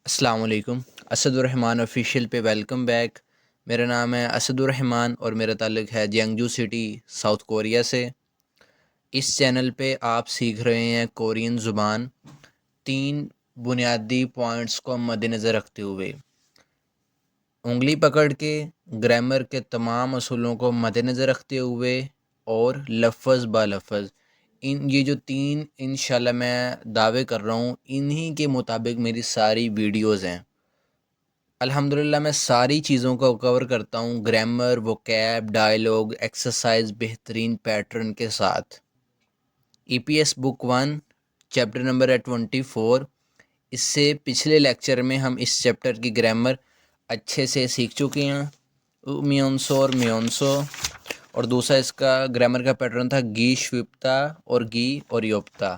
अस्सलाम वालेकुम। असदुर्रहमान ऑफिशियल पे वेलकम बैक। मेरा नाम है असदुर्रहमान और मेरा ताल्लुक़ है जियांगजू सिटी साउथ कोरिया से। इस चैनल पे आप सीख रहे हैं कोरियन ज़ुबान। 3 बुनियादी पॉइंट्स को मद्देनज़र रखते हुए उंगली पकड़ के ग्रामर के तमाम असूलों को मद्देनज़र रखते हुए और लफ़्ज़ ब लफ़्ज़ इन ये जो 3 इंशाल्लाह मैं दावे कर रहा हूँ, इन्हीं के मुताबिक मेरी सारी वीडियोज़ हैं। अल्हम्दुलिल्लाह मैं सारी चीज़ों को कवर करता हूँ, ग्रामर, वोकैब, डायलॉग, एक्सरसाइज बेहतरीन पैटर्न के साथ। ईपीएस बुक 1 चैप्टर नंबर है 24। इससे पिछले लेक्चर में हम इस चैप्टर की ग्रामर अच्छे से सीख चुके हैं। म्योंसो और म्योंसो, और दूसरा इसका ग्रामर का पैटर्न था गी श्विप्ता और गी और योप्ता।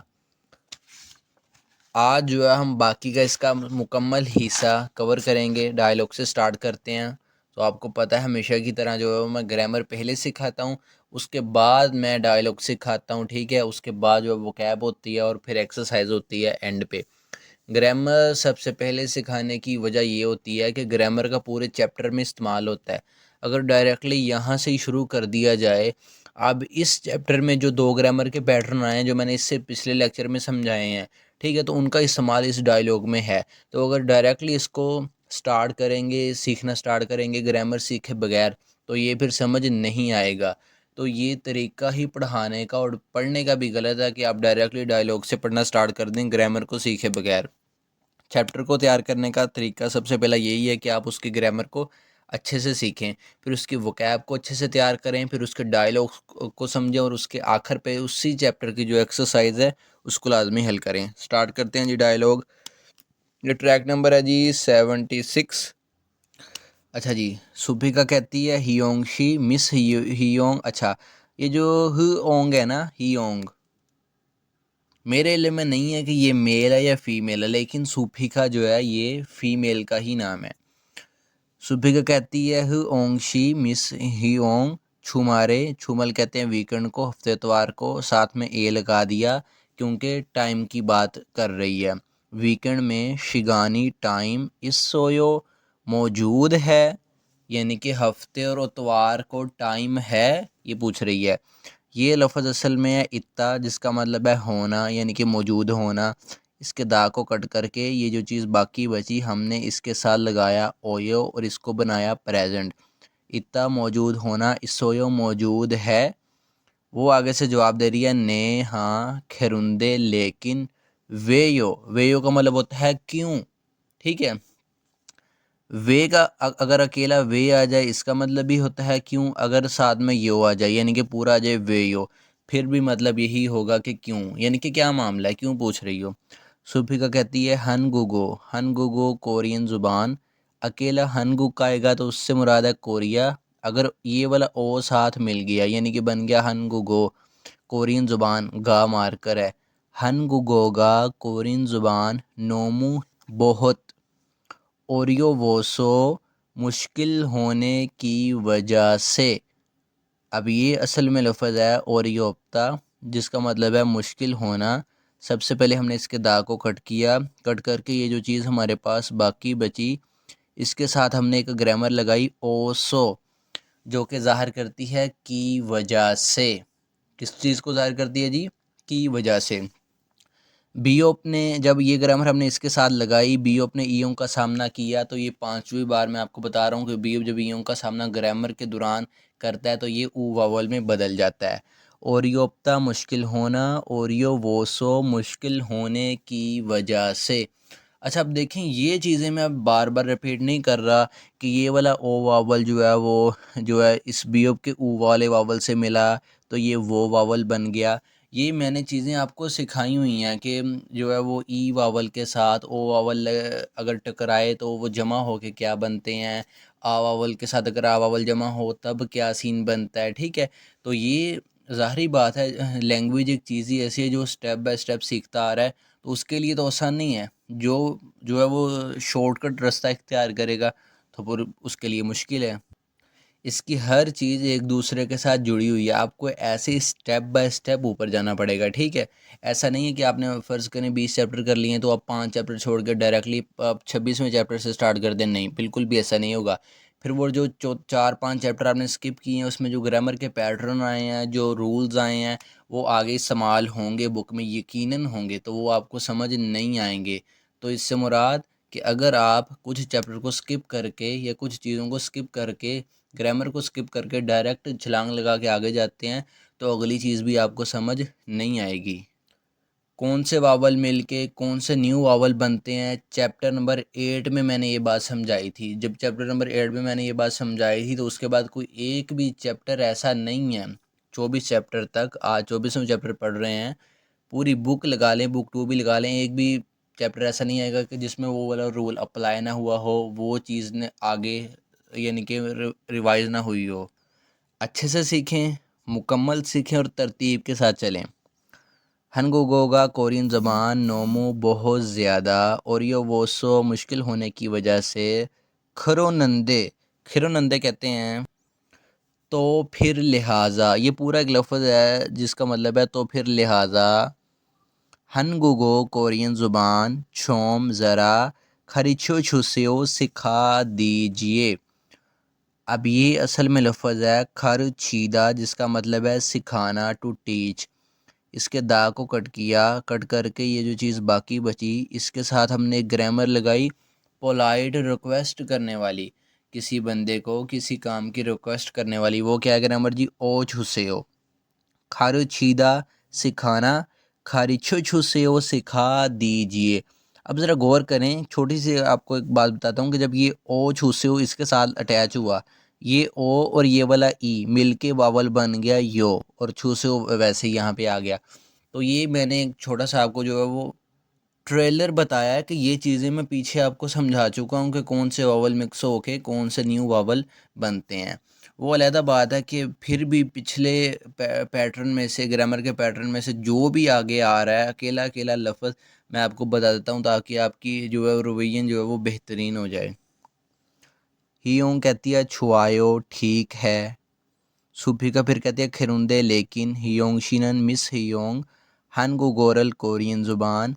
आज जो है हम बाकी का इसका मुकम्मल हिस्सा कवर करेंगे। डायलॉग से स्टार्ट करते हैं। तो आपको पता है हमेशा की तरह जो है वो मैं ग्रामर पहले सिखाता हूँ, उसके बाद मैं डायलॉग सिखाता हूँ, ठीक है। उसके बाद जो वोकैब होती है और फिर एक्सरसाइज होती है एंड पे। ग्रामर सबसे पहले सिखाने की वजह ये होती है कि ग्रामर का पूरे चैप्टर में इस्तेमाल होता है। अगर डायरेक्टली यहाँ से ही शुरू कर दिया जाए, अब इस चैप्टर में जो 2 ग्रामर के पैटर्न आए हैं जो मैंने इससे पिछले लेक्चर में समझाए हैं, ठीक है, तो उनका इस्तेमाल इस डायलॉग में है। तो अगर डायरेक्टली इसको स्टार्ट करेंगे, सीखना स्टार्ट करेंगे ग्रामर सीखे बगैर, तो ये फिर समझ नहीं आएगा। तो ये तरीका ही पढ़ाने का और पढ़ने का भी गलत है कि आप डायरेक्टली डायलॉग से पढ़ना स्टार्ट कर दें ग्रामर को सीखे बगैर। चैप्टर को तैयार करने का तरीका सबसे पहला यही है कि आप उसके ग्रामर को अच्छे से सीखें, फिर उसकी वोकैब को अच्छे से तैयार करें, फिर उसके डायलॉग को समझें और उसके आखिर पे उसी चैप्टर की जो एक्सरसाइज है उसको लाजमी हल करें। स्टार्ट करते हैं जी डायलॉग। ये ट्रैक नंबर है जी 76। अच्छा जी, सुभिका कहती है हियोंगशी मिस हियोंग। अच्छा, ये जो हियोंग है ना, हियोंग, मेरे इल्म में नहीं है कि ये मेल है या फीमेल है, लेकिन सुभिका जो है ये फीमेल का ही नाम है। सुभिका कहती है हियोंगशी मिस हियोंग छुमारे। छुमल कहते हैं वीकेंड को, हफ्ते इतवार को, साथ में ए लगा दिया क्योंकि टाइम की बात कर रही है। वीकेंड में शिगानी टाइम इस सोयो मौजूद है, यानी कि हफ्ते और इतवार को टाइम है, ये पूछ रही है। ये लफ्ज़ असल में है इत्ता, जिसका मतलब है होना, यानी कि मौजूद होना। इसके दाग को कट करके ये जो चीज़ बाकी बची हमने इसके साथ लगाया ओयो और इसको बनाया प्रेजेंट। इत्ता मौजूद होना, इसोयो मौजूद है। वो आगे से जवाब दे रही है ने हाँ खैरुंदे लेकिन वेयो। वेयो का मतलब होता है क्यों, ठीक है। वे का अगर अकेला वे आ जाए इसका मतलब भी होता है क्यों, अगर साथ में यो आ जाए यानी कि पूरा आ जाए वे यो, फिर भी मतलब यही होगा कि क्यों, यानी कि क्या मामला है, क्यों पूछ रही हो। सुफिका कहती है हनगुगो। हनगुगो कोरियन ज़ुबान। अकेला हनगुक आएगा तो उससे मुराद है कोरिया। अगर ये वाला ओ साथ मिल गया यानी कि बन गया हनगुगो कोरियन ज़ुबान, गा मारकर है। हनगुगोगा कोरियन ज़ुबान नोमू बहुत। ओरियोवोसो मुश्किल होने की वजह से। अब ये असल में लफ्ज़ है ओरियोप्ता, जिसका मतलब है मुश्किल होना। सबसे पहले हमने इसके दाग को कट किया, कट करके ये जो चीज़ हमारे पास बाकी बची इसके साथ हमने एक ग्रामर लगाई ओसो, जो कि ज़ाहिर करती है की वजह से। किस चीज़ को ज़ाहिर करती है जी, की वजह से। बीओप ने जब ये ग्रामर हमने इसके साथ लगाई, बीओप ने ईयों का सामना किया, तो ये 5वीं बार मैं आपको बता रहा हूँ कि बीओप जब ईयों का सामना ग्रामर के दौरान करता है तो ये ऊ वावल में बदल जाता है। ओरियोप्ता मुश्किल होना, ओरियो वोसो मुश्किल होने की वजह से। अच्छा, अब देखें ये चीज़ें मैं अब बार बार रिपीट नहीं कर रहा कि ये वाला ओ वावल जो है वो जो है इस बीओप के ऊ वाले वावल से मिला तो ये वो वावल बन गया। ये मैंने चीज़ें आपको सिखाई हुई हैं कि जो है वो ई वावल के साथ ओ वावल अगर टकराए तो वो जमा हो के क्या बनते हैं, आ वावल के साथ अगर आ वावल जमा हो तब क्या सीन बनता है, ठीक है। तो ये ज़ाहरी बात है, लैंग्वेज एक चीज़ ही ऐसी है जो स्टेप बाय स्टेप सीखता आ रहा है, तो उसके लिए तो आसान नहीं है। जो जो है वो शॉर्टकट रास्ता इख्तियार करेगा तो फिर उसके लिए मुश्किल है। इसकी हर चीज़ एक दूसरे के साथ जुड़ी हुई है। आपको ऐसे स्टेप बाय स्टेप ऊपर जाना पड़ेगा, ठीक है। ऐसा नहीं है कि आपने फ़र्ज़ करें 20 चैप्टर कर लिए तो आप 5 चैप्टर छोड़ के डायरेक्टली आप 26वें चैप्टर से स्टार्ट कर दें, नहीं, बिल्कुल भी ऐसा नहीं होगा। फिर वो जो 4-5 चैप्टर आपने स्किप किए हैं उसमें जो ग्रामर के पैटर्न आए हैं, जो रूल्स आए हैं, वो आगे इस्तेमाल होंगे बुक में, यकीनन होंगे, तो वो आपको समझ नहीं आएंगे। तो इससे मुराद कि अगर आप कुछ चैप्टर को स्किप करके या कुछ चीज़ों को स्किप करके, ग्रामर को स्किप करके डायरेक्ट छलांग लगा के आगे जाते हैं तो अगली चीज़ भी आपको समझ नहीं आएगी। कौन से वावल मिलके कौन से न्यू वावल बनते हैं, चैप्टर नंबर 8 में मैंने ये बात समझाई थी। जब चैप्टर नंबर 8 में मैंने ये बात समझाई थी तो उसके बाद कोई एक भी चैप्टर ऐसा नहीं है, 24 चैप्टर तक, आज 24वें चैप्टर पढ़ रहे हैं, पूरी बुक लगा लें, बुक 2 भी लगा लें, एक भी चैप्टर ऐसा नहीं आएगा कि जिसमें वो वाला रूल अप्लाई ना हुआ हो, वो चीज़ ने आगे यानी कि रिवाइज ना हुई हो। अच्छे से सीखें, मुकम्मल सीखें और तरतीब के साथ चलें। हनगोगोगा कोरियन ज़बान नोमो बहुत ज़्यादा और ये वोसो मुश्किल होने की वजह से खरोनंदे, खिरोनंदे कहते हैं, तो फिर लिहाजा, ये पूरा एक लफ्ज़ है जिसका मतलब है तो फिर लिहाजा। हनगुगो कोरियन ज़ुबान छोम ज़रा खरीछो छुसियो सिखा दीजिए। अब ये असल में लफ्ज़ है खरचीदा जिसका मतलब है सिखाना, टू टीच। इसके दा को कट किया, कट करके ये जो चीज़ बाकी बची इसके साथ हमने ग्रामर लगाई पोलाइट रिक्वेस्ट करने वाली, किसी बंदे को किसी काम की रिक्वेस्ट करने वाली, वो क्या है ग्रामर जी, ओ छुसेओ। खारुचीदा सिखाना, खारिछो से वो सिखा दीजिए। अब ज़रा गौर करें, छोटी सी आपको एक बात बताता हूँ कि जब ये ओ छुसेओ इसके साथ अटैच हुआ, ये ओ और ये वाला ई मिलके वावल बन गया यो, और छुसेओ वैसे यहाँ पे आ गया। तो ये मैंने एक छोटा सा आपको जो है वो ट्रेलर बताया है कि ये चीज़ें मैं पीछे आपको समझा चुका हूँ कि कौन से वावल मिक्स होके कौन से न्यू वावल बनते हैं। वो अलहदा बात है कि फिर भी पिछले पैटर्न में से, ग्रामर के पैटर्न में से जो भी आगे आ रहा है, अकेला अकेला लफ्ज़ मैं आपको बता देता हूँ ताकि आपकी जो है रिवीजन जो है वो बेहतरीन हो जाए। हियोंग कहती है छुआयो, ठीक है। सुफिका फिर कहती है खिरुंदे लेकिन, हियोंग शिनन मिस हियोंग हानगो गोरल कोरियन ज़ुबान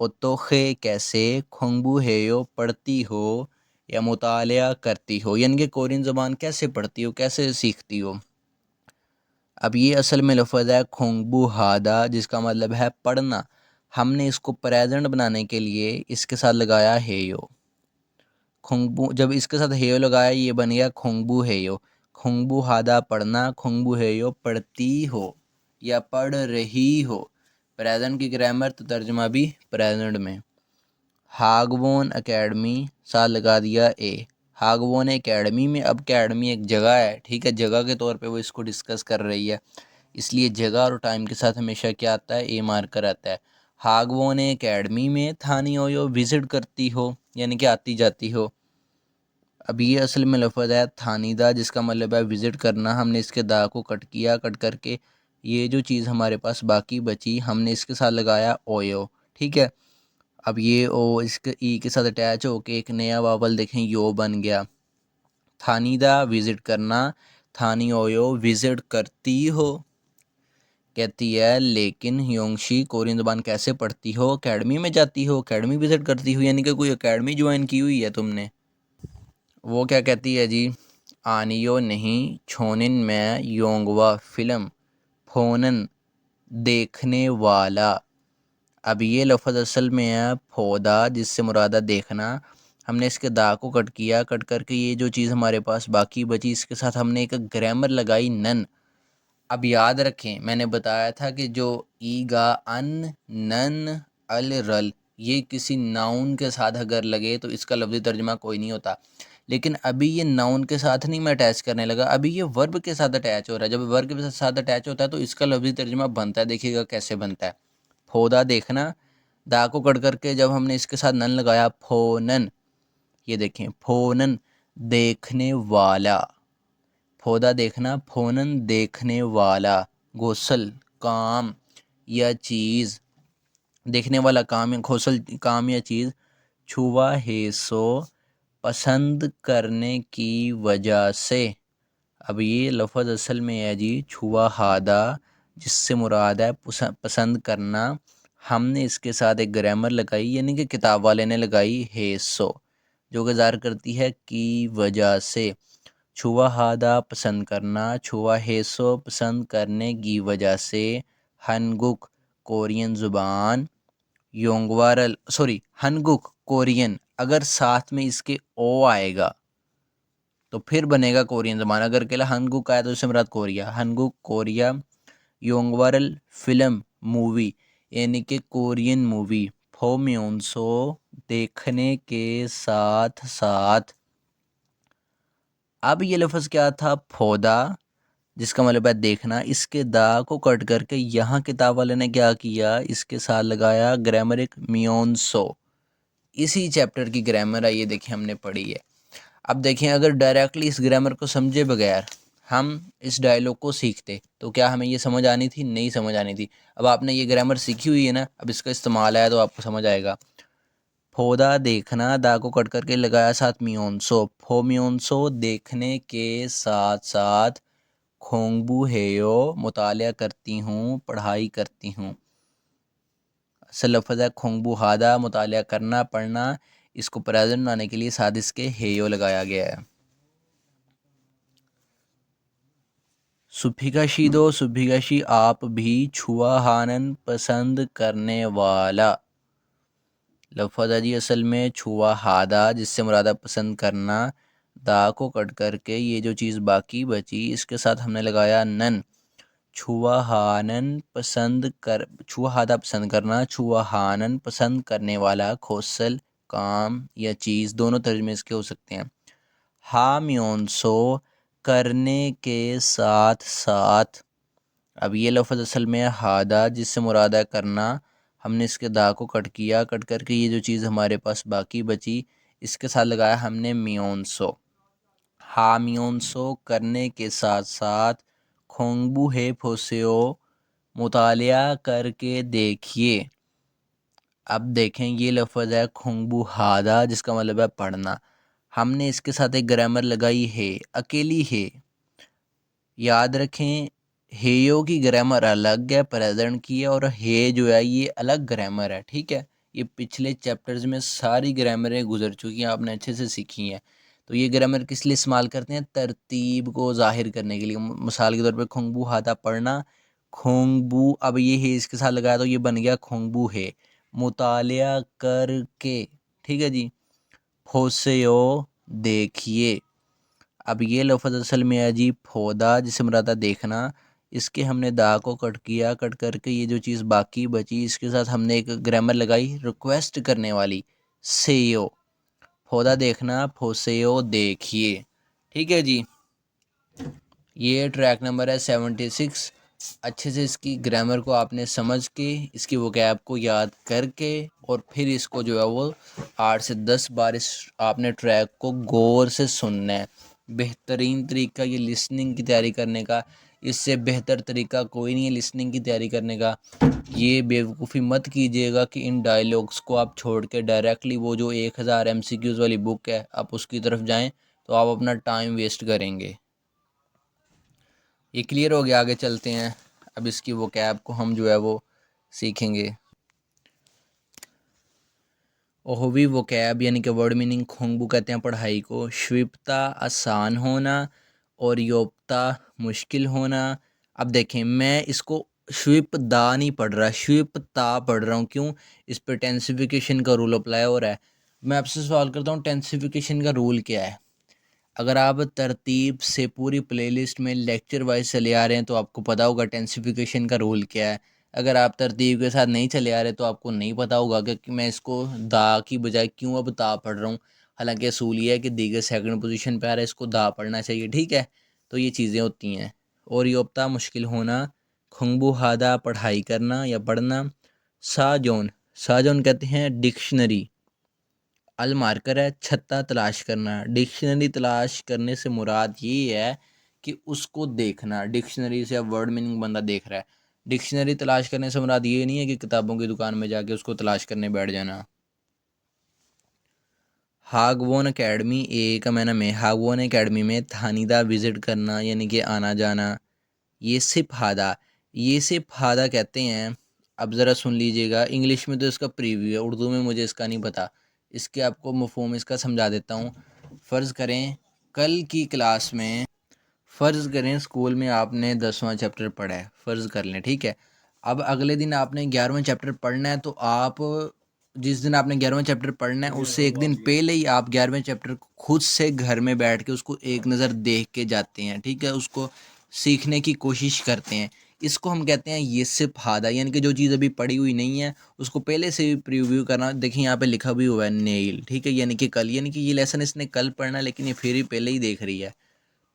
ओतोखे कैसे, खोंगबू हेयो पढ़ती हो या मुतालिया करती हो, यानी कि कोरियन ज़बान कैसे पढ़ती हो, कैसे सीखती हो। अब ये असल में लफ्ज़ है खोंगबू हादा जिसका मतलब है पढ़ना। हमने इसको प्रेजेंट बनाने के लिए इसके साथ लगाया हेयो। खोंगबू, जब इसके साथ हेयो लगाया ये बन गया खोंगबू हेयो। खोंगबू हादा पढ़ना, खोंगबू हेयो पढ़ती हो या पढ़ रही हो। प्रेजेंट की ग्रामर तो तर्जमा भी प्रेजेंट में। हागवोन एकेडमी, साथ लगा दिया ए। हागवोन एकेडमी में, अब एकेडमी एक जगह है, ठीक है, जगह के तौर पे वो इसको डिस्कस कर रही है, इसलिए जगह और टाइम के साथ हमेशा क्या आता है, ए मार्कर आता है। हागवोन एकेडमी में थानी हो यो विज़िट करती हो, यानी कि आती जाती हो। अब ये असल में लफ्ज़ है थानीदा जिसका मतलब है विज़िट करना। हमने इसके दा को कट किया, कट करके ये जो चीज़ हमारे पास बाकी बची हमने इसके साथ लगाया ओयो, ठीक है। अब ये ओ इसके ई के साथ अटैच होके एक नया वावल देखें यो बन गया। थानीदा विज़िट करना, थानी ओयो विज़िट करती हो। कहती है लेकिन योंगशी कोरियन ज़बान कैसे पढ़ती हो, अकेडमी में जाती हो, अकेडमी विज़िट करती हो, यानी कि कोई अकेडमी ज्वाइन की हुई है तुमने। वो क्या कहती है जी, आनियो नहीं छोनिन में योंगवा फिल्म फोनन देखने वाला। अब ये लफ्ज़ असल में है फोदा जिससे मुरादा देखना। हमने इसके दा को कट किया, कट करके ये जो चीज़ हमारे पास बाकी बची इसके साथ हमने एक ग्रामर लगाई नन। अब याद रखें मैंने बताया था कि जो ईगा अन, नन, अल, रल, ये किसी नाउन के साथ अगर लगे तो इसका लफ्ज़ी तर्जुमा कोई नहीं होता। लेकिन अभी ये नाउन के साथ नहीं मैं अटैच करने लगा, अभी ये वर्ब के साथ अटैच हो रहा है। जब वर्ब के साथ अटैच होता है तो इसका लफ्ज़ी तर्जुमा बनता है, देखिएगा कैसे बनता है। फोदा देखना, दा को कट करके जब हमने इसके साथ नन लगाया फोनन, ये देखें फोनन देखने वाला। फोदा देखना, फोनन देखने वाला। घोसल काम या चीज़, देखने वाला काम या घोसल काम या चीज़। छुआ हेसो पसंद करने की वजह से। अब ये लफ्ज़ असल में है जी छुआ हादा, जिससे मुराद है पसंद करना। हमने इसके साथ एक ग्रामर लगाई, यानी कि किताब वाले ने लगाई है सो, जो कि ज़ाहिर करती है की वजह से। छुआ हादा पसंद करना, छुआ हेसो पसंद करने की वजह से। हनगुक कोरियन ज़ुबान, योंगवारल सॉरी हनगुक कोरियन, अगर साथ में इसके ओ आएगा तो फिर बनेगा कोरियन ज़बान। अगर अकेला हनगुक आया तो इससे मुराद कोरिया, हनगुक कोरिया। योंगवारल फिल्म मूवी, यानी कि कोरियन मूवी। फोम्योनसो देखने के साथ साथ। अब ये लफ्ज़ क्या था, फोदा, जिसका मतलब है देखना। इसके दा को कट करके यहाँ किताब वाले ने क्या किया, इसके साथ लगाया ग्रामरिक मियोनसो। इसी चैप्टर की ग्रामर है ये, देखिए हमने पढ़ी है। अब देखें, अगर डायरेक्टली इस ग्रामर को समझे बगैर हम इस डायलॉग को सीखते तो क्या हमें ये समझ आनी थी? नहीं समझ आनी थी। अब आपने ये ग्रामर सीखी हुई है ना, अब इसका इस्तेमाल आया तो आपको समझ आएगा। फोदा देखना, दा को कट करके लगाया साथ मियोनसो, फोमियोनसो देखने के साथ साथ। खोंगबू हेयो मुतालिया करती हूँ, पढ़ाई करती हूँ। असल लफ्ज़ है खोंगबू हादा, मुतालिया करना, पढ़ना। इसको प्रेजेंट बनाने के लिए साथ इसके हेयो लगाया गया है। सुफिगाशी दो सुफिगाशी आप भी, छुआ हानन पसंद करने वाला। लफ्ज़ है जी असल में छुआ हादा, जिससे मुरादा पसंद करना। दा को कट करके ये जो चीज़ बाकी बची, इसके साथ हमने लगाया नन। छुआ हानन पसंद कर, छुआ हादा पसंद करना, छुआ हानन पसंद करने वाला। खोसल काम या चीज़, दोनों तर्जुमे इसके हो सकते हैं। हाम्योनसो करने के साथ साथ। अब ये लफ्ज़ असल में हादा, जिससे मुराद है करना। हमने इसके दा को कट किया, कट करके ये जो चीज़ हमारे पास बाकी बची, इसके साथ लगाया हमने मियोनसो। हाम्योनसो करने के साथ साथ। खोंगबू है फोसेओ मुतालिया करके देखिए। अब देखें, ये लफ्ज़ है खोंगबू हादा, जिसका मतलब है पढ़ना। हमने इसके साथ एक ग्रामर लगाई है, अकेली है। याद रखें, हेयो की ग्रामर अलग है प्रेजेंट की है, और हे जो है ये अलग ग्रामर है, ठीक है। ये पिछले चैप्टर्स में सारी ग्रामरें गुजर चुकी हैं, आपने अच्छे से सीखी हैं। तो ये ग्रामर किस लिए इस्तेमाल करते हैं? तरतीब को ज़ाहिर करने के लिए। मिसाल के तौर पे खोंगबू हादा पढ़ना, खोंगबू, अब ये है इसके साथ लगाया तो ये बन गया खोंगबू है मुतालिया करके, ठीक है जी। फोसेयो देखिए। अब ये लफ्ज़ असल में है जी फोदा, जिसे मुरादा देखना। इसके हमने दा को कट किया, कट करके ये जो चीज़ बाकी बची, इसके साथ हमने एक ग्रामर लगाई रिक्वेस्ट करने वाली, सेयो। फोदा देखना, फोसेयो देखिए, ठीक है जी। ये ट्रैक नंबर है 76। अच्छे से इसकी ग्रामर को आपने समझ के, इसकी वोकैब को याद करके, और फिर इसको जो है वो 8 से 10 बार इस आपने ट्रैक को गौर से सुनना है। बेहतरीन तरीका ये लिसनिंग की तैयारी करने का, इससे बेहतर तरीका कोई नहीं है लिसनिंग की तैयारी करने का। ये बेवकूफ़ी मत कीजिएगा कि इन डायलॉग्स को आप छोड़ के डायरेक्टली वो जो 1000 MCQs वाली बुक है आप उसकी तरफ जाएं, तो आप अपना टाइम वेस्ट करेंगे। ये क्लियर हो गया, आगे चलते हैं। अब इसकी वो कैब को हम जो है वो सीखेंगे। ओहवी वो कैब यानी कि वर्ड मीनिंग खोंगबू कहते हैं पढ़ाई को। श्विप्ता आसान होना, और योप्ता मुश्किल होना। अब देखें, मैं इसको श्विपदा नहीं पढ़ रहा, श्विपता पढ़ रहा हूँ। क्यों? इस पर टेंसिफिकेशन का रूल अप्लाई हो रहा है। मैं आपसे सवाल करता हूँ, टेंसिफिकेशन का रूल क्या है? अगर आप तरतीब से पूरी प्लेलिस्ट में लेक्चर वाइज चले आ रहे हैं तो आपको पता होगा टेंसिफिकेशन का रूल क्या है। अगर आप तरतीब के साथ नहीं चले आ रहे तो आपको नहीं पता होगा कि मैं इसको दा की बजाय क्यों अब ता पढ़ रहा हूँ। हालांकि असूल ये है कि दीगर सेकंड पोजीशन पे आ रहा है, इसको दा पढ़ना चाहिए, ठीक है। तो ये चीज़ें होती हैं। और योप्ता मुश्किल होना, खुंगबू हादा पढ़ाई करना या पढ़ना। साजोन, साजोन कहते हैं डिक्शनरी। अल मार्कर है छत्ता तलाश करना। डिक्शनरी तलाश करने से मुराद ये है कि उसको देखना। डिक्शनरी से अब वर्ड मीनिंग बंदा देख रहा है। डिक्शनरी तलाश करने से मुराद ये नहीं है कि किताबों की दुकान में जाके उसको तलाश करने बैठ जाना। हागवोन अकेडमी एक मैंने में हागवोन अकेडमी में थानीदा विज़िट करना यानी कि आना जाना। ये सिप हादा, ये सिप हादा कहते हैं। अब ज़रा सुन लीजिएगा, इंग्लिश में तो इसका प्रीव्यू है, उर्दू में मुझे इसका नहीं पता। इसके आपको मफ़हूम इसका समझा देता हूँ। फ़र्ज़ करें कल की क्लास में, फ़र्ज़ करें स्कूल में आपने 10वां चैप्टर पढ़ा है, फ़र्ज़ कर लें, ठीक है। अब अगले दिन आपने 11वां चैप्टर पढ़ना है, तो आप जिस दिन आपने 11वां चैप्टर पढ़ना है उससे एक दिन पहले ही आप 11वें चैप्टर को खुद से घर में बैठ के उसको एक नज़र देख के जाते हैं, ठीक है। उसको सीखने की कोशिश करते हैं। इसको हम कहते हैं ये सिर्फ हादा, यानी कि जो चीज़ अभी पढ़ी हुई नहीं है उसको पहले से ही प्रीव्यू करना। देखिए यहाँ पे लिखा भी हुआ है नेल, ठीक है, यानी कि कल, यानी कि ये लेसन इसने कल पढ़ना है लेकिन ये फिर ही पहले ही देख रही है।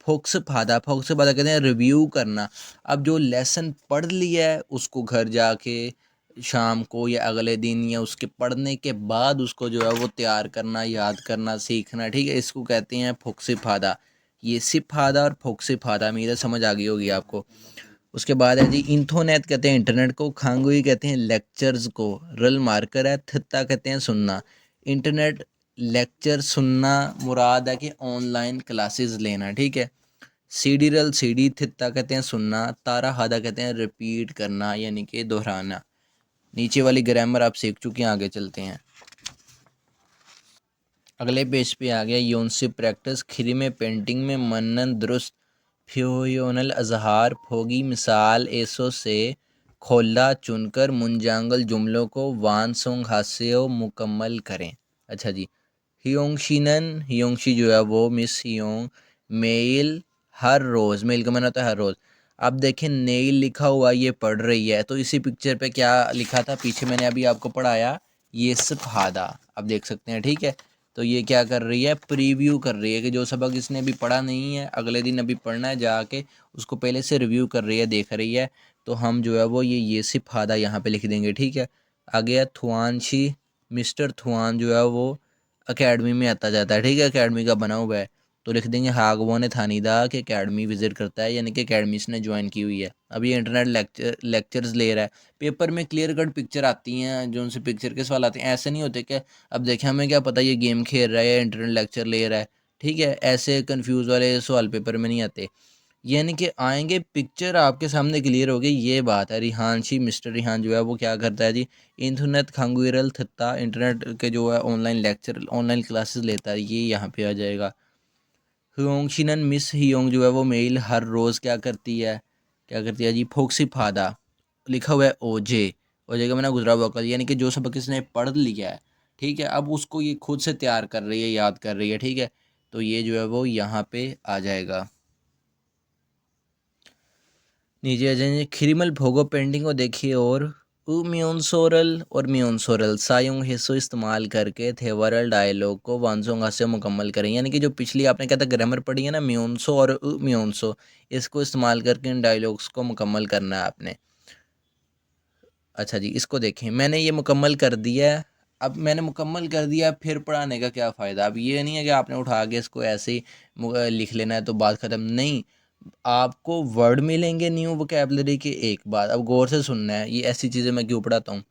फोक्स फादा कहते हैं रिव्यू करना। अब जो लेसन पढ़ लिया है उसको घर जाके शाम को या अगले दिन या उसके पढ़ने के बाद उसको जो है वो तैयार करना, याद करना, सीखना, ठीक है। इसको कहते हैं फोक्स फादा। ये सिफादा और फोक्स फादा मेरा समझ आ गई होगी आपको। उसके बाद है जी इंथोनेट, कहते हैं इंटरनेट को। खांगुई कहते हैं लेक्चर्स को। रल मार्कर है। थत्ता कहते हैं सुनना। इंटरनेट लेक्चर सुनना मुराद है कि ऑनलाइन क्लासेस लेना, ठीक है। सीडी रल सीडी थित्ता कहते हैं सुनना। तारा हादा कहते हैं रिपीट करना यानी कि दोहराना। नीचे वाली ग्रामर आप सीख चुके हैं, आगे चलते हैं। अगले पेज पे आ गया यूनसिप प्रैक्टिस। खिरी में पेंटिंग में मनन दुरुस्त फ्योनल अजहार फोगी मिसाल एसो से खोला चुनकर मुंजांगल जुमलों को वान सोंग हास्यो मुकम्मल करें। अच्छा जी, हियोंगशीनन, हियोंगशी जो है वो मिस हियोंग। मेल हर रोज़, मेल का माना होता है हर रोज़। अब देखें नेल लिखा हुआ ये पढ़ रही है, तो इसी पिक्चर पे क्या लिखा था पीछे मैंने अभी आपको पढ़ाया, ये सफादा। अब देख सकते हैं, ठीक है। तो ये क्या कर रही है, प्रीव्यू कर रही है कि जो सबक इसने अभी पढ़ा नहीं है अगले दिन अभी पढ़ना है जाके, उसको पहले से रिव्यू कर रही है, देख रही है। तो हम जो है वो ये सिफादा यहाँ पे लिख देंगे, ठीक है। आगे है थुआनशी। मिस्टर थुआन जो है वो अकेडमी में आता जाता है, ठीक है, अकेडमी का बना हुआ है। तो लिख देंगे हागवो ने थानीदा कि अकेडमी विजिट करता है, यानी कि अकेडमी इसने ज्वाइन की हुई है। अभी इंटरनेट लेक्चर्स ले रहा है। पेपर में क्लियर कट पिक्चर आती हैं, जो उनसे पिक्चर के सवाल आते हैं, ऐसे नहीं होते कि अब देखें हमें क्या पता ये गेम खेल रहा है या इंटरनेट लेक्चर ले रहा है, ठीक है। ऐसे कंफ्यूज वाले सवाल पेपर में नहीं आते, यानी कि आएंगे पिक्चर आपके सामने क्लियर होगी, ये बात है। रिहानशी, मिस्टर रिहान जो है वो क्या करता है जी, इंटरनेट खांगुरल थत्ता, इंटरनेट के जो है ऑनलाइन लेक्चर, ऑनलाइन क्लासेस लेता है, ये यहाँ पे आ जाएगा। हियोंगशिनन, मिस हियोंग जो है वो मेल हर रोज़ क्या करती है, क्या करती है जी, फोक्सी फादा। लिखा हुआ है ओजे, ओजे का मैंने गुजरा हुआ कल, यानी कि जो सबक इसने पढ़ लिया है, ठीक है, अब उसको ये खुद से तैयार कर रही है, याद कर रही है, ठीक है। तो ये जो है वो यहाँ पे आ जाएगा। नीचे आ जाइए, खिरिमल भोगो पेंटिंग को देखिए और म्यूनसोरल और म्यूनसोरल सायुंग हिस्सों इस्तेमाल करके थेवरल डायलॉग को वांसोंगा से मुकम्मल करें, यानी कि जो पिछली आपने कहता ग्रामर पढ़ी है ना, म्यूनसो और म्यूनसो, इसको इस्तेमाल करके इन डायलॉग्स को मुकम्मल करना है आपने। अच्छा जी, इसको देखें, मैंने ये मुकम्मल कर दिया है। अब मैंने मुकम्मल कर दिया, फिर पढ़ाने का क्या फ़ायदा। अब ये नहीं है कि आपने उठा के इसको ऐसे ही लिख लेना है तो बात ख़त्म, नहीं। आपको वर्ड मिलेंगे न्यू वोकेबलरी के, एक बात अब गौर से सुनना है, ये ऐसी चीज़ें मैं क्यों पढ़ाता हूँ।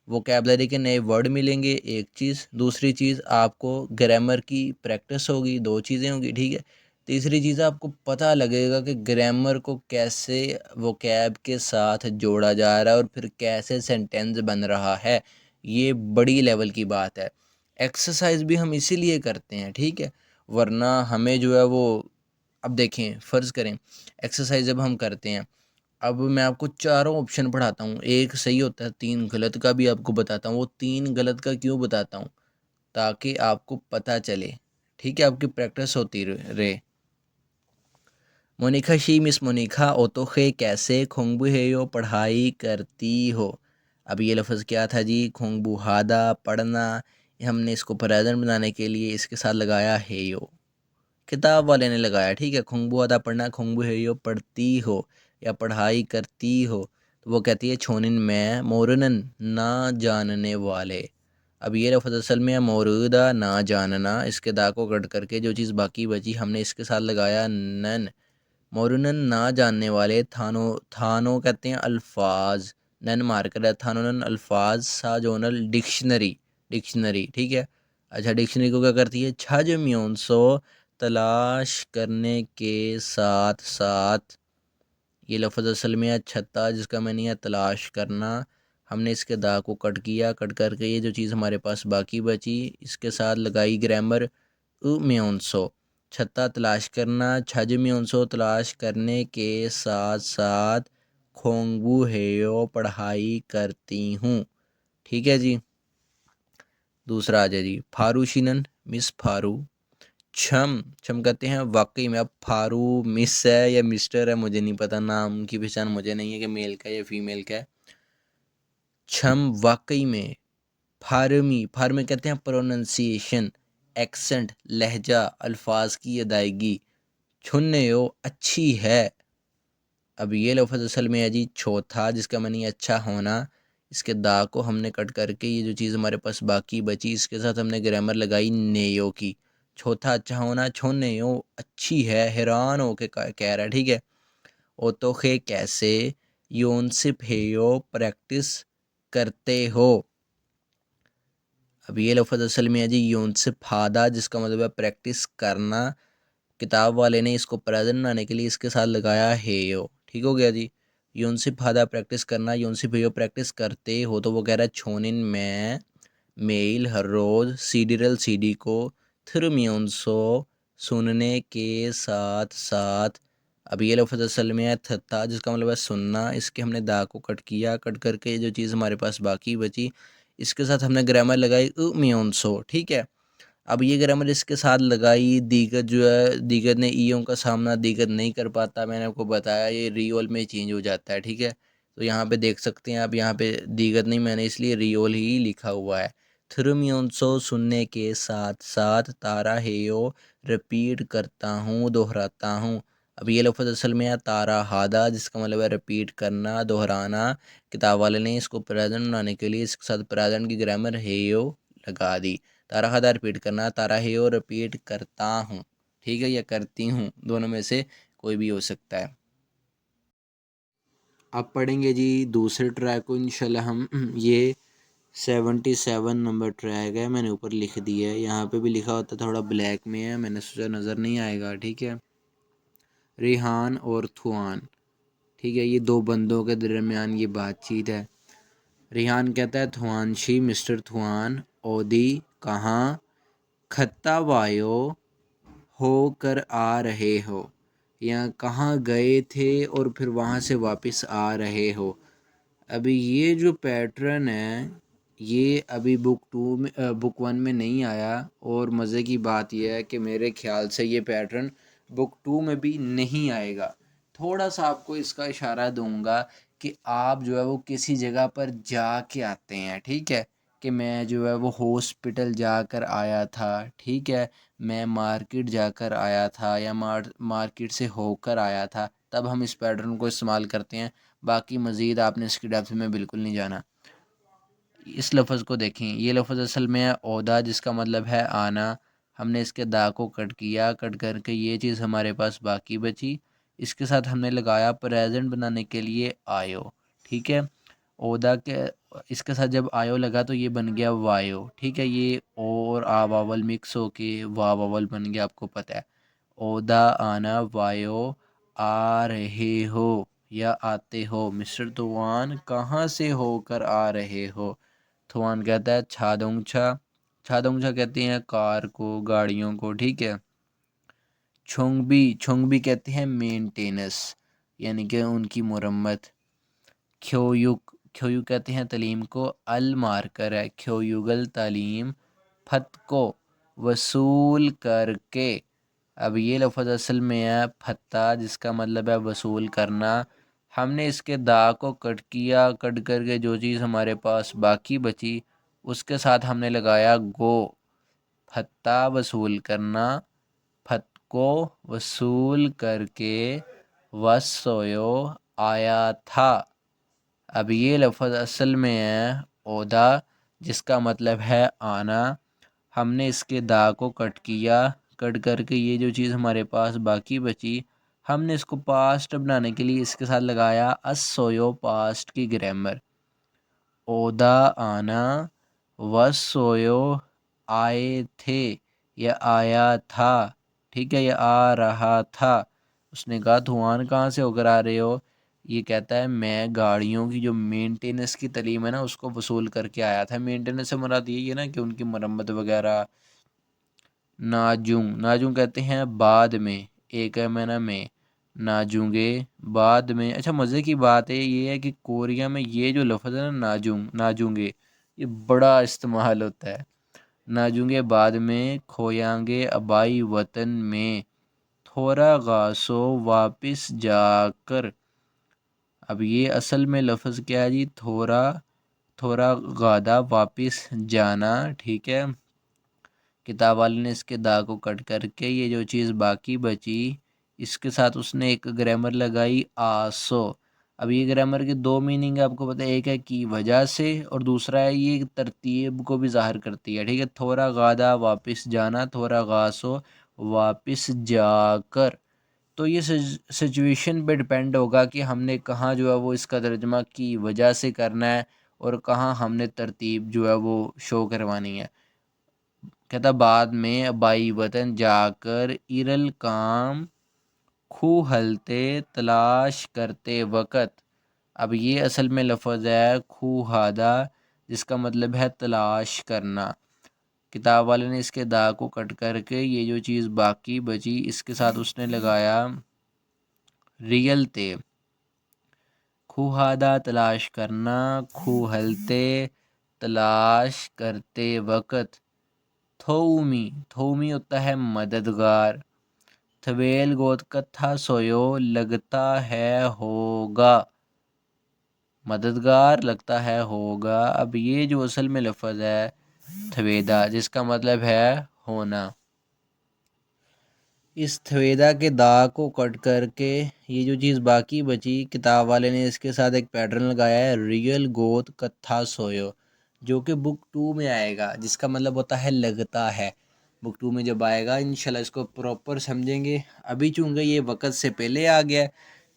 वोकेबलरी के नए वर्ड मिलेंगे, एक चीज़। दूसरी चीज़ आपको ग्रामर की प्रैक्टिस होगी, दो चीज़ें होंगी, ठीक है। तीसरी चीज़ आपको पता लगेगा कि ग्रामर को कैसे वोकैब के साथ जोड़ा जा रहा है और फिर कैसे सेंटेंस बन रहा है। ये बड़ी लेवल की बात है। एक्सरसाइज भी हम इसीलिए करते हैं, ठीक है, वरना हमें जो है वो, अब देखें फ़र्ज़ करें एक्सरसाइज जब हम करते हैं, अब मैं आपको चारों ऑप्शन पढ़ाता हूँ, एक सही होता है, तीन गलत का भी आपको बताता हूँ। वो तीन गलत का क्यों बताता हूँ, ताकि आपको पता चले, ठीक है, आपकी प्रैक्टिस होती रहे। मोनिका शी, मिस मोनिका ओतोखे कैसे खोंगबुहेयो पढ़ाई करती हो। अब ये लफ्ज़ क्या था जी, खोंगबुहादा पढ़ना। हमने इसको प्रेजेंट बनाने के लिए इसके साथ लगाया हेयो, किताब वाले ने लगाया, ठीक है। खोंगबुहादा पढ़ना, खोंगबुहेयो पढ़ती हो या पढ़ाई करती हो। तो वो कहती है छोनिन में मोरनन ना जानने वाले। अब ये लफ्ज़ असल में है मौरूदा, ना जानना। इसके दा को कट करके जो चीज़ बाकी बची हमने इसके साथ लगाया नन। मोरुनन ना जानने वाले। थानो, थानो कहते हैं अल्फाज, नन मार्कर है, थानोनन अल्फाज, सा जोनल डिक्शनरी, डिक्शनरी, ठीक है। अच्छा, डिक्शनरी को क्या करती है? छज म्योंसो तलाश करने के साथ साथ। ये लफ्ज़ असल में है छत्ता, जिसका मैंने है तलाश करना। हमने इसके दा को कट किया, कट करके ये जो चीज़ हमारे पास बाकी बची, इसके साथ लगाई ग्रामर म्योंसो। छत्ता तलाश करना, छज म्योंसो तलाश करने के साथ साथ खोंगबू हेयो पढ़ाई करती हूँ। ठीक है जी। दूसरा आ जाए जी, फारूशिनन मिस फारू। छम छम कहते हैं वाकई में। अब फारू मिस है या मिस्टर है मुझे नहीं पता, नाम की पहचान मुझे नहीं है कि मेल का है या फीमेल का है। छम वाकई में। फारमी, फारमी कहते हैं प्रोनंसिएशन, एक्सेंट, लहजा, अल्फाज की अदायगी। छुन्नयो अच्छी है। अब ये लफ्ज़ असल में है जी चौथा, जिसका मानी अच्छा होना। इसके दा को हमने कट करके ये जो चीज़ हमारे पास बाकी बची, इसके साथ हमने ग्रामर लगाई नेयो की। चौथा अच्छा होना, छोनेयो अच्छी है, हैरान हो के कह रहा है। ठीक है। ओतोखे कैसे, योनसिप हेयो प्रैक्टिस करते हो। अब ये लफ्ज़ असल में है जी योनसिप हादा, जिसका मतलब है प्रैक्टिस करना। किताब वाले ने इसको प्रेजेंट बनाने के लिए इसके साथ लगाया हेयो। ठीक हो गया जी। यूनसिप हादा प्रैक्टिस करना, यूनसिप हेयो प्रैक्टिस करते हो, तो वो कह रहा है छोनिन में मेल हर रोज़ सीडीरल सीडी को थ्रम्योंसो सुनने के साथ साथ। अब ये लफ्ज़ असल में है थता, जिसका मतलब है सुनना। इसके हमने दा को कट किया, कट करके जो चीज़ हमारे पास बाकी बची, इसके साथ हमने ग्रामर लगाई म्योंसो। ठीक है। अब ये ग्रामर इसके साथ लगाई, दीगत जो है, दीगत ने ईयों का सामना दीगत नहीं कर पाता। मैंने आपको बताया ये रियोल में चेंज हो जाता है। ठीक है। तो यहाँ पे देख सकते हैं आप, यहाँ पे दीगत नहीं, मैंने इसलिए रियोल ही लिखा हुआ है। थ्रुम्योंसो सुनने के साथ साथ, तारा हेयो रिपीट करता हूँ, दोहराता हूँ। अब ये लफ्ज़ असल में है तारा हादा, जिसका मतलब है रिपीट करना, दोहराना। किताब वाले ने इसको प्रेजेंट बनाने के लिए इसके साथ प्रेजेंट की ग्रामर हेयो लगा दी। तारा हादा रिपीट करना, तारा हेयो रिपीट करता हूँ। ठीक है, या करती हूँ, दोनों में से कोई भी हो सकता है। अब पढ़ेंगे जी दूसरे ट्रैक को इंशाल्लाह हम। ये 77 नंबर ट्रैक है, मैंने ऊपर लिख दिया है। यहाँ पे भी लिखा होता थोड़ा ब्लैक में है, मैंने सोचा नज़र नहीं आएगा। ठीक है। रिहान और थुआन। ठीक है, ये दो बंदों के दरमियान ये बातचीत है। रिहान कहता है थुआनशी, मिस्टर थुआन, ओदी कहाँ, खत्ता वायो होकर आ रहे हो, या कहाँ गए थे और फिर वहाँ से वापस आ रहे हो। अभी ये जो पैटर्न है, ये अभी बुक टू में बुक वन में नहीं आया। और मज़े की बात यह है कि मेरे ख्याल से ये पैटर्न बुक टू में भी नहीं आएगा। थोड़ा सा आपको इसका इशारा दूंगा कि आप जो है वो किसी जगह पर जा के आते हैं। ठीक है। कि मैं जो है वो हॉस्पिटल जाकर आया था। ठीक है। मैं मार्केट जाकर आया था, या मार्केट से होकर आया था, तब हम इस पैटर्न को इस्तेमाल करते हैं। बाकी मज़ीद आपने इसकी डेप्थ में बिल्कुल नहीं जाना। इस लफ्ज़ को देखें, ये लफ्ज़ असल में है ओदा, जिसका मतलब है आना। हमने इसके दा को कट किया, कट करके ये चीज़ हमारे पास बाकी बची। इसके साथ हमने लगाया प्रेजेंट बनाने के लिए आयो। ठीक है। ओदा के इसके साथ जब आयो लगा तो ये बन गया वायो। ठीक है। ये और आ वावल मिक्स होके वा वावल बन गया, आपको पता है। ओदा आना, वायो आ रहे हो या आते हो। मिस्टर तूफान कहाँ से होकर आ रहे हो। थुआन कहता है छादोंगछा। छादोंगछा कहते हैं कार को, गाड़ियों को। ठीक है। छोंगबी, छोंगबी कहते हैं मेंटेनेंस, यानी कि उनकी मुरम्मत। ख्योयुक, ख्योयुक कहते हैं तालीम को। अल मार्कर है ख्योयुगल तालीम। फत को वसूल करके। अब ये लफ्ज़ असल में है फत्ता, जिसका मतलब है वसूल करना। हमने इसके दा को कट किया, कट करके जो चीज़ हमारे पास बाकी बची, उसके साथ हमने लगाया गो। फत्ता वसूल करना, फत को वसूल करके, वसोयो आया था। अब ये लफ्ज़ असल में है ओदा, जिसका मतलब है आना। हमने इसके दा को कट किया, कट करके ये जो चीज़ हमारे पास बाकी बची, हमने इसको पास्ट बनाने के लिए इसके साथ लगाया असोयो, पास्ट की ग्रामर। ओदा आना, वसोयो आए थे या आया था, ठीक है, या आ रहा था। उसने कहा तूफान कहाँ से होकर आ रहे हो? ये कहता है मैं गाड़ियों की जो मेंटेनेंस की तालीम है ना उसको वसूल करके आया था। मेंटेनेंस से मुराद यही है ना कि उनकी मरम्मत वगैरह। नाजुं, नाजुं कहते हैं बाद में, एक है महीना में, नाजूंगे बाद में। अच्छा, मज़े की बात है ये है कि कोरिया में ये जो लफ्ज़ है ना नाजुं, नाजूंगे, ये बड़ा इस्तेमाल होता है। नाजूंगे बाद में, खोयांगे अबाई वतन में, थोड़ा गासो वापिस जाकर। अब ये असल में लफ्ज़ क्या है जी? थोड़ा, थोड़ा गादा वापिस जाना, ठीक है। किताब वाले ने इसके दाग को कट करके ये जो चीज़ बाकी बची इसके साथ उसने एक ग्रामर लगाई आसो। अब ये ग्रामर के दो मीनिंग है, आपको पता है, एक है की वजह से और दूसरा है ये तरतीब को भी ज़ाहिर करती है, ठीक है। थोड़ा गादा वापस जाना, थोड़ा गासो वापस जाकर। तो ये सिचुएशन पे डिपेंड होगा कि हमने कहाँ जो है वो इसका तर्जमा की वजह से करना है और कहाँ हमने तरतीब जो है वो शो करवानी है। कहता बाद में बाई वतन जाकर इरल काम खू हलते तलाश करते वक़्त। अब ये असल में लफ्ज़ है खूहादा, जिसका मतलब है तलाश करना। किताब वाले ने इसके दा को कट करके ये जो चीज़ बाकी बची इसके साथ उसने लगाया रियल ते। खूहादा तलाश करना, खूहलते तलाश करते वक़्त। थोउमी, थोउमी होता है मददगार। थवेल गोद कथा सोयो लगता है होगा, मददगार लगता है होगा। अब ये जो असल में लफ्ज़ है थवेदा, जिसका मतलब है होना। इस थवेदा के दा को कट करके ये जो चीज़ बाकी बची किताब वाले ने इसके साथ एक पैटर्न लगाया है रियल गोद कथा सोयो, जो कि बुक 2 में आएगा, जिसका मतलब होता है लगता है। बुक 2 में जब आएगा इंशाल्लाह इसको प्रॉपर समझेंगे। अभी चूँकि ये वक़्त से पहले आ गया है,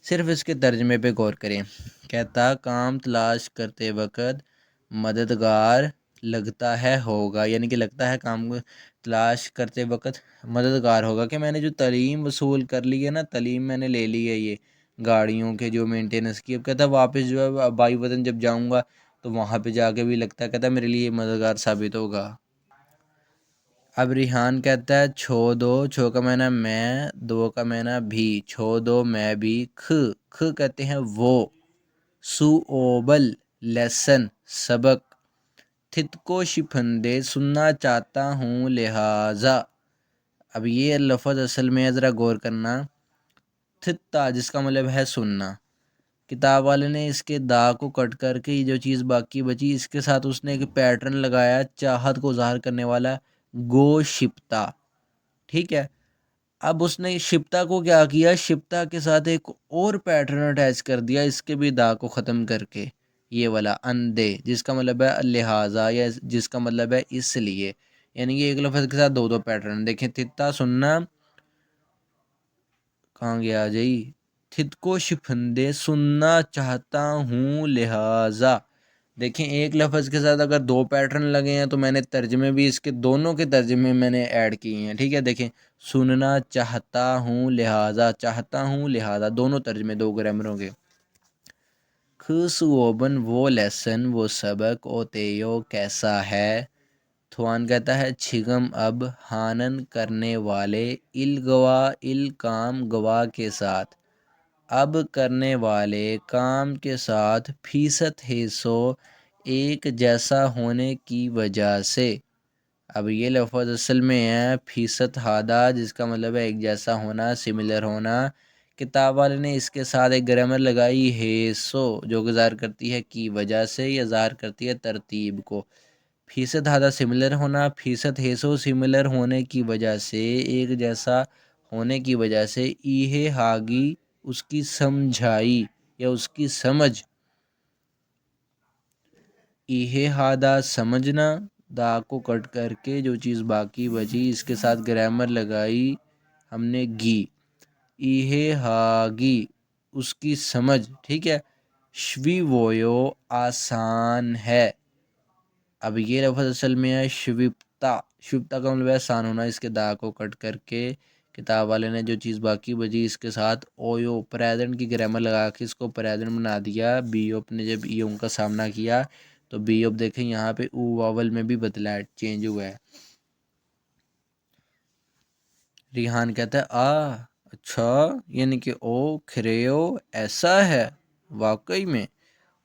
सिर्फ इसके तर्जमे पे गौर करें। कहता काम तलाश करते वक़्त मददगार लगता है होगा, यानी कि लगता है काम को तलाश करते वक़्त मददगार होगा कि मैंने जो तालीम वसूल कर ली है ना, तालीम मैंने ले ली है ये गाड़ियों के जो मेंटेनेंस की। अब कहता है वापस जो है बाई वतन जब जाऊंगा तो वहाँ पे जाके भी लगता है, कहता है मेरे लिए मददगार साबित होगा। अब रिहान कहता है छो दो, छो का मैंने मैं, दो का मैंने भी, छो दो मैं भी। ख, ख कहते हैं वो। सुओबल लेसन सबक। थित को शिफंदे सुनना चाहता हूँ लिहाजा। अब ये लफ्ज़ असल में ज़रा गौर करना, थित्ता जिसका मतलब है सुनना। किताब वाले ने इसके दा को कट करके ये जो चीज़ बाकी बची इसके साथ उसने एक पैटर्न लगाया चाहत को ज़ाहिर करने वाला, गो शिप्ता, ठीक है। अब उसने शिप्ता को क्या किया, शिप्ता के साथ एक और पैटर्न अटैच कर दिया इसके भी दा को ख़त्म करके, ये वाला अंधे, जिसका मतलब है लिहाजा या जिसका मतलब है इसलिए। यानी कि एक लफ्ज़ के साथ दो दो पैटर्न देखें। तित्ता सुनना, कहाँ गया जी, थित को शिफंदे सुनना चाहता हूँ लिहाजा। देखें एक लफ्ज़ के साथ अगर दो पैटर्न लगे हैं तो मैंने तर्जमे भी इसके दोनों के तर्जमे मैंने ऐड किए हैं, ठीक है। देखें सुनना चाहता हूँ लिहाजा, चाहता हूँ लिहाजा, दोनों तर्जमे दो ग्रामरों के। खुशोबन वो लेसन वो सबक ओतेयो कैसा है। थुआन कहता है छिगम अब हानन करने वाले, इल गवा इल काम गवाह के साथ, अब करने वाले काम के साथ, फीसद हिस्सो एक जैसा होने की वजह से। अब ये लफ्ज़ असल में है फीसद हादा, जिसका मतलब है एक जैसा होना, सिमिलर होना। किताब वाले ने इसके साथ एक ग्रामर लगाई हेसो, जो कि ज़ाहिर करती है की वजह से या ज़ाहिर करती है तरतीब को। फीसद हादा सिमिलर होना, फीसद हेसो सिमिलर होने की वजह से, एक जैसा होने की वजह से। इहे हागी उसकी समझाई या उसकी समझ, इहे हादा समझना, दा को कट करके जो चीज़ बाकी बची इसके साथ ग्रामर लगाई हमने गी, इहे हागी उसकी समझ, ठीक है। श्वी वोयो आसान है। अब ये लफ्ज़ असल में है श्विप्ता, शुभता का मतलब है आसान होना, इसके दा को कट करके किताब वाले ने जो चीज़ बाकी बची इसके साथ ओयो प्रेजेंट की ग्रामर लगा के इसको प्रेजेंट बना दिया। बीओप ने जब ईओ का सामना किया तो बीओप देखें यहाँ पे ऊ वावल में भी बदला है, चेंज हुआ है। रिहान कहता है अच्छा, यानी कि ओ खरेओ ऐसा है वाकई में।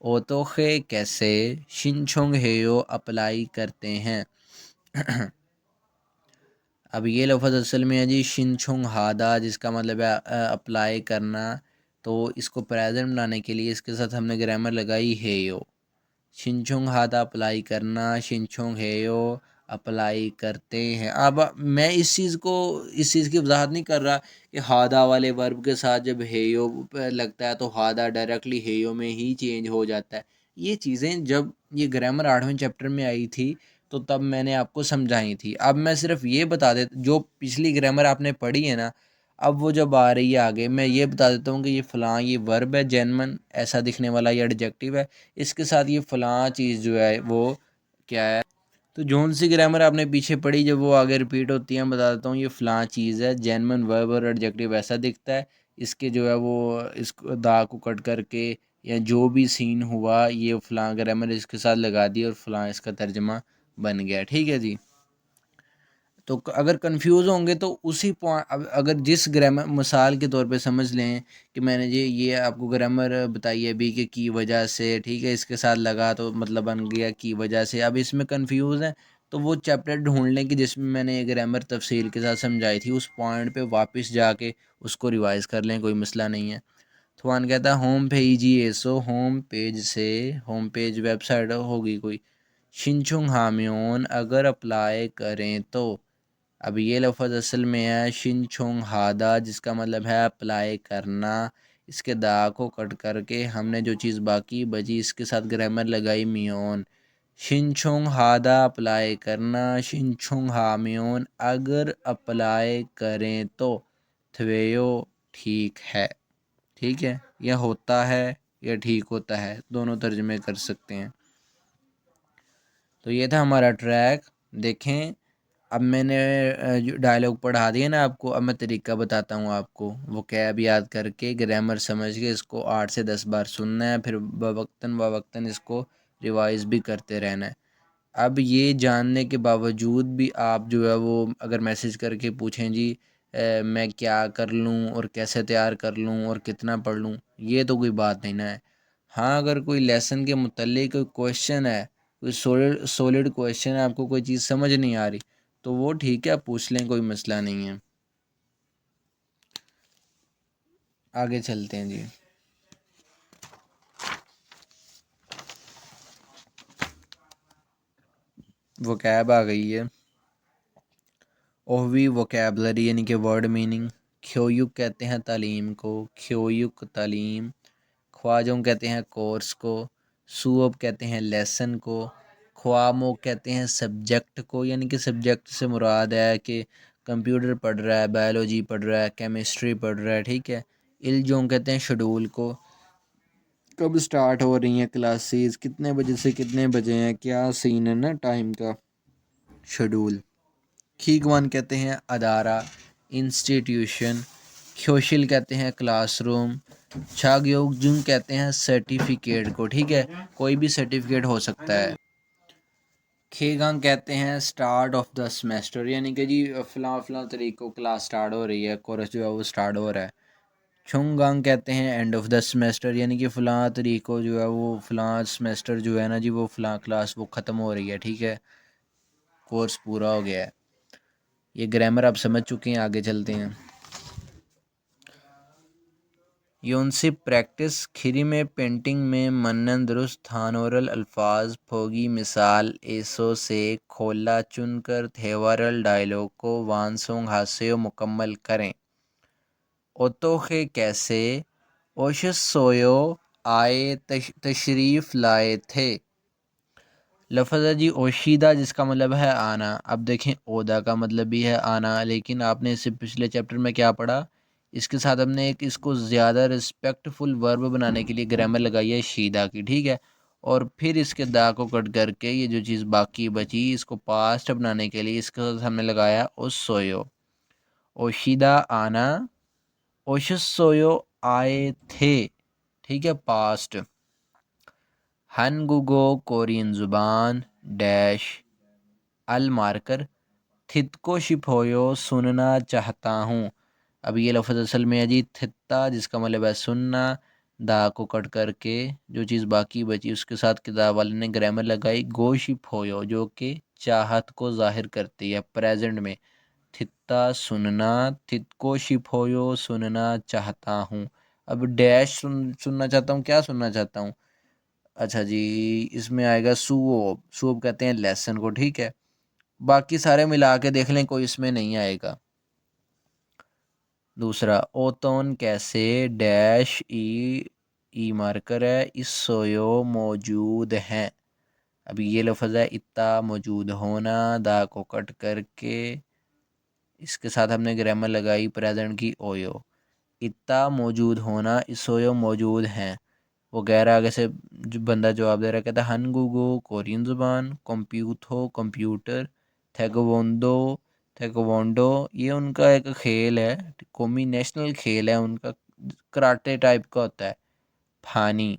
ओ तो खे कैसे शिनचोंग हेयो अप्लाई करते हैं। अब ये लफ्ज़ असल में है जी शिनचोंग हादा, जिसका मतलब है अप्लाई करना। तो इसको प्रेजेंट बनाने के लिए इसके साथ हमने ग्रामर लगाई हेयो। शिनचोंग हादा अप्लाई करना, शिनचोंग हेयो अप्लाई करते हैं। अब मैं इस चीज़ की वजाहत नहीं कर रहा कि हादा वाले वर्ब के साथ जब हेयो लगता है तो हादा डायरेक्टली हेयो में ही चेंज हो जाता है। ये चीज़ें जब ये ग्रामर 8वें चैप्टर में आई थी तो तब मैंने आपको समझाई थी। अब मैं सिर्फ ये बता दे, जो पिछली ग्रामर आपने पढ़ी है ना, अब वो जब आ रही है आगे मैं ये बता देता हूँ कि ये फ़लाँ ये वर्ब है जेनमन ऐसा दिखने वाला, ये एडजेक्टिव है, इसके साथ ये फ़लाँ चीज़ जो है वो क्या है। तो जौन सी ग्रामर आपने पीछे पढ़ी जब वो आगे रिपीट होती है, मैं बता देता हूँ ये फ़लाँ चीज़ है, जेनमन वर्ब और एडजेक्टिव ऐसा दिखता है। इसके जो है वो इसको दा को कट करके या जो भी सीन हुआ ये फ़लाँ ग्रामर इसके साथ लगा दी और फ़लाँ इसका तर्जमा बन गया। ठीक है जी। तो अगर कंफ्यूज होंगे तो उसी पॉइंट, अगर जिस ग्रामर मिसाल के तौर पे समझ लें कि मैंने ये आपको ग्रामर बताई है बी के की वजह से, ठीक है, इसके साथ लगा तो मतलब बन गया की वजह से। अब इसमें कंफ्यूज है तो वो चैप्टर ढूंढ लें कि जिसमें मैंने ये ग्रामर तफसील के साथ समझाई थी, उस पॉइंट पे वापस जाके उसको रिवाइज कर लें, कोई मसला नहीं है। थवान कहता है होम पेज ही एसो, होम पेज से, होम पेज वेबसाइट होगी कोई। शिनचुंग हाम्योन अगर अप्लाई करें तो। अब ये लफ्ज़ असल में है शिन छोंग हादा, जिसका मतलब है अप्लाई करना। इसके दा को कट करके हमने जो चीज़ बाकी बची इसके साथ ग्रामर लगाई मियोन। शिन छोंग हादा अप्लाई करना, शिन छोंग हामियोन अगर अप्लाई करें तो। थवेयो ठीक है, ठीक है, यह होता है या ठीक होता है, दोनों तर्जमे कर सकते हैं। तो ये था हमारा ट्रैक। देखें अब मैंने जो डायलॉग पढ़ा दिया ना आपको, अब मैं तरीका बताता हूँ आपको। वो कैब याद करके ग्रामर समझ के इसको 8 से 10 बार सुनना है, फिर बवक्तन इसको रिवाइज भी करते रहना है। अब ये जानने के बावजूद भी आप जो है वो अगर मैसेज करके पूछें जी मैं क्या कर लूँ और कैसे तैयार कर लूँ और कितना पढ़ लूँ, ये तो कोई बात नहीं ना है। हाँ, अगर कोई लेसन के मुतल्लिक कोई क्वेश्चन है, कोई सॉलिड क्वेश्चन है, आपको कोई चीज़ समझ नहीं आ रही तो वो ठीक है, आप पूछ लें, कोई मसला नहीं है। आगे चलते हैं जी। वो कैब आ गई है। ओहवी वोकेबलरी यानी कि वर्ड मीनिंग। ख्योयुक कहते हैं तालीम को, ख्योयुक तालीम। ख्वाजों कहते हैं कोर्स को। सुअब कहते हैं लेसन को। ख्वामो कहते हैं सब्जेक्ट को, यानी कि सब्जेक्ट से मुराद है कि कंप्यूटर पढ़ रहा है, बायोलॉजी पढ़ रहा है, केमिस्ट्री पढ़ रहा है, ठीक है। इल्जों कहते हैं शेड्यूल को, कब स्टार्ट हो रही हैं क्लासेस, कितने बजे से कितने बजे हैं, क्या सीन है ना टाइम का, शेड्यूल। खीगवान कहते हैं अदारा, इंस्टीट्यूशन। ख्योशिल कहते हैं क्लासरूम। छागयोगजुंग कहते हैं सर्टिफिकेट को, ठीक है, कोई भी सर्टिफिकेट हो सकता है। खेगांग कहते हैं स्टार्ट ऑफ द सेमेस्टर, यानी कि जी फ़लाँ फ़लाँ तरीक़ को क्लास स्टार्ट हो रही है, कोर्स जो है वो स्टार्ट हो रहा है। छुंगांग कहते हैं एंड ऑफ द सेमेस्टर, यानी कि फ़लाँ तरीक़ को जो है वो फ़लाँ सेमेस्टर जो है ना जी वो फ़लाँ क्लास वो ख़त्म हो रही है, ठीक है, कोर्स पूरा हो गया है। ये ग्रामर आप समझ चुके हैं, आगे चलते हैं। यूनसी प्रैक्टिस खिरी में पेंटिंग में मन्नन दुरुस्त थानोरल अल्फाज फोगी मिसाल एसो से खोला चुनकर थेवरल डायलॉग को वानसोंग हास्यो मुकम्मल करें। ओतोखे कैसे ओशस सोयो आए तशरीफ़ लाए थे। लफ्ज़ है जी ओशीदा, जिसका मतलब है आना। अब देखें ओदा का मतलब भी है आना, लेकिन आपने इससे पिछले चैप्टर में क्या पढ़ा, इसके साथ हमने एक इसको ज़्यादा रिस्पेक्टफुल वर्ब बनाने के लिए ग्रामर लगाई है शीदा की, ठीक है। और फिर इसके दा को कट करके ये जो चीज़ बाकी बची इसको पास्ट बनाने के लिए इसके साथ हमने लगाया उस सोयो। ओशिदा आना, ओशिस सोयो आए थे, ठीक है पास्ट। हनगुगो कोरियन ज़ुबान डैश अल मार्कर, थित को शिपोयो सुनना चाहता हूँ। अब ये लफ्ज़ असल में है जी थित्ता, जिसका मतलब है सुनना। दा को कट करके जो चीज़ बाकी बची उसके साथ किताब वाले ने ग्रामर लगाई गोशिपोयो, जो कि चाहत को जाहिर करती है प्रेजेंट में। थित्ता सुनना, थित को शिपोयो सुनना चाहता हूँ। अब डैश सुनना चाहता हूँ, क्या सुनना चाहता हूँ? अच्छा जी, इसमें आएगा सुओब। सुओब कहते हैं लेसन को, ठीक है। बाकी सारे मिला के देख लें, कोई इसमें नहीं आएगा। दूसरा, ओतोन कैसे डैश ई मार्कर है, इस सोयो मौजूद हैं। अभी ये लफ्ज़ है इत्ता मौजूद होना, दा को कट करके इसके साथ हमने ग्रामर लगाई प्रेजेंट की ओयो। इत्ता मौजूद होना, इस सोयो मौजूद हैं। वो गैर आगे से जो बंदा जवाब दे रहा है, कहता है हनगुगो कोरियन ज़ुबान, कंप्यूथो कंप्यूटर, थेगोवोंदो थेगोवोंडो ये उनका एक खेल है, कौमी नेशनल खेल है उनका, कराटे टाइप का होता है। फानी,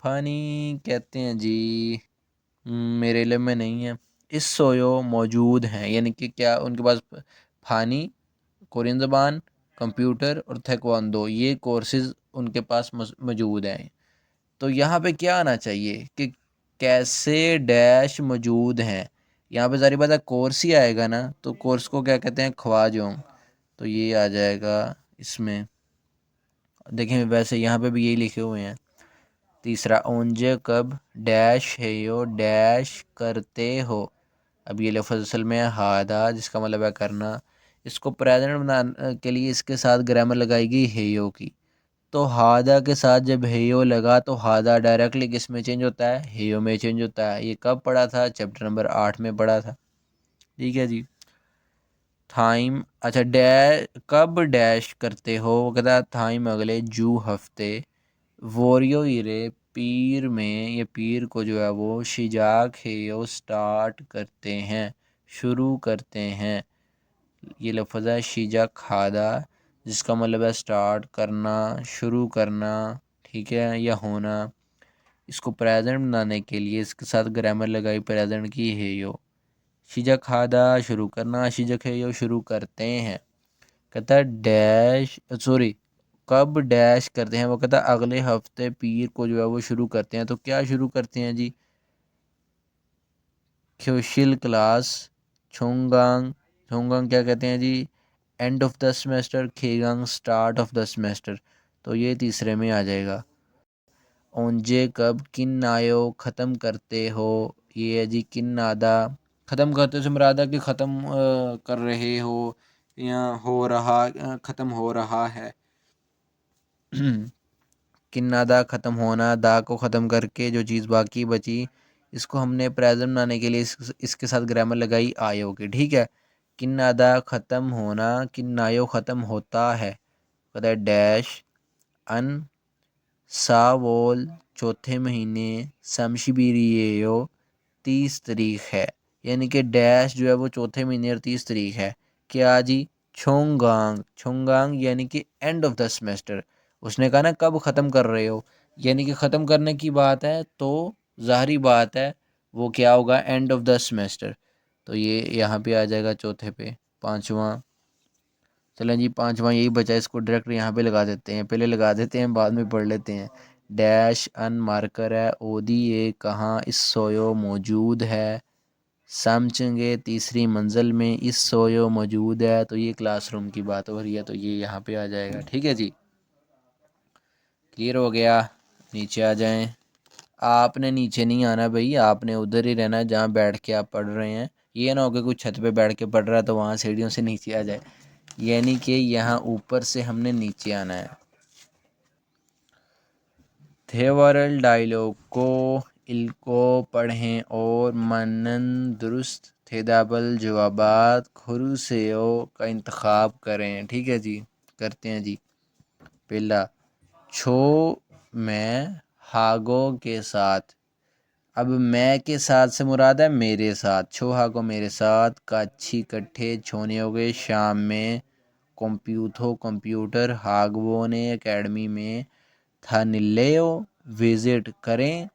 फानी कहते हैं जी, मेरे इल्म में नहीं है। इस सोयो मौजूद हैं यानी कि क्या उनके पास फानी, कोरियन ज़बान, कंप्यूटर और थेक्वांडो ये कोर्सेज उनके पास मौजूद हैं। तो यहाँ पे क्या आना चाहिए कि कैसे डैश मौजूद हैं। यहाँ पे सारी बात है कोर्स ही आएगा ना, तो कोर्स को क्या कहते हैं ख्वाजों। तो ये आ जाएगा इसमें। देखें वैसे यहाँ पे भी यही लिखे हुए हैं। तीसरा, ओंजे कब डैश है यो डैश करते हो। अब ये लफ्ज़ असल में है हादा, जिसका मतलब है करना। इसको प्रेजेंट बनाने के लिए इसके साथ ग्रामर लगाएगी हेयो की। तो हादा के साथ जब हेयो लगा तो हादा डायरेक्टली किस में चेंज होता है, हेयो में चेंज होता है। ये कब पढ़ा था, चैप्टर नंबर 8 में पढ़ा था, ठीक है जी। थाइम, अच्छा डैश कब डैश करते हो, वो कहता है थाइम अगले जू हफ्ते। वोरियो इरे पीर में, ये पीर को जो है वो शिजाक हेयो स्टार्ट करते हैं, शुरू करते हैं। ये लफ्ज़ है शिजा खादा, जिसका मतलब है स्टार्ट करना, शुरू करना, ठीक है, या होना। इसको प्रेजेंट बनाने के लिए इसके साथ ग्रामर लगाई प्रेजेंट की है यो। शिजा खादा शुरू करना, शिजक है यो शुरू करते हैं। कहता है डैश, सॉरी कब डैश करते हैं, वो कहता है अगले हफ्ते पीर को जो है वो शुरू करते हैं। तो क्या शुरू करते हैं जी, क्योशिल क्लास, छोंगांग, छोंगांग क्या कहते हैं जी एंड ऑफ द सेमेस्टर, खेगांग स्टार्ट ऑफ द सेमेस्टर। तो ये तीसरे में आ जाएगा। ओंजे कब किन नायो ख़त्म करते हो, ये है जी किन नादा। ख़त्म करते से मुरादा कि ख़त्म कर रहे हो या हो रहा, ख़त्म हो रहा है। किन्नादा ख़त्म होना, दा को ख़त्म करके जो चीज़ बाकी बची इसको हमने प्रेजेंट बनाने के लिए इसके साथ ग्रामर लगाई आयो की, ठीक है। किन्नादा ख़त्म होना, किन्नायो ख़त्म होता है। कहता है डैश अन सावोल चौथे महीने समशिबिरियो 30 तारीख है। यानी कि डैश जो है वो चौथे महीने और 30 तारीख है। क्या जी, छोंगांग, छोंगांग यानी कि एंड ऑफ द सेमेस्टर। उसने कहा ना कब ख़त्म कर रहे हो, यानी कि ख़त्म करने की बात है, तो ज़ाहरी बात है वो क्या होगा, एंड ऑफ द सेमेस्टर। तो ये यहाँ पे आ जाएगा चौथे पे। पांचवा, चलें जी पांचवा यही बचा, इसको डायरेक्ट यहाँ पे लगा देते हैं, पहले लगा देते हैं बाद में पढ़ लेते हैं। डैश अन मार्कर है, ओदी ये कहाँ इस सोयो मौजूद है। समझेंगे तीसरी मंजिल में इस सोयो मौजूद है, तो ये क्लासरूम की बात हो रही है, तो ये यहाँ पे आ जाएगा, ठीक है जी। क्लियर हो गया, नीचे आ जाएं। आपने नीचे नहीं आना भाई, आपने उधर ही रहना जहाँ बैठ के आप पढ़ रहे हैं। ये ना हो कि कुछ छत पे बैठ के पढ़ रहा है तो वहाँ सीढ़ियों से नीचे आ जाए, यानी कि यहाँ ऊपर से हमने नीचे आना है। थेवरल डायलॉग को इल्को पढ़ें और मनन दुरुस्त थेदाबल जवाबात खुरुसेओ का इंतखाब करें, ठीक है जी। करते हैं जी। पहला, छो मैं हागो के साथ, अब मैं के साथ से मुराद है मेरे साथ, छोहा को मेरे साथ, काछी कट्ठे छोने हो गए शाम में, कंप्यूथो कंप्यूटर, हागवो ने एकेडमी में, था निल्लेयो विज़िट करें।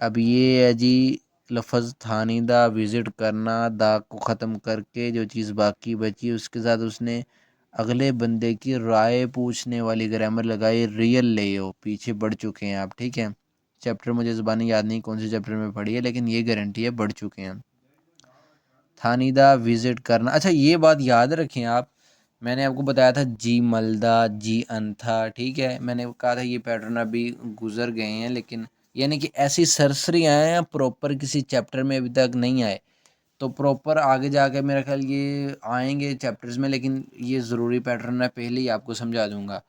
अब ये है जी लफ्ज़ थानीदा, विज़िट करना, दा को ख़त्म करके जो चीज़ बाकी बची उसके साथ उसने अगले बंदे की राय पूछने वाली ग्रामर लगाई, रियल लेयो। पीछे बढ़ चुके हैं आप, ठीक है। चैप्टर मुझे ज़बानी याद नहीं कौन से चैप्टर में पढ़ी है, लेकिन ये गारंटी है बढ़ चुके हैं। थानीदा विज़िट करना, अच्छा ये बात याद रखें आप, मैंने आपको बताया था जी मलदा जी अंथा, ठीक है। मैंने कहा था ये पैटर्न अभी गुजर गए हैं, लेकिन यानी कि ऐसी सरसरी आए हैं प्रॉपर किसी चैप्टर में अभी तक नहीं आए, तो प्रॉपर आगे जाके मेरा ख्याल ये आएंगे चैप्टर्स में, लेकिन ये ज़रूरी पैटर्न मैं पहले ही आपको समझा दूंगा।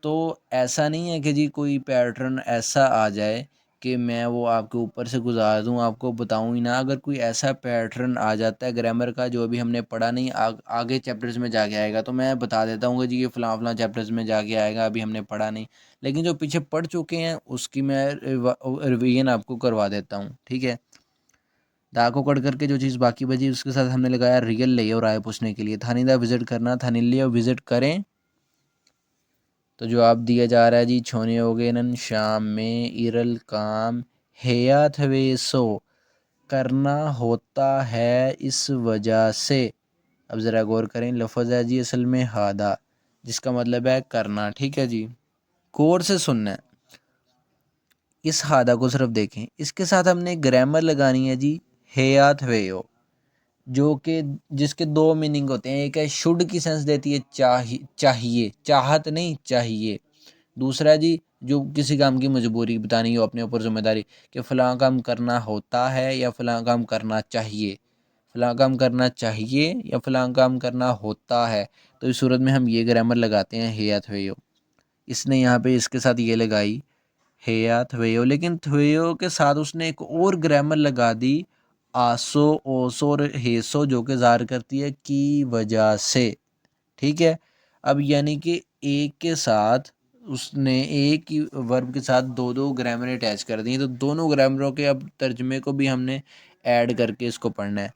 तो ऐसा नहीं है कि जी कोई पैटर्न ऐसा आ जाए कि मैं वो आपके ऊपर से गुजार दूं, आपको बताऊं ही ना। अगर कोई ऐसा पैटर्न आ जाता है ग्रामर का जो अभी हमने पढ़ा नहीं, आगे चैप्टर्स में जाके आएगा, तो मैं बता देता हूँ कि जी ये फ़लाँ फ़लाँ चैप्टर्स में जाके आएगा, अभी हमने पढ़ा नहीं। लेकिन जो पीछे पढ़ चुके हैं उसकी मैं रिवीजन आपको करवा देता हूँ, ठीक है। दा को कट करके जो चीज़ बाकी बची उसके साथ हमने लगाया रियल ले और राय पूछने के लिए, थानीदा विजिट करना, थानीलिया विजिट करें। तो जवाब दिया जा रहा है जी छोने हो गए नन शाम में, इरल काम हेया थवेसो, करना होता है इस वजह से। अब ज़रा गौर करें, लफ्ज़ है जी असल में हादा, जिसका मतलब है करना, ठीक है जी। गौर से सुनना है, इस हादा को सिर्फ देखें, इसके साथ हमने ग्रामर लगानी है जी हेया थवेयो, जो कि जिसके दो मीनिंग होते हैं। एक है शुड की सेंस देती है, चाहिए चाहिए, चाहत नहीं चाहिए। दूसरा जी जो किसी काम की मजबूरी बतानी हो, अपने ऊपर जिम्मेदारी कि फ़लाँ काम करना होता है या फ़लाँ काम करना चाहिए, फ़लाँ काम करना चाहिए या फ़लाँ काम करना होता है। तो इस सूरत में हम ये ग्रामर लगाते हैं हेया थवेयो। इसने यहाँ पे इसके साथ ये लगाई हेया थवेयो, लेकिन थवेयो के साथ उसने एक और ग्रामर लगा दी आसो ओसो और हेसो, जो कि ज़ाहिर करती है की वजह से, ठीक है। अब यानी कि एक के साथ उसने एक ही वर्ब के साथ दो दो ग्रामर अटैच कर दी, तो दोनों ग्रामरों के अब तर्जमे को भी हमने ऐड करके इसको पढ़ना है।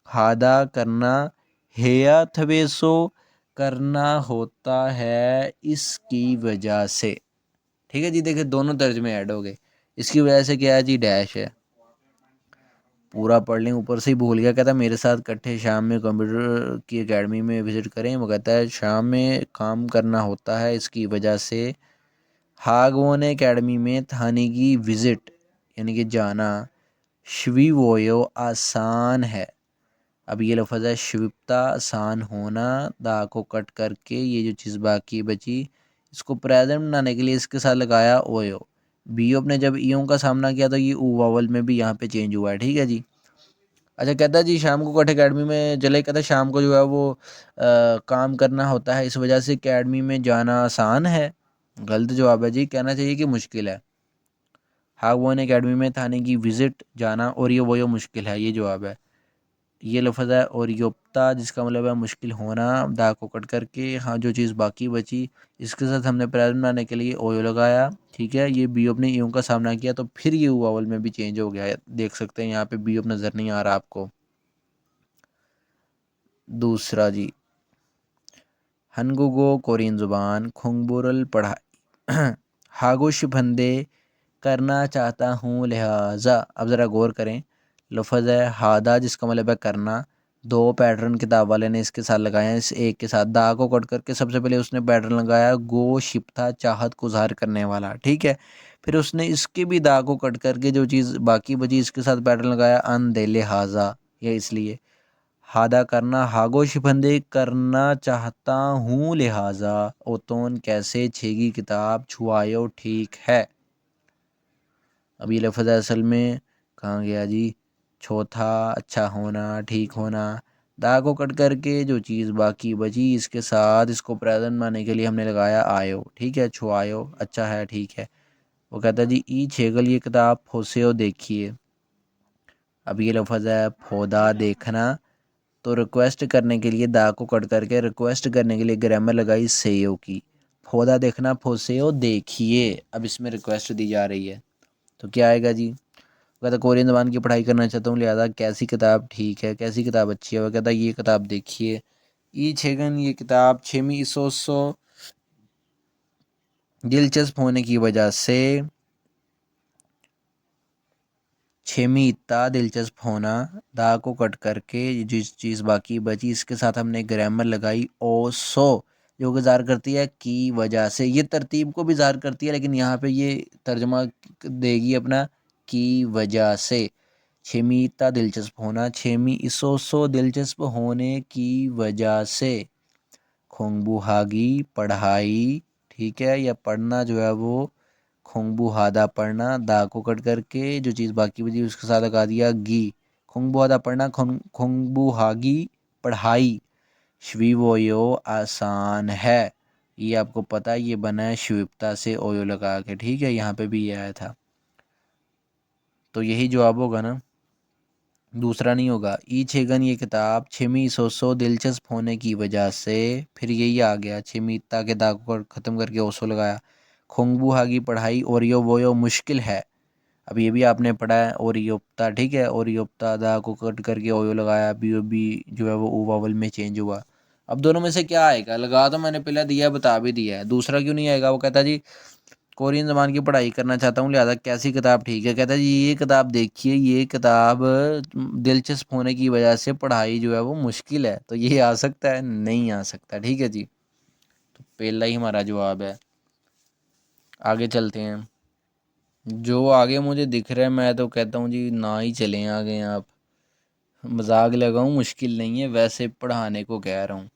हादा करना, हेया थवेसो करना होता है इसकी वजह से, ठीक है जी। देखिए दोनों तर्जमे ऐड हो गए। इसकी वजह से क्या है जी, डैश है। पूरा पढ़ लें, ऊपर से ही भूल गया, कहता है मेरे साथ इकट्ठे शाम में कंप्यूटर की एकेडमी में विज़िट करें। वो कहता है शाम में काम करना होता है इसकी वजह से। हागवोन एकेडमी में थाने की विज़िट यानी कि जाना, श्विवोयो आसान है। अब ये लफ्ज़ है शिविप्ता, आसान होना, दा को कट करके ये जो चीज़ बाकी बची इसको प्रेजेंट बनाने के लिए इसके साथ लगाया ओयो। बीओप ने जब ईयों का सामना किया तो ये ऊ वावल में भी यहाँ पे चेंज हुआ है, ठीक है जी। अच्छा कहता है जी शाम को कट अकेडमी में चले, कहता है शाम को जो है वो काम करना होता है इस वजह से अकेडमी में जाना आसान है। गलत जवाब है जी, कहना चाहिए कि मुश्किल है। हाँ वो अकेडमी में थाने की विज़िट जाना और ये वो मुश्किल है, ये जवाब है। ये लफ्ज़ है और योप्ता, जिसका मतलब है मुश्किल होना, दा को कट करके हाँ जो चीज़ बाकी बची इसके साथ हमने प्रेजेंट बनाने के लिए ओयो लगाया, ठीक है। ये बीओप ने यूं का सामना किया तो फिर ये वावल में भी चेंज हो गया है, देख सकते हैं यहाँ पे बीओप नज़र नहीं आ रहा आपको। दूसरा जी हनगुगो कोरियन ज़ुबान, खुंगबुरल पढ़ाई, हागो शिफंदे करना चाहता हूँ लिहाजा। अब ज़रा गौर करें, लफ्ज़ है हादा जिसका मतलब है करना, दो पैटर्न किताब वाले ने इसके साथ लगाए हैं, इस एक के साथ दा को कट करके सबसे पहले उसने पैटर्न लगाया गो शिप्ता, चाहत को ज़ाहिर करने वाला, ठीक है। फिर उसने इसके भी दा को कट करके जो चीज़ बाकी बची इसके साथ पैटर्न लगाया अन दे लिहाजा, या इसलिए हादा करना, हागो शिफंदे करना चाहता हूँ लिहाजा, ओतोन कैसे छेगी किताब छुआयो ठीक है। अब ये लफ्ज़ है असल में कहाँ गया जी, चौथा अच्छा होना, ठीक होना, दा को कट करके जो चीज़ बाकी बची इसके साथ इसको प्रेजेंट बनाने के लिए हमने लगाया आयो, ठीक है, छुआयो अच्छा है ठीक है। वो कहता है जी ई छेगल ये किताब फोसेओ देखिए। अब ये लफ्ज़ है फोदा देखना, तो रिक्वेस्ट करने के लिए दा को कट करके रिक्वेस्ट करने के लिए ग्रामर लगाई सेयो की। फोदा देखना फोसेओ देखिए, अब इसमें रिक्वेस्ट दी जा रही है तो क्या आएगा जी, कहता कोरियन ज़बान की पढ़ाई करना चाहता हूँ, लिहाजा कैसी किताब ठीक है, कैसी किताब अच्छी है। वह कहता ये किताब देखिए, ई छेगन ये किताब छेमी इसोसो दिलचस्प होने की वजह से, छेमी इतना दिलचस्प होना, दा को कट करके जिस चीज़ बाकी बची इसके साथ हमने ग्रामर लगाई ओ सो, जो कि ज़ाहिर करती है की वजह से। ये तरतीब को भी ज़ाहिर करती है, लेकिन यहाँ पे ये तर्जमा देगी अपना की वजह से। छेमी इतना दिलचस्प होना, छेमी इसोसो दिलचस्प होने की वजह से। खोंगबुहागी पढ़ाई, ठीक है, या पढ़ना जो है वो खोंगबुहादा पढ़ना, दा को कट करके जो चीज़ बाकी बची उसके साथ लगा दिया गी। खोंगबुहादा पढ़ना, खोंगबुहागी पढ़ाई, श्वीवोयो आसान है। ये आपको पता है, ये बना है शिविप्ता से ओयो लगा के, ठीक है, यहाँ पे भी ये आया था। तो यही जवाब होगा ना, दूसरा नहीं होगा। ई छेगन ये किताब छेमी सोसो दिलचस्प होने की वजह से, फिर यही आ गया छेमी इत्ता के दाग को ख़त्म करके ओसो लगाया। खोंगबू हागी पढ़ाई और यो वो यो मुश्किल है, अब ये भी आपने पढ़ा है। और योप्ता, ठीक है, और योप्ता दा को कट करके ओयो लगाया, बी जो है वो ओ वावल में चेंज हुआ। अब दोनों में से क्या आएगा, लगा तो मैंने पहले दिया, बता भी दिया है, दूसरा क्यों नहीं आएगा। वो कहता जी कोरियन ज़बान की पढ़ाई करना चाहता हूँ, लिहाजा कैसी किताब ठीक है। कहता है जी ये किताब देखिए, ये किताब दिलचस्प होने की वजह से पढ़ाई जो है वो मुश्किल है। तो ये आ सकता है, नहीं आ सकता, ठीक है जी। तो पहला ही हमारा जवाब है। आगे चलते हैं, जो आगे मुझे दिख रहा है मैं तो कहता हूँ जी ना ही चलें आगे आप। मजाक लगाऊं, मुश्किल नहीं है, वैसे पढ़ाने को कह रहा हूँ।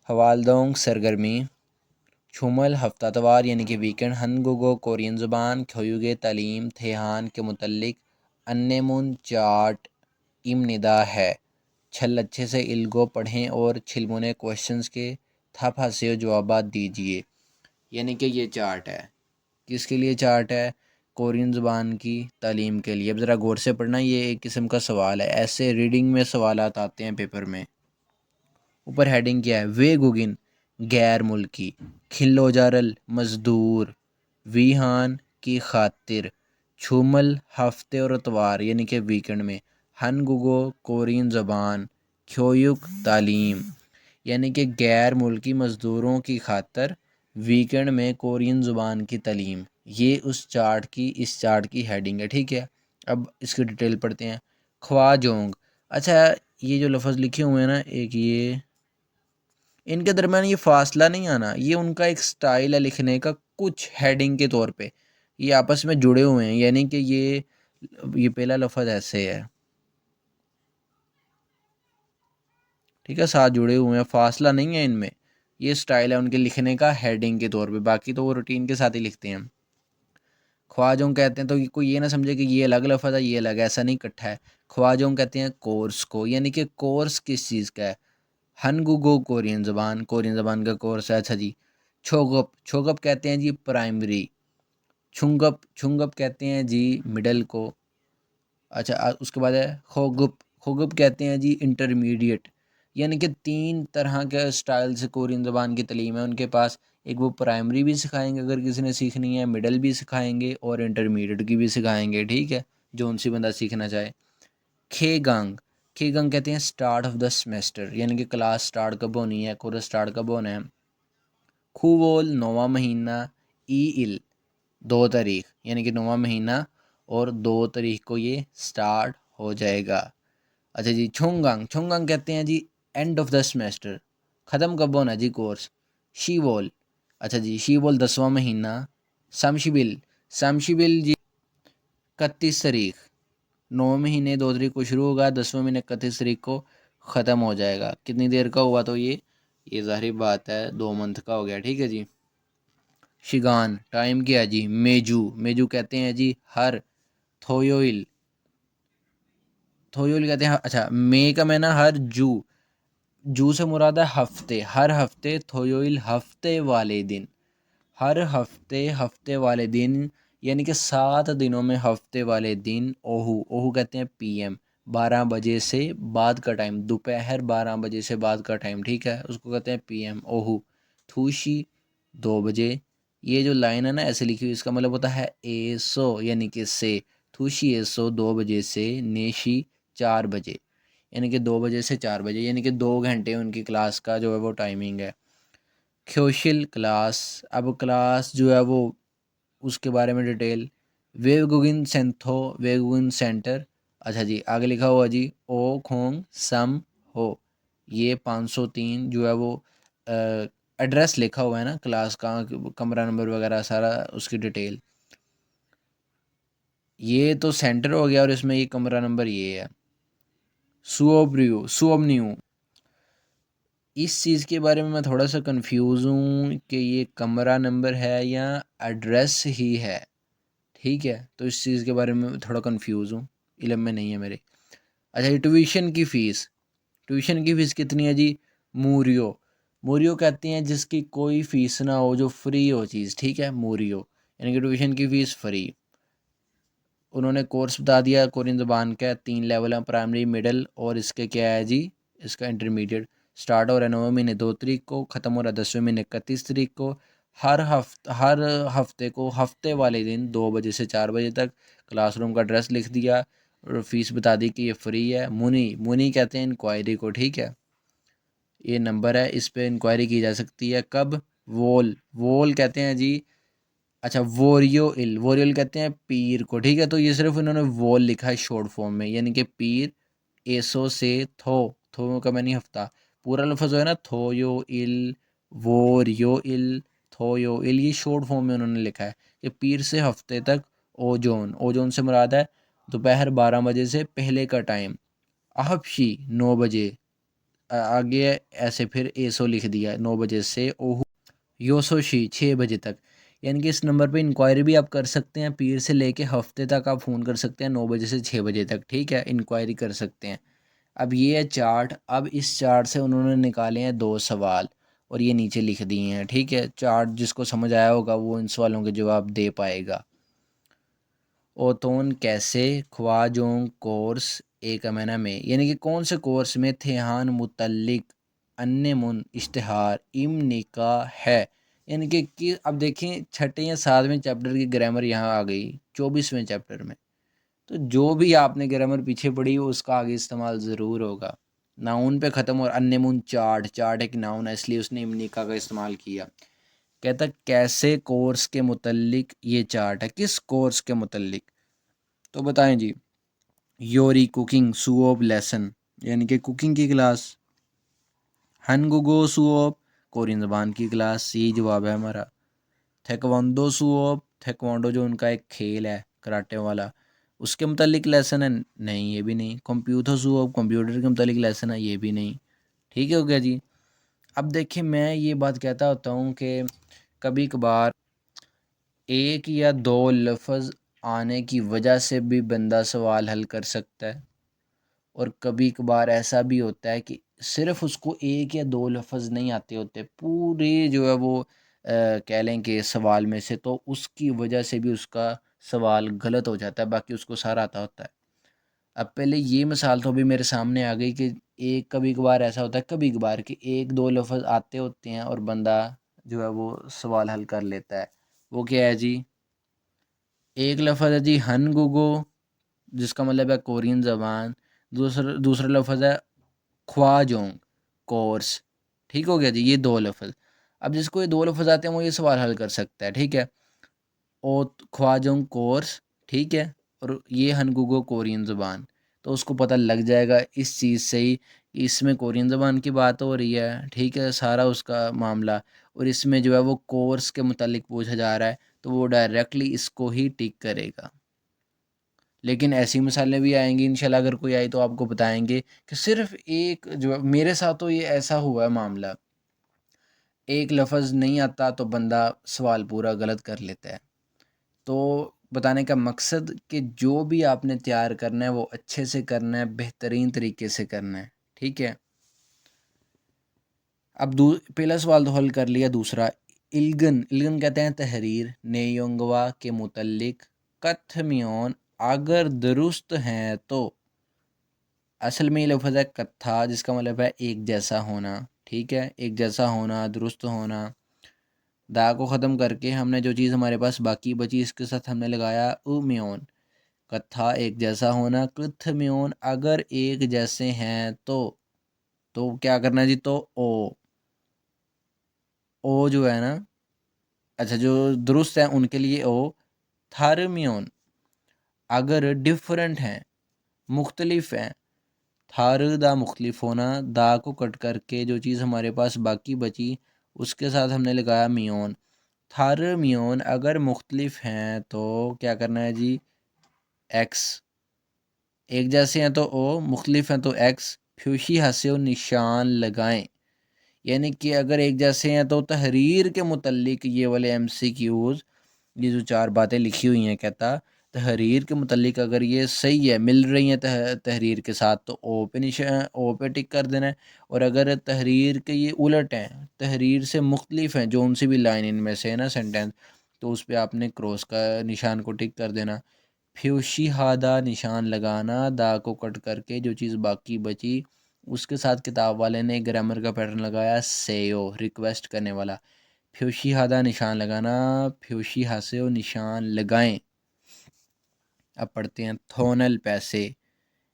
हवालदोंग सरगर्मी, शुमल हफ्तावार यानी कि वीकेंड, हनगुगो कोरियन ज़ुबान, ख्योयुगे तालीम थेहान के मुतल्लिक, अन्नेमुन चार्ट इमनिदा है। छल अच्छे से इल्गो पढ़ें और छिलमुने क्वेश्चंस के थापासे जवाबात दीजिए। यानी कि ये चार्ट है, किसके लिए चार्ट है, कोरियन ज़ुबान की तालीम के लिए। अब ज़रा गौर से पढ़ना, ये एक किस्म का सवाल है, ऐसे रीडिंग में सवाल आते हैं पेपर में। ऊपर हेडिंग क्या है, वे गुगिन गैर मुल्की, खिल्लोजारल मज़दूर, वीहान की खातिर, छूमल हफ्ते और इतवार यानी कि वीकेंड में, हनगुगो कोरियन ज़बान, ख्योयुक तालीम यानी कि गैर मुल्की मज़दूरों की खातर वीकेंड में कोरियन ज़ुबान की तालीम। ये उस चार्ट की, इस चार्ट की हेडिंग है, ठीक है। अब इसकी डिटेल पढ़ते हैं। ख्वाजोंग, अच्छा ये जो लफ्ज़ लिखे हुए हैं ना, एक ये, इनके दरमियान ये फासला नहीं आना, ये उनका एक स्टाइल है लिखने का, कुछ हेडिंग के तौर पे ये आपस में जुड़े हुए हैं। यानी कि ये पहला लफ्ज़ ऐसे है, ठीक है, साथ जुड़े हुए हैं, फासला नहीं है इनमें। ये स्टाइल है उनके लिखने का हेडिंग के तौर पे, बाकी तो वो रूटीन के साथ ही लिखते हैं। ख्वाजों कहते हैं, तो कोई ये ना समझे कि ये अलग लफ्ज़ है ये अलग, ऐसा नहीं, इकट्ठा है। ख्वाजों कहते हैं कोर्स को, यानी कि कोर्स किस चीज़ का है, हनगुगो कोरियन ज़बान का कोर्स है। अच्छा जी। छोगप, छोगप कहते हैं जी प्राइमरी, छुंगप, छुंगप कहते हैं जी मिडल को। अच्छा उसके बाद है खोगुप, खोगुप कहते हैं जी इंटरमीडिएट। यानी कि तीन तरह के स्टाइल से कोरियन ज़बान की तालीम है उनके पास। एक वो प्राइमरी भी सिखाएंगे अगर किसी ने सीखनी है, मिडल भी सिखाएंगे और इंटरमीडिएट की भी सिखाएंगे, ठीक है, जो उनसे बंदा सीखना चाहे। खेगंग, खेगंग कहते हैं स्टार्ट ऑफ द सेमेस्टर, यानी कि क्लास स्टार्ट कब होनी है, कोर्स स्टार्ट कब होना है। खूवोल नौवां महीना, ई इल 2 तारीख, यानी कि 9वां महीना और 2 तारीख को ये स्टार्ट हो जाएगा। अच्छा जी। छोंगांग, छोंगांग कहते हैं जी एंड ऑफ द सेमेस्टर, ख़त्म कब होना जी कोर्स। शीवोल, अच्छा जी शीवोल 10वां महीना। समशिबिल, समशिबिल जी 31 तारीख, 9 महीने 2 तारीख को शुरू होगा, 10वें महीने 31 तारीख को ख़त्म हो जाएगा। कितनी देर का हुआ, तो ये ज़ाहिर बात है 2 मंथ का हो गया, ठीक है जी। शिगान, टाइम क्या है जी, मेजू, मेजू कहते हैं जी हर। थोयोइल, थोयोइल कहते हैं, अच्छा मे का महीना हर, जू, जू से मुराद है हफ्ते, हर हफ्ते, थोयोइल हफ्ते वाले दिन, हर हफ्ते, हफ्ते वाले दिन, यानी कि 7 दिनों में हफ्ते वाले दिन। ओहू, ओहू कहते हैं पीएम, 12 बजे से बाद का टाइम, दोपहर 12 बजे से बाद का टाइम, ठीक है, उसको कहते हैं पीएम ओहू। थूशी 2 बजे, ये जो लाइन है ना ऐसे लिखी हुई, इसका मतलब होता है एसो यानी कि से, थूशी एसो 2 बजे से, नेशी 4 बजे, यानी कि 2 बजे से 4 बजे, यानी कि 2 घंटे उनकी क्लास का जो है वो टाइमिंग है। क्योशिल क्लास, अब क्लास जो है वो उसके बारे में डिटेल, वेवगुगिन सेंथो वेवगुगिन सेंटर। अच्छा जी, आगे लिखा हुआ जी ओ खोंग सम हो, ये 503 जो है वो एड्रेस लिखा हुआ है ना क्लास का, कमरा नंबर वगैरह सारा उसकी डिटेल। ये तो सेंटर हो गया और इसमें ये कमरा नंबर ये है। सुओब्रियो सुओमनियो, इस चीज़ के बारे में मैं थोड़ा सा कंफ्यूज हूँ कि ये कमरा नंबर है या एड्रेस ही है। ठीक है, तो इस चीज़ के बारे में थोड़ा कंफ्यूज हूँ, इलम में नहीं है मेरे। अच्छा, ये ट्यूशन की फ़ीस, ट्यूशन की फ़ीस कितनी है जी? मूरियो, मूरियो कहते हैं जिसकी कोई फ़ीस ना हो, जो फ्री हो चीज़, ठीक है, मूरियो यानी कि ट्यूशन की फ़ीस फ्री। उन्होंने कोर्स बता दिया, कोरियन ज़बान का 3 लेवल है, प्राइमरी, मिडल और इसके क्या है जी, इसका इंटरमीडिएट। स्टार्ट हो रहा है 9वें महीने 2 तारीख को, ख़त्म हो रहा है 10वें महीने 31 तारीख को। हर हफ्ते को हफ्ते वाले दिन 2 बजे से 4 बजे तक। क्लासरूम का एड्रेस लिख दिया और फीस बता दी कि ये फ्री है। मुनी, मुनी कहते हैं इंक्वायरी को, ठीक है। ये नंबर है, इस पे इंक्वायरी की जा सकती है। कब? वोल, वोल कहते हैं जी, अच्छा वोरियो इल, वोरियल कहते हैं पीर को, ठीक है। तो ये सिर्फ इन्होंने वोल लिखा है शॉर्ट फॉर्म में, यानी कि पीर। एसो से थो का मैंने हफ्ता, पूरा लफ्ज़ है ना थोयो इल, वोरियो इल, थोयो इल, ये शॉर्ट फॉर्म में उन्होंने लिखा है कि पीर से हफ्ते तक। ओजोन, ओजोन से मुराद है दोपहर 12 बजे से पहले का टाइम। आहपशी 9 बजे, आगे ऐसे फिर एसो लिख दिया 9 बजे से। ओहू योसोशी 6 बजे तक। यानी कि इस नंबर पे इंक्वायरी भी आप कर सकते हैं, पीर से लेके हफ्ते तक आप फ़ोन कर सकते हैं, 9 बजे से 6 बजे तक, ठीक है, इंक्वायरी कर सकते हैं। अब ये है चार्ट, अब इस चार्ट से उन्होंने निकाले हैं 2 सवाल और ये नीचे लिख दिए हैं, ठीक है। चार्ट जिसको समझ आया होगा वो इन सवालों के जवाब दे पाएगा। ओतोन कैसे ख्वाजों कोर्स एक अमैना में, यानी कि कौन से कोर्स में थेहान मुतल्लिक अन्य मुन इश्तिहार इम्निका है। यानी कि अब देखें छठे या 7वें चैप्टर की ग्रामर यहाँ आ गई 24वें चैप्टर में। तो जो भी आपने ग्रामर पीछे पढ़ी हो उसका आगे इस्तेमाल ज़रूर होगा। नाउन पे ख़त्म, और अन्य मुन चार्ट, चार्ट एक नाउन है इसलिए उसने इम्निका का इस्तेमाल किया। कहता कैसे कोर्स के मुतल्लिक ये चार्ट है, किस कोर्स के मुतल्लिक, तो बताएं जी। योरी कुकिंग सुओब लेसन, यानी कि कुकिंग की क्लास। हनगुगो सुओब कोरियन ज़बान की क्लास, यही जवाब है हमारा। थेक्वांडो सुओब, थेक्वांडो जो उनका एक खेल है कराटे वाला, उसके मुतालिक लेसन है, नहीं ये भी नहीं। कंप्यूटर सुओब कंप्यूटर के मुतालिक लेसन है, ये भी नहीं। ठीक है, हो गया जी। अब देखिए मैं ये बात कहता होता हूँ कि कभी कभार एक या दो लफ्ज़ आने की वजह से भी बंदा सवाल हल कर सकता है, और कभी कभार ऐसा भी होता है कि सिर्फ उसको एक या दो लफ्ज़ नहीं आते होते, पूरे जो है वो कह लें कि सवाल में से, तो उसकी वजह से भी उसका सवाल गलत हो जाता है, बाकी उसको सारा आता होता है। अब पहले ये मिसाल तो अभी मेरे सामने आ गई कि एक कभी कभार ऐसा होता है, कभी कभार कि एक दो लफ्ज़ आते होते हैं और बंदा जो है वो सवाल हल कर लेता है। वो क्या है जी? एक लफ्ज़ है जी हनगुगो, जिसका मतलब है कोरियन ज़बान। दूसरा दूसरा लफ्ज़ है ख्वाजोंग, कोर्स। ठीक हो गया जी, ये दो लफ्ज़। अब जिसको ये दो लफ्ज़ आते हैं वो ये सवाल हल कर सकता है, ठीक है। ओ ख्वाजोंग कोर्स, ठीक है, और ये हनगुगो कोरियन ज़बान। तो उसको पता लग जाएगा इस चीज़ से ही कि इसमें कोरियन ज़बान की बात हो रही है, ठीक है, सारा उसका मामला। और इसमें जो है वो कोर्स के मुतालिक पूछा जा रहा है, तो वो डायरेक्टली इसको ही टिक करेगा। लेकिन ऐसी मिसालें भी आएँगी इंशाल्लाह, अगर कोई आई तो आपको बताएँगे कि सिर्फ़ एक जो मेरे साथ तो ये ऐसा हुआ है मामला, एक लफ़्ज़ नहीं आता तो बंदा सवाल पूरा गलत कर लेता है। तो बताने का मकसद कि जो भी आपने तैयार करना है वो अच्छे से करना है, बेहतरीन तरीके से करना है, ठीक है। अब पहला सवाल तो हल कर लिया, दूसरा इल्गन, इल्गन कहते हैं तहरीर, नेयोंगवा के मुतल्लिक कथमियोन अगर दुरुस्त हैं तो। असल में ये लफ्ज़ है कत्था, जिसका मतलब है एक जैसा होना, ठीक है, एक जैसा होना, दुरुस्त होना। दा को ख़त्म करके हमने जो चीज़ हमारे पास बाकी बची इसके साथ हमने लगाया म्योन। कथा एक जैसा होना, कृथ म्योन अगर एक जैसे हैं तो क्या करना है जी, तो ओ जो है ना, अच्छा जो दुरुस्त है उनके लिए ओ। थार्मियोन अगर डिफरेंट हैं, मुख्तलिफ हैं, थार दा मुख्तलिफ होना, दा को कट करके जो चीज़ हमारे पास बाकी बची उसके साथ हमने लगाया मियोन। थार मियोन अगर मुख्तलिफ हैं तो क्या करना है जी, एक्स। एक जैसे हैं तो ओ, मुख्तलिफ हैं तो एक्स। फ्यूशी हंसे निशान लगाएं, यानी कि अगर एक जैसे हैं तो तहरीर के मुतल्लिक ये वाले MCQs, ये जो चार बातें लिखी हुई हैं, कहता तहरीर के मुतल्लिक अगर ये सही है, मिल रही हैं तहरीर के साथ, तो ओ पे टिक कर देना है। और अगर तहरीर के ये उलट हैं, तहरीर से मुख्तलिफ हैं जो उनसे भी लाइन इनमें से है ना सेंटेंस, तो उस पर आपने क्रॉस का निशान को टिक कर देना। फ्यूशी हादा निशान लगाना, दा को कट करके जो चीज़ बाकी बची उसके साथ किताब वाले ने ग्रामर का पैटर्न लगाया सेयो, रिक्वेस्ट करने वाला। फ्यूशी हादा निशान लगाना, फ्यूशी हासे निशान लगाएं। अब पढ़ते हैं थोनल पैसे।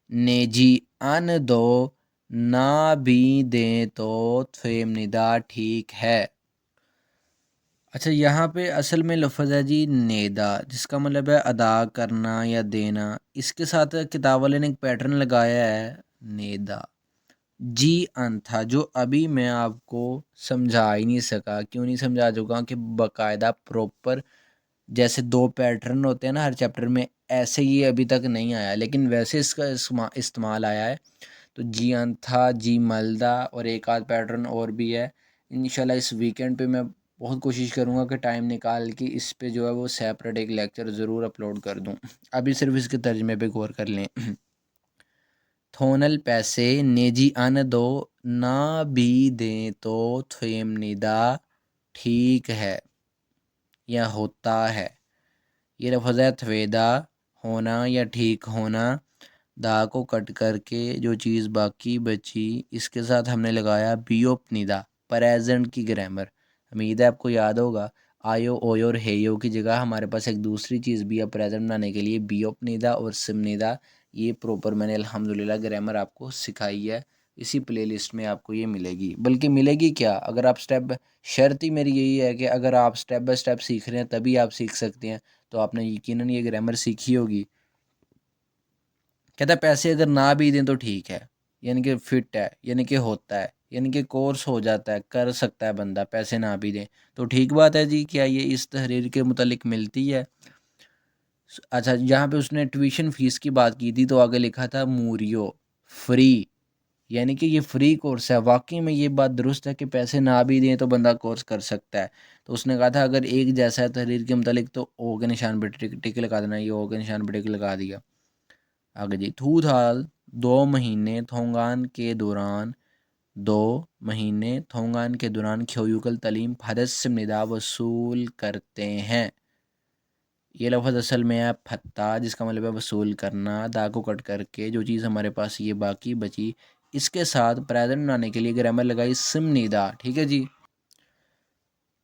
नेजी अन दो, ना भी दें तो फेम निदा ठीक है। अच्छा यहाँ पे असल में लफ्ज़ है जी नेदा, जिसका मतलब है अदा करना या देना। इसके साथ किताब वाले ने एक पैटर्न लगाया है नेदा। जी अन था जो अभी मैं आपको समझा ही नहीं सका। क्यों नहीं समझा चुका कि बाकायदा प्रॉपर जैसे दो पैटर्न होते हैं ना हर चैप्टर में, ऐसे ये अभी तक नहीं आया, लेकिन वैसे इसका इस्तेमाल आया है। तो जी था, जी मलदा, और एक आध पैटर्न और भी है। इंशाल्लाह इस वीकेंड पे मैं बहुत कोशिश करूँगा कि टाइम निकाल के इस पे जो है वो सेपरेट एक लेक्चर ज़रूर अपलोड कर दूँ। अभी सिर्फ इसके तर्जमे पे गौर कर लें। थोनल पैसे नेजी अन दो, ना भी दें तो थेम निदा ठीक है या होता है। ये लफ्ज़ है थवेदा, होना या ठीक होना। दा को कट करके जो चीज़ बाकी बची इसके साथ हमने लगाया बियोपनिदा, प्रेजेंट की ग्रामर। उम्मीद है आपको याद होगा, आयो ओयो और हेयो की जगह हमारे पास एक दूसरी चीज़ भी है प्रेजेंट बनाने के लिए, बियोपनिदा और सिमनिदा। ये प्रॉपर मैंने अल्हम्दुलिल्लाह ग्रामर आपको सिखाई है। इसी प्लेलिस्ट में आपको ये मिलेगी, बल्कि मिलेगी क्या, अगर आप स्टेप, शर्त ही मेरी यही है कि अगर आप स्टेप बाय स्टेप सीख रहे हैं तभी आप सीख सकते हैं। तो आपने यकीनन ये ग्रामर सीखी होगी। कहता है पैसे अगर ना भी दें तो ठीक है, यानी कि फिट है, यानी कि होता है, यानी कि कोर्स हो जाता है, कर सकता है बंदा, पैसे ना भी दें तो ठीक बात है जी। क्या ये इस तहरीर के मुतालिक मिलती है? अच्छा, यहाँ पे उसने ट्यूशन फ़ीस की बात की थी तो आगे लिखा था मूरियो, फ्री, यानी कि ये फ्री कोर्स है। वाकई में ये बात दुरुस्त है कि पैसे ना भी दें तो बंदा कोर्स कर सकता है। तो उसने कहा था अगर एक जैसा है तहरीर के मुतालिक तो ओ के निशान पर टिक टिक लगा देना। ये ओ के निशान पर टिक लगा दिया। आगे जी, थू थाल 2 महीने थोंगान के दौरान, 2 महीने थोंगान के दौरान ख्योयुकल तलीम फदस से निदा वसूल करते हैं। ये लफ्ज़ असल में है फत्ता, जिसका मतलब है वसूल करना। दा को कट करके जो चीज़ हमारे पास ये बाकी बची इसके साथ प्रेजेंट बनाने के लिए ग्रामर लगाई सिमनीदा। ठीक है जी,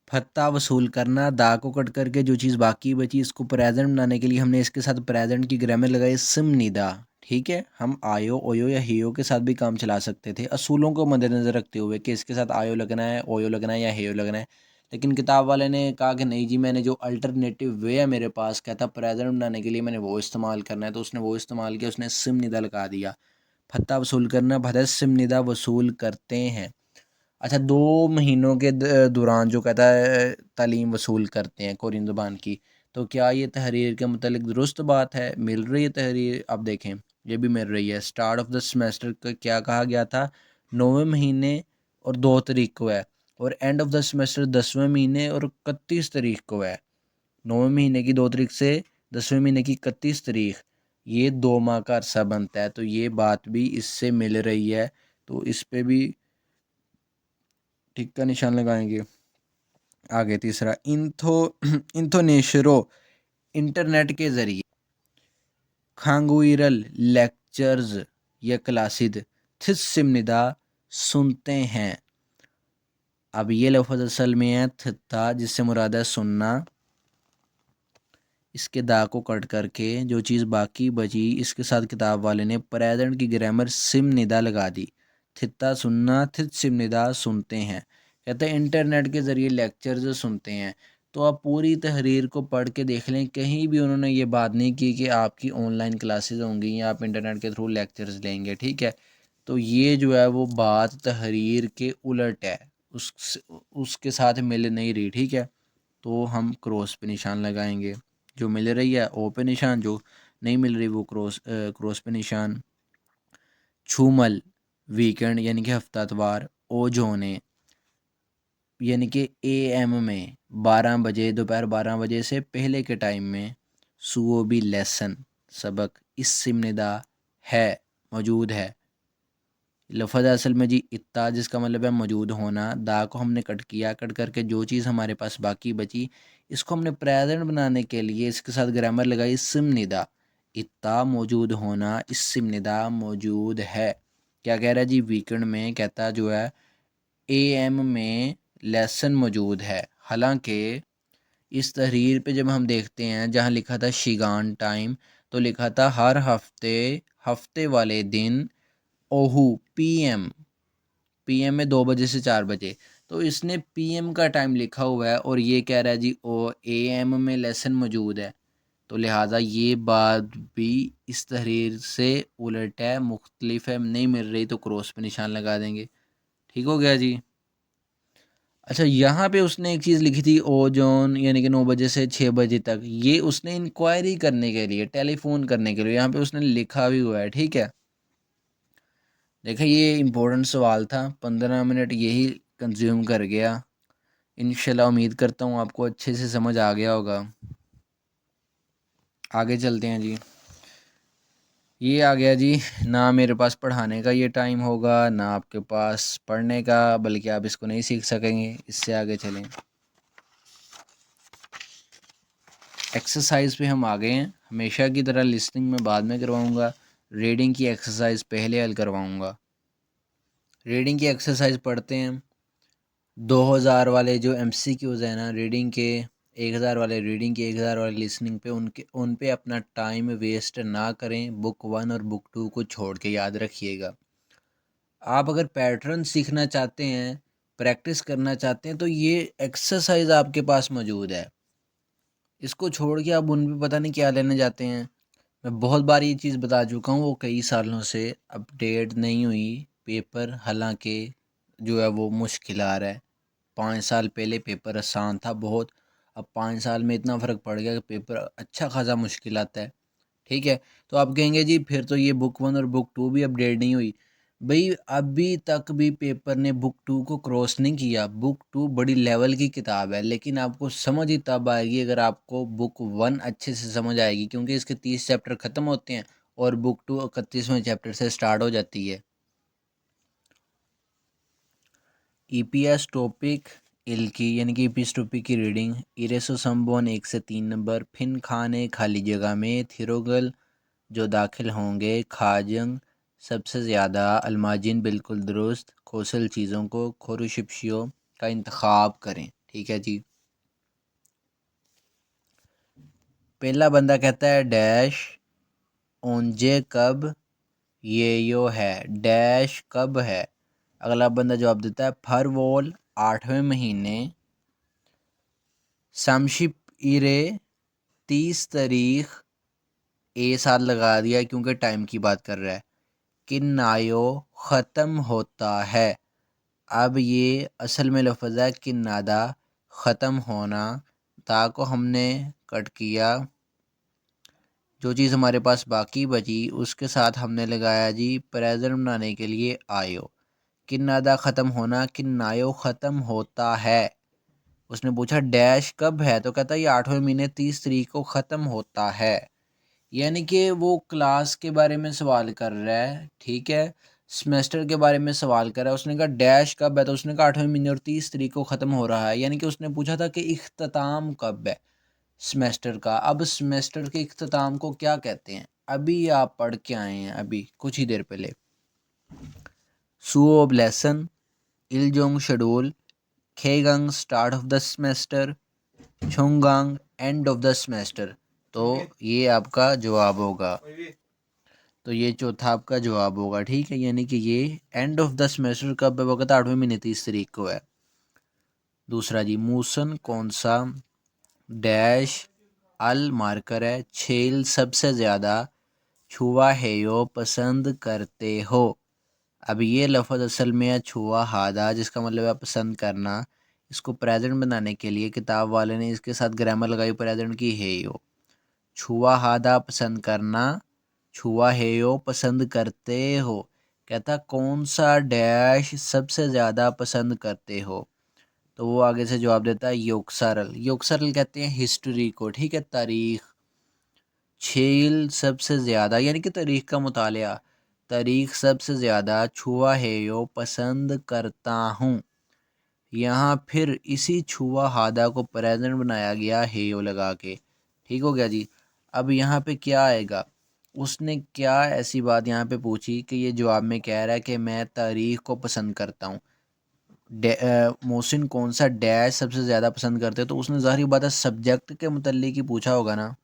फत्ता वसूल करना, दा को कट करके जो चीज़ बाकी बची इसको प्रेजेंट बनाने के लिए हमने इसके साथ प्रेजेंट की ग्रामर लगाई सिमनीदा। ठीक है, हम आयो ओयो या हेयो के साथ भी काम चला सकते थे असूलों को मद्देनज़र रखते हुए कि इसके साथ आयो लगना है, ओयो लगना है या हेयो लगना है। लेकिन किताब वाले ने कहा कि नहीं जी, मैंने जो अल्टरनेटिव वे है मेरे पास, कहता प्रेजेंट बनाने के लिए मैंने वो इस्तेमाल करना है, तो उसने वो इस्तेमाल किया, उसने सिमनीदा लगा दिया। फत्ता वसूल करना, भदस सिमनीदा वसूल करते हैं। अच्छा, 2 महीनों के दौरान जो कहता है तालीम वसूल करते हैं कोरियन ज़ुबान की, तो क्या ये तहरीर के मतलब दुरुस्त बात है? मिल रही है तहरीर? अब देखें, ये भी मिल रही है। स्टार्ट ऑफ द सेमेस्टर का क्या कहा गया था? 9वें महीने और 2 तारीख को है, और एंड ऑफ द सेमेस्टर 10वें महीने और 31 तारीख को है। 9वें महीने की 2 तारीख से 10वें महीने की 31 तारीख, ये 2 माह का अरसा बनता है। तो ये बात भी इससे मिल रही है, तो इस पे भी टिक का निशान लगाएंगे। आगे तीसरा, इंथोनेशरो, इंटरनेट के ज़रिए खांगुइरल लेक्चर्स या क्लासिद थिस सिमनिदा सुनते हैं। अब ये लफ्ज़ असल में है थिता, जिससे मुराद है सुनना। इसके दा को कट करके जो चीज़ बाकी बची, इसके साथ किताब वाले ने प्रेजेंट की ग्रामर सिम निदा लगा दी। थिता सुनना, थित सिम निदा सुनते हैं। कहते हैं इंटरनेट के ज़रिए लेक्चर्स सुनते हैं। तो आप पूरी तहरीर को पढ़ के देख लें, कहीं भी उन्होंने ये बात नहीं की कि आपकी ऑनलाइन क्लासेस होंगी या आप इंटरनेट के थ्रू लेक्चर्स लेंगे, ठीक है। तो ये जो है वो बात तहरीर के उलट है, उसके साथ मिल नहीं रही, ठीक है। तो हम क्रॉस पे निशान लगाएंगे। जो मिल रही है ओ पे निशान, जो नहीं मिल रही वो क्रॉस पे निशान। छूमल वीकेंड यानी कि हफ्तावार। ओ जोने यानी कि AM में 12 बजे, दोपहर 12 बजे से पहले के टाइम में। सुओ भी लेसन सबक। इस सिमनिदा है मौजूद है। लफ़ज़ असल में जी इत्ता, जिसका मतलब है मौजूद होना। दा को हमने कट किया, कट करके जो चीज़ हमारे पास बाकी बची, इसको हमने प्रेजेंट बनाने के लिए इसके साथ ग्रामर लगाई सिम निदा। इत्ता मौजूद होना, इस सिम निदा मौजूद है। क्या कह रहा है जी, वीकेंड में कहता जो है AM में लेसन मौजूद है। हालांकि इस तहरीर पे जब हम देखते हैं, जहाँ लिखा था शिगान टाइम, तो लिखा था हर हफ्ते, हफ्ते वाले दिन ओहू PM में 2 बजे से 4 बजे। तो इसने PM का टाइम लिखा हुआ है और ये कह रहा है जी ओ AM में लेसन मौजूद है। तो लिहाजा ये बात भी इस तहरीर से उलट है, मुख्तलिफ है, नहीं मिल रही, तो क्रॉस पे निशान लगा देंगे। ठीक हो गया जी। अच्छा, यहाँ पे उसने एक चीज़ लिखी थी ओजोन, यानी कि 9 बजे से 6 बजे तक। ये उसने इंक्वायरी करने के लिए, टेलीफोन करने के लिए यहाँ पे उसने लिखा भी हुआ है, ठीक है। देखा, ये इम्पोर्टेंट सवाल था, 15 मिनट यही कंज्यूम कर गया। इंशाल्लाह उम्मीद करता हूँ आपको अच्छे से समझ आ गया होगा। आगे चलते हैं जी। ये आ गया जी, ना मेरे पास पढ़ाने का ये टाइम होगा, ना आपके पास पढ़ने का, बल्कि आप इसको नहीं सीख सकेंगे। इससे आगे चलें। एक्सरसाइज पे हम आ गए हैं। हमेशा की तरह लिसनिंग में बाद में करवाऊँगा, रीडिंग की एक्सरसाइज पहले हल करवाऊँगा। रीडिंग की एक्सरसाइज पढ़ते हैं। 2000 वाले जो MCQs हैं ना रीडिंग के, 1000 वाले रीडिंग के, 1000 वाले लिसनिंग पे, उन पे अपना टाइम वेस्ट ना करें। बुक 1 और बुक 2 को छोड़ के याद रखिएगा। आप अगर पैटर्न सीखना चाहते हैं, प्रैक्टिस करना चाहते हैं, तो ये एक्सरसाइज आपके पास मौजूद है। इसको छोड़ के आप उन पे पता नहीं क्या लेने जाते हैं। मैं बहुत बार ये चीज़ बता चुका हूँ, वो कई सालों से अपडेट नहीं हुई पेपर। हालांकि जो है वो मुश्किल आ रहा है। 5 साल पहले पेपर आसान था बहुत, अब 5 साल में इतना फ़र्क पड़ गया कि पेपर अच्छा खासा मुश्किल आता है, ठीक है। तो आप कहेंगे जी फिर तो ये बुक 1 और बुक 2 भी अपडेट नहीं हुई। भाई अभी तक भी पेपर ने बुक 2 को क्रॉस नहीं किया। बुक 2 बड़ी लेवल की किताब है, लेकिन आपको समझ ही तब आएगी अगर आपको बुक 1 अच्छे से समझ आएगी, क्योंकि इसके 30 चैप्टर ख़त्म होते हैं और बुक 2 31वें चैप्टर से स्टार्ट हो जाती है। EPS टॉपिक इल की, यानी कि EPS टॉपिक की रीडिंग। इरेसो संबोन 1 से 3 नंबर। फिन खाने खाली जगह में। थिरोगल जो दाखिल होंगे। खाजंग सबसे ज़्यादा। अलमाजिन बिल्कुल दुरुस्त। कौशल चीज़ों को खोरुशिप्शियो का इंतखाब करें, ठीक है जी। पहला बंदा कहता है डैश ओंजे कब ये यो है। डैश कब है। अगला बंदा जवाब देता है फरवोल 8वें महीने। समशिप इरे 30 तारीख। साथ लगा दिया क्योंकि टाइम की बात कर रहा है। किन्नायो ख़त्म होता है। अब ये असल में लफ्ज़ है किन्नादा, ख़त्म होना। ता को हमने कट किया, जो चीज़ हमारे पास बाकी बची उसके साथ हमने लगाया जी प्रेजेंट बनाने के लिए आयो। किन्नादा ख़त्म होना, किन्नायो ख़त्म होता है। उसने पूछा डैश कब है, तो कहता है ये 8वें महीने 30 तारीख को ख़त्म होता है। यानी कि वो क्लास के बारे में सवाल कर रहा है, ठीक है, सेमेस्टर के बारे में सवाल कर रहा है। उसने कहा डैश कब है, तो उसने कहा 8वें महीने और 30 तारीख को ख़त्म हो रहा है। यानी कि उसने पूछा था कि इख्तिताम कब है सेमेस्टर का। अब सेमेस्टर के इख्तिताम को क्या कहते हैं, अभी आप पढ़ के आए हैं अभी कुछ ही देर पहले। सुओ ऑफ लेसन, इलजोंग शेड्यूल, खेगंग स्टार्ट ऑफ द सेमेस्टर, छुंगांग एंड ऑफ द सेमेस्टर। तो ये आपका जवाब होगा। तो ये चौथा आपका जवाब होगा, ठीक है, यानी कि ये एंड ऑफ द सेमेस्टर कब है, वक्त 8वें महीने 30 तारीख को है। दूसरा जी, मूसन कौन सा डैश अल मार्कर है, छेल सबसे ज़्यादा छुआ हेयो पसंद करते हो। अब ये लफ्ज़ असल में है छुआ हादा, जिसका मतलब है पसंद करना। इसको प्रेजेंट बनाने के लिए किताब वाले ने इसके साथ ग्रामर लगाई प्रेजेंट की हेयो। छुआ हादा पसंद करना, छुआ हेयो पसंद करते हो। कहता कौन सा डैश सबसे ज़्यादा पसंद करते हो, तो वो आगे से जवाब देता है योक्सरल। योक्सरल कहते हैं हिस्ट्री को, ठीक है, तारीख। छेल सबसे ज़्यादा यानी कि तारीख का मुतालिया, तारीख सबसे ज़्यादा छुआ हेयो पसंद करता हूँ। यहाँ फिर इसी छुआ हादा को प्रेजेंट बनाया गया हेयो लगा के, ठीक हो गया जी। अब यहाँ पे क्या आएगा, उसने क्या ऐसी बात यहाँ पे पूछी कि ये जवाब में कह रहा है कि मैं तारीख को पसंद करता हूँ। मोहसिन कौन सा डैश सबसे ज़्यादा पसंद करते, तो उसने ज़ाहिर बात है सब्जेक्ट के मुतल्लिक ही पूछा होगा ना,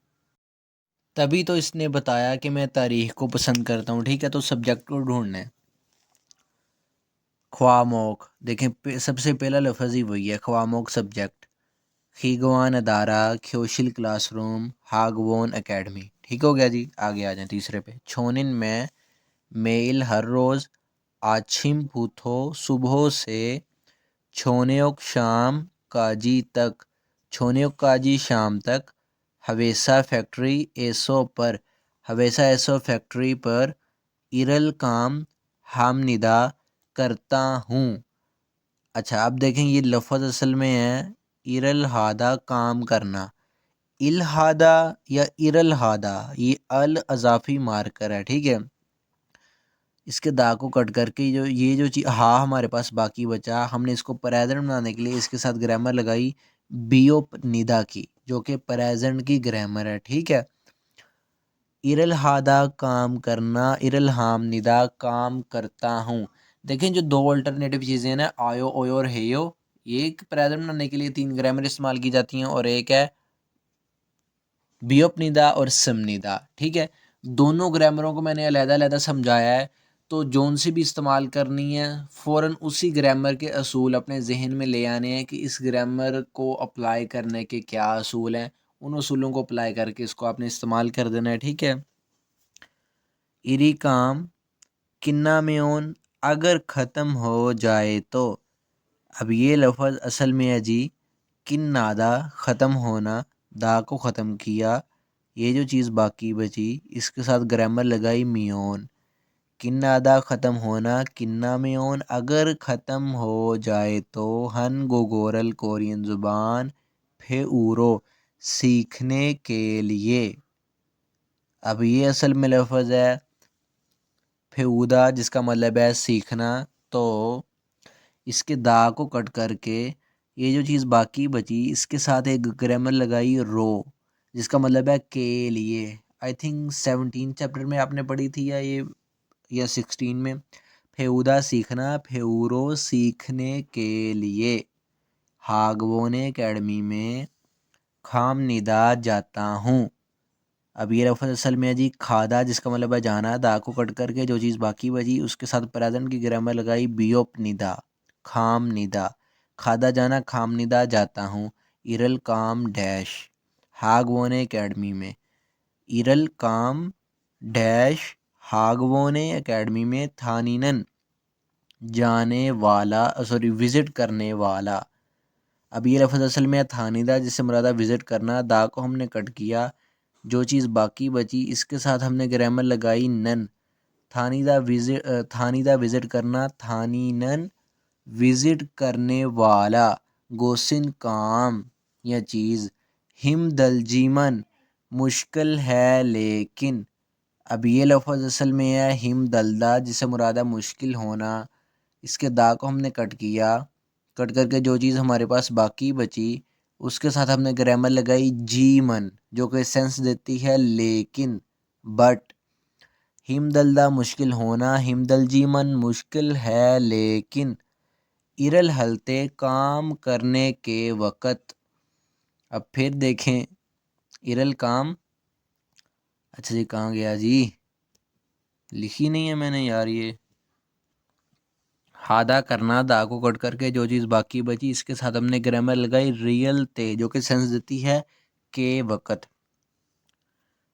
तभी तो इसने बताया कि मैं तारीख को पसंद करता हूँ, ठीक है। तो सब्जेक्ट को ढूंढना है। ख्वामोक, देखें सबसे पहला लफ्ज़ ही वही है, ख्वामोक सब्जेक्ट। खीगवान अदारा, ख्योशिल क्लासरूम, हागवोन एकेडमी, ठीक हो गया जी। आगे आ जाए तीसरे पे। छोनिन में मेल हर रोज़ आछिम पूथो सुबह से छोनेक शाम काजी तक, छोनेक काजी शाम तक हवेसा फैक्ट्री एसो पर, हवेसा एसो फैक्ट्री पर इरल काम हम निदा करता हूँ। अच्छा अब देखें ये लफ्ज़ असल में है इरल हादा काम करना, इलहादा या इरल हादा, ये अल अजाफी मार्कर है, ठीक है। इसके दाग को कट करके जो ये जो चीज़ हाँ हमारे पास बाकी बचा, हमने इसको प्रेजेंट बनाने के लिए इसके साथ ग्रामर लगाई बियोप निदा की, जो कि प्रेजेंट की ग्रामर है, ठीक है। इरल हादा काम करना, इरल हाम निदा काम करता हूँ। देखें जो दो अल्टरनेटिव चीज़ें हैं ना, आयो ओयो और हेयो, ये एक प्रेजेंट बनाने के लिए तीन ग्रामर इस्तेमाल की जाती हैं, और एक है बियोपनिदा और समनिदा, ठीक है। दोनों ग्रामरों को मैंने अलग-अलग समझाया है, तो जोन सी भी इस्तेमाल करनी है फ़ौरन उसी ग्रामर के असूल अपने जहन में ले आने हैं कि इस ग्रामर को अप्लाई करने के क्या असूल हैं, उन असूलों को अप्लाई करके इसको आपने इस्तेमाल कर देना है, ठीक है। इरी काम किन्ना मेओन अगर ख़त्म हो जाए तो, अब ये लफ्ज़ असल में है जी किन्नादा ख़त्म होना, दा को ख़त्म किया, ये जो चीज़ बाकी बची इसके साथ ग्रामर लगाई मियोन। किन्नादा ख़त्म होना, किन्ना मियोन अगर ख़त्म हो जाए तो हन गोगोरल कोरियन ज़ुबान फेउरो सीखने के लिए। अब ये असल में लफ्ज़ है फेउदा, जिसका मतलब है सीखना, तो इसके दा को कट करके ये जो चीज़ बाकी बची इसके साथ एक ग्रामर लगाई रो, जिसका मतलब है के लिए। आई थिंक 17 चैप्टर में आपने पढ़ी थी, या 16 में। फेउदा सीखना, फेउरो सीखने के लिए, हागवोने एकेडमी में खाम निदा जाता हूँ। अब ये लफ्ज़ असल में है जी खादा, जिसका मतलब है जाना, दा को कट करके जो चीज़ बाकी बची उसके साथ प्रेजेंट की ग्रामर लगाई बियोप निदा, खाम निदा, खादा जाना, खाम निदा जाता हूँ। इरल काम डैश हागवोने एकेडमी में, इरल काम डैश हागवोने एकेडमी में थानीनन जाने वाला, सॉरी विज़िट करने वाला। अब ये लफ्ज़ असल में है थानीदा, जिससे मुरादा विज़िट करना, दा को हमने कट किया, जो चीज़ बाकी बची इसके साथ हमने ग्रामर लगाई नन, थानीदा विज़िट करना, थानीनन विज़िट करने वाला, गोसिन काम या चीज़, हिम दलजीमन मुश्किल है लेकिन। अब ये लफ्ज़ असल में है हिम दलदा, जिससे मुरादा मुश्किल होना, इसके दा को हमने कट किया, कट करके जो चीज़ हमारे पास बाकी बची उसके साथ हमने ग्रामर लगाई जीमन, जो कि सेंस देती है लेकिन, बट। हिमदलदा मुश्किल होना, हिमदल जीमन मुश्किल है लेकिन। इरल हलते काम करने के वक़्त। अब फिर देखें इरल काम, अच्छा जी कहाँ गया जी, लिखी नहीं है मैंने यार ये। हादा करना, दा को कट करके जो चीज़ बाकी बची इसके साथ हमने ग्रामर लगाई रियल ते, जो कि सेंस देती है के वक़्त।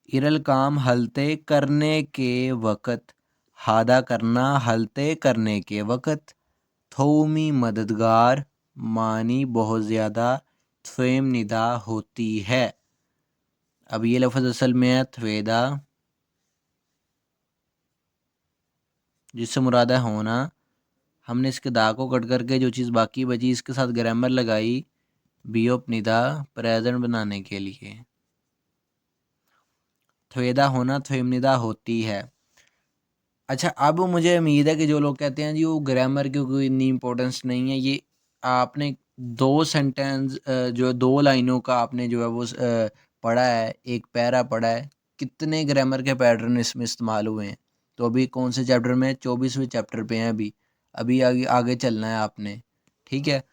इरल काम हलते करने के वक़्त, हादा करना हलते करने के वक़्त। थोमी मददगार, मानी बहुत ज़्यादा, थ्वेम निदा होती है। अब ये लफ्ज़ असल में है थवेदा, जिससे मुराद है होना। हमने इसके दा को कट करके जो चीज़ बाकी बची इसके साथ ग्रामर लगाई बीओप निदा प्रेजेंट बनाने के लिए। थवेदा होना, थवेम निदा होती है। अच्छा अब मुझे उम्मीद है कि जो लोग कहते हैं जी वो ग्रामर की कोई इतनी इम्पोर्टेंस नहीं है, ये आपने दो सेंटेंस जो दो लाइनों का आपने जो है वो पढ़ा है, एक पैरा पढ़ा है, कितने ग्रामर के पैटर्न इसमें इस्तेमाल हुए हैं। तो अभी कौन से चैप्टर में, 24वें चैप्टर पे हैं अभी, अभी आगे आगे चलना है आपने, ठीक है।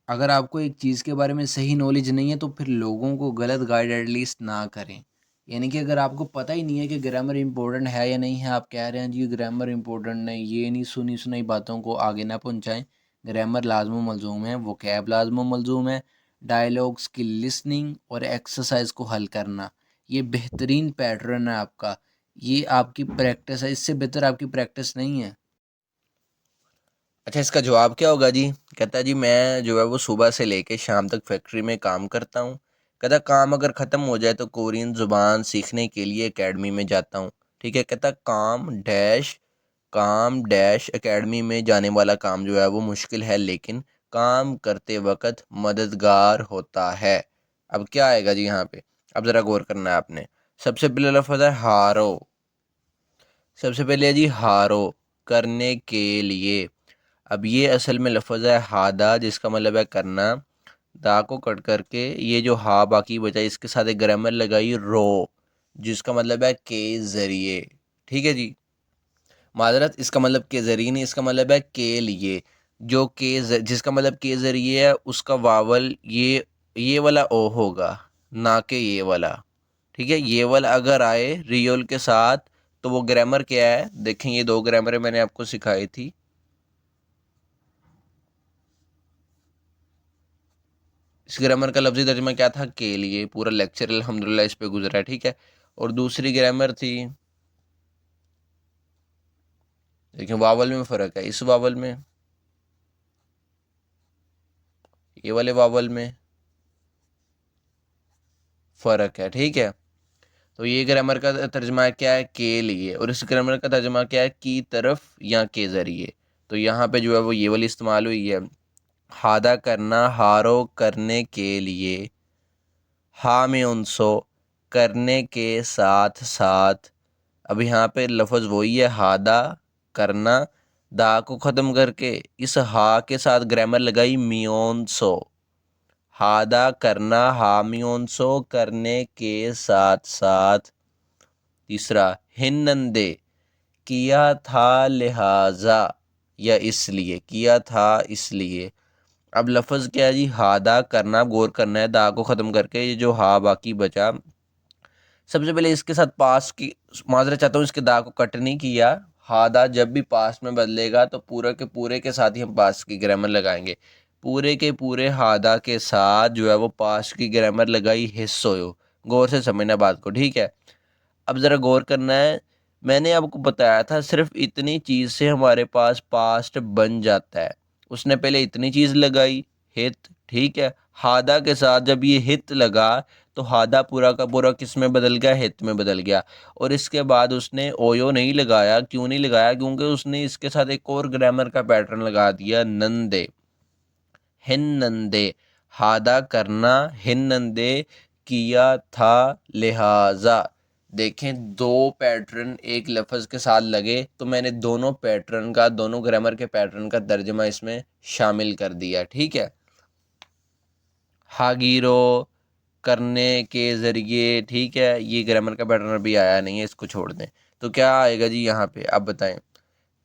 अगर आपको एक चीज़ के बारे में सही नॉलेज नहीं है तो फिर लोगों को गलत गाइड एटलीस्ट ना करें। यानी कि अगर आपको पता ही नहीं है कि ग्रामर इंपॉर्टेंट है या नहीं है, आप कह रहे हैं जी ग्रामर इंपॉर्टेंट नहीं, ये नहीं, सुनी सुनाई बातों को आगे ना पहुंचाएं। ग्रामर लाजमो मलजूम है, वोकैब लाजमो मलजूम है। डायलॉग्स की लिसनिंग और एक्सरसाइज को हल करना, ये बेहतरीन पैटर्न है आपका, ये आपकी प्रैक्टिस है, इससे बेहतर आपकी प्रैक्टिस नहीं है। अच्छा इसका जवाब क्या होगा जी? कहता है जी मैं जो है वो सुबह से लेके शाम तक फैक्ट्री में काम करता हूँ। कहता काम अगर ख़त्म हो जाए तो कोरियन ज़ुबान सीखने के लिए एकेडमी में जाता हूँ। ठीक है, कहता काम डैश एकेडमी में जाने वाला काम जो है वो मुश्किल है लेकिन काम करते वक्त मददगार होता है। अब क्या आएगा जी यहाँ पे? अब ज़रा गौर करना है आपने। सबसे पहले लफ्ज़ है हारो, सबसे पहले है जी हारो, करने के लिए। अब ये असल में लफ्ज़ है हादा, जिसका मतलब है करना। दा को कट करके ये जो हा बाकी बचा इसके साथ एक ग्रामर लगाई रो, जिसका मतलब है के ज़रिए। ठीक है जी, माजरत इसका मतलब के ज़रिए नहीं, इसका मतलब है के लिए। जो जिसका मतलब के ज़रिए है उसका वावल ये वाला ओ होगा, ना कि ये वाला। ठीक है, ये वाला अगर आए रियोल के साथ तो वो ग्रामर क्या है? देखें ये दो ग्रामर मैंने आपको सिखाई थी। इस ग्रामर का लफ्ज़ी तर्जुमा क्या था? के लिए। पूरा लेक्चर अल्हम्दुलिल्लाह इस पे गुजरा है, ठीक है। और दूसरी ग्रामर थी, लेकिन वावल में फ़र्क है, इस वावल में, ये वाले वावल में फ़र्क है, ठीक है। तो ये ग्रामर का तर्जुमा क्या है? के लिए। और इस ग्रामर का तर्जुमा क्या है? की तरफ या के ज़रिए। तो यहाँ पे जो है वो ये वाली इस्तेमाल हुई है, हादा करना, हारो करने के लिए, हा में उनसो करने के साथ साथ। अब यहाँ पे लफ्ज़ वही है हादा करना, दा को ख़त्म करके इस हा के साथ ग्रामर लगाई मियोनसो, हादा करना हा मियोनसो करने के साथ साथ। तीसरा हिन्नंदे, किया था लिहाजा या इसलिए, किया था इसलिए। अब लफ्ज़ क्या है जी? हादा करना, गौर करना है दा को ख़त्म करके, ये जो हा बाकी बचा, सबसे पहले इसके साथ पास की माजरा चाहता हूँ, इसके दा को कट नहीं किया। हादा जब भी पास में बदलेगा तो पूरे के पूरे के साथ ही हम पास की ग्रामर लगाएंगे। पूरे के पूरे हादा के साथ जो है वो पास की ग्रामर लगाई हिस्सोयो। गौर से समझना बात को, ठीक है। अब ज़रा गौर करना है, मैंने आपको बताया था सिर्फ इतनी चीज़ से हमारे पास पास्ट बन जाता है। उसने पहले इतनी चीज़ लगाई हित, ठीक है। हादा के साथ जब ये हित लगा तो हादा पूरा का पूरा किस में बदल गया? हित में बदल गया। और इसके बाद उसने ओयो नहीं लगाया, क्यों नहीं लगाया? क्योंकि उसने इसके साथ एक और ग्रामर का पैटर्न लगा दिया, नंदे, हिन नंदे। हादा करना, हिन नंदे किया था लिहाजा। देखें दो पैटर्न एक लफ्ज़ के साथ लगे तो मैंने दोनों पैटर्न का, दोनों ग्रामर के पैटर्न का तर्जमा इसमें शामिल कर दिया, ठीक है। हागीरो करने के ज़रिए, ठीक है, ये ग्रामर का पैटर्न अभी आया नहीं है, इसको छोड़ दें। तो क्या आएगा जी यहाँ पे? आप बताएं।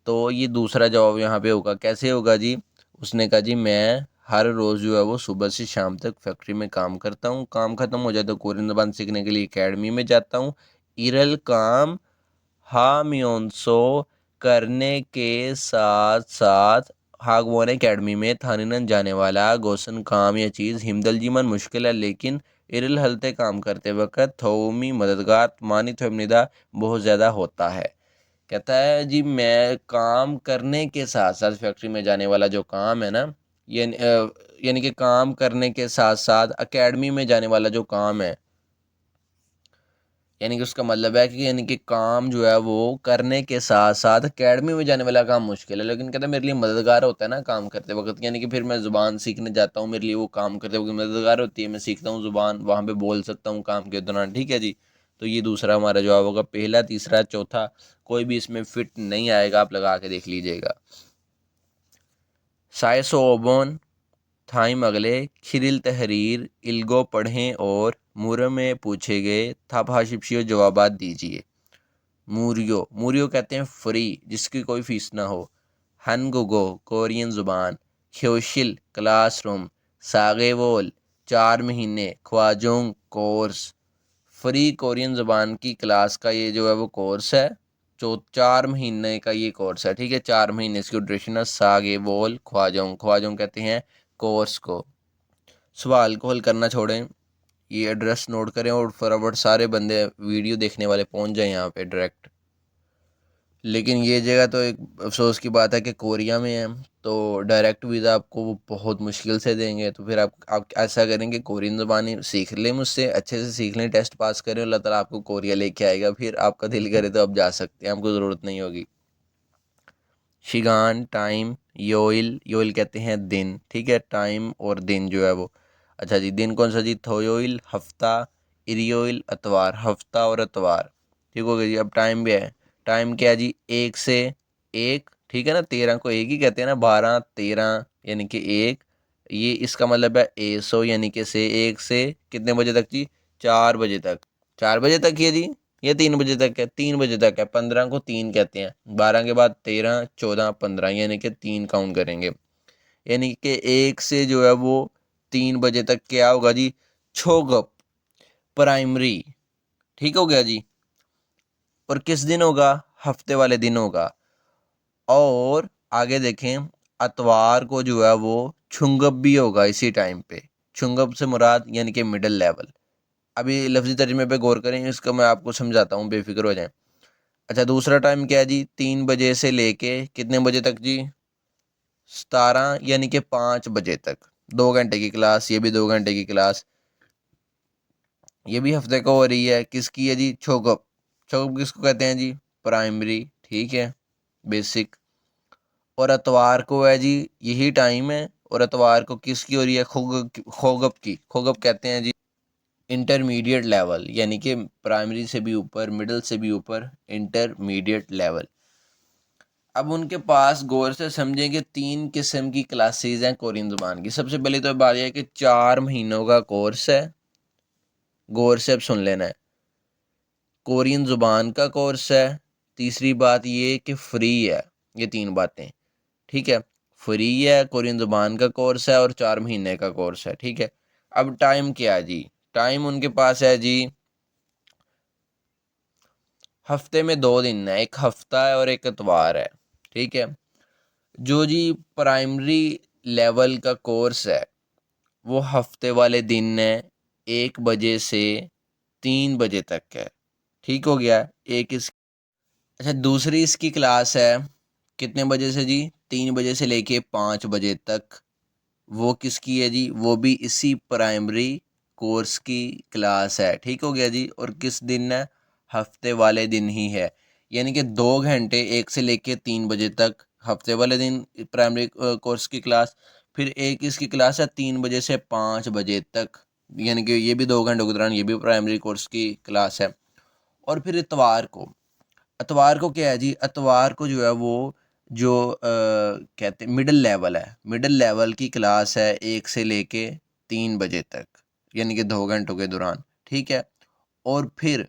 तो ये दूसरा जवाब यहाँ पे होगा, कैसे होगा जी? उसने कहा जी मैं हर रोज़ जो है वो सुबह से शाम तक फैक्ट्री में काम करता हूँ, काम ख़त्म हो जाए तो कोरियन ज़बान सीखने के लिए एकेडमी में जाता हूँ। इरल काम हामियोंसो करने के साथ साथ हागवोन एकेडमी में थानीनन जाने वाला गोसन काम या चीज़ हिमदलजीमन मुश्किल है, लेकिन इरल हलते काम करते वक्त थोमी मददगार मानी थोमनिदा बहुत ज़्यादा होता है। कहता है जी मैं काम करने के साथ साथ फैक्ट्री में जाने वाला जो काम है ना, यानी कि काम करने के साथ साथ एकेडमी में जाने वाला जो काम है, यानी कि उसका मतलब है कि यानी कि काम जो है वो करने के साथ साथ एकेडमी में जाने वाला काम मुश्किल है, लेकिन कहता है मेरे लिए मददगार होता है ना काम करते वक्त, यानी कि फिर मैं ज़ुबान सीखने जाता हूँ, मेरे लिए वो काम करते वक्त मददगार होती है, मैं सीखता हूँ ज़ुबान, वहाँ पे बोल सकता हूँ काम के दौरान। ठीक है जी, तो ये दूसरा हमारा जवाब होगा। पहला, तीसरा, चौथा कोई भी इसमें फिट नहीं आएगा, आप लगा के देख लीजिएगा। साइसोबोन थाइम अगले खिरिल तहरीर इल्गो पढ़ें और मुर में पूछे गए थापाशिप्शियो जवाबात दीजिए। मूरियो, मूरियो कहते हैं फ्री, जिसकी कोई फीस ना हो। हनगुगो कोरियन ज़ुबान। ख्योशिल क्लासरूम। सागेवोल 4 महीने। ख्वाजोंग कोर्स। फ्री कोरियन ज़ुबान की क्लास का ये जो है वो कोर्स है, जो 4 महीने का ये कोर्स है। ठीक है, 4 महीने इसकी ड्यूरेशन है। सागेवोल ख्वाजोंग, ख्वाजोंग कहते हैं कोर्स को। सवाल को हल करना छोड़ें, ये एड्रेस नोट करें और फटाफट सारे बंदे वीडियो देखने वाले पहुंच जाएं यहाँ पे डायरेक्ट। लेकिन ये जगह तो एक अफसोस की बात है कि कोरिया में है, तो डायरेक्ट वीज़ा आपको वो बहुत मुश्किल से देंगे। तो फिर आप ऐसा करेंगे, कोरियन ज़बान ही सीख लें मुझसे, अच्छे से सीख लें, टेस्ट पास करें, अल्लाह ताला आपको कोरिया लेके आएगा। फिर आपका दिल करे तो आप जा सकते हैं, आपको ज़रूरत नहीं होगी। शिगान टाइम। योइल, योइल कहते हैं दिन। ठीक है, टाइम और दिन जो है वो। अच्छा जी, दिन कौन सा जी? थोयोइल हफ्ता। इरियोइल अतवार, हफ्ता और अतवार। ठीक हो गया जी। अब टाइम भी है, टाइम क्या है जी? 1 से 1। ठीक है ना, 13 को एक ही कहते हैं ना, 12 13 यानी कि 1। ये इसका मतलब है एसो, यानी कि से 1 से कितने बजे तक जी? 4 बजे तक। 4 बजे तक ही है जी, ये 3 बजे तक है? 3 बजे तक है। 15 को 3 कहते हैं, 12 के बाद 13 14 15, यानी कि 3 काउंट करेंगे। यानी कि 1 से जो है वो 3 बजे तक क्या होगा जी? छोगप प्राइमरी। ठीक हो गया जी। और किस दिन होगा? हफ्ते वाले दिन होगा। और आगे देखें, अतवार को जो है वो छुंगप भी होगा इसी टाइम पे। छुंगप से मुराद यानी कि मिडिल लेवल। अभी लफ्जी तर्जमे पे गौर करें, इसका मैं आपको समझाता हूँ, बेफिक्र हो जाएं। अच्छा, दूसरा टाइम क्या है जी? 3 बजे से लेके कितने बजे तक जी? 17 यानी कि 5 बजे तक। 2 घंटे की क्लास, ये भी 2 घंटे की क्लास, ये भी हफ्ते को हो रही है। किसकी है जी? छोकप। छोकप किसको कहते हैं जी? प्राइमरी। ठीक है, बेसिक। और अतवार को है जी, यही टाइम है। और अतवार को किसकी हो रही है? खोगप की। खोगप कहते हैं जी इंटरमीडिएट लेवल, यानी कि प्राइमरी से भी ऊपर, मिडिल से भी ऊपर, इंटरमीडिएट लेवल। अब उनके पास गौर से समझें कि 3 किस्म की क्लासेस हैं कोरियन ज़ुबान की। सबसे पहले तो बात यह है कि 4 महीनों का कोर्स है। गौर से अब सुन लेना है, कोरियन ज़ुबान का कोर्स है। तीसरी बात ये कि फ्री है। ये 3 बातें। ठीक है, फ्री है, कोरियन ज़ुबान का कोर्स है, और 4 महीने का कोर्स है। ठीक है, अब टाइम क्या है जी? टाइम उनके पास है जी, हफ्ते में 2 दिन है, एक हफ्ता है और एक इतवार है। ठीक है, जो जी प्राइमरी लेवल का कोर्स है वो हफ्ते वाले दिन है, 1 बजे से 3 बजे तक है। ठीक हो गया, एक इस। अच्छा, दूसरी इसकी क्लास है कितने बजे से जी? 3 बजे से लेके 5 बजे तक। वो किसकी है जी? वो भी इसी प्राइमरी कोर्स की क्लास है। ठीक हो गया जी। और किस दिन है? हफ्ते वाले दिन ही है, यानी कि 2 घंटे 1 से लेके 3 बजे तक हफ्ते वाले दिन प्राइमरी कोर्स की क्लास। फिर एक इसकी क्लास है 3 बजे से 5 बजे तक, यानी कि ये भी 2 घंटों के दौरान ये भी प्राइमरी कोर्स की क्लास है। और फिर इतवार को, इतवार को क्या है जी? इतवार को जो है वो जो कहते हैं मिडिल लेवल है, मिडिल लेवल की क्लास है 1 से लेके 3 बजे तक, यानी कि 2 घंटों के दौरान। ठीक है, और फिर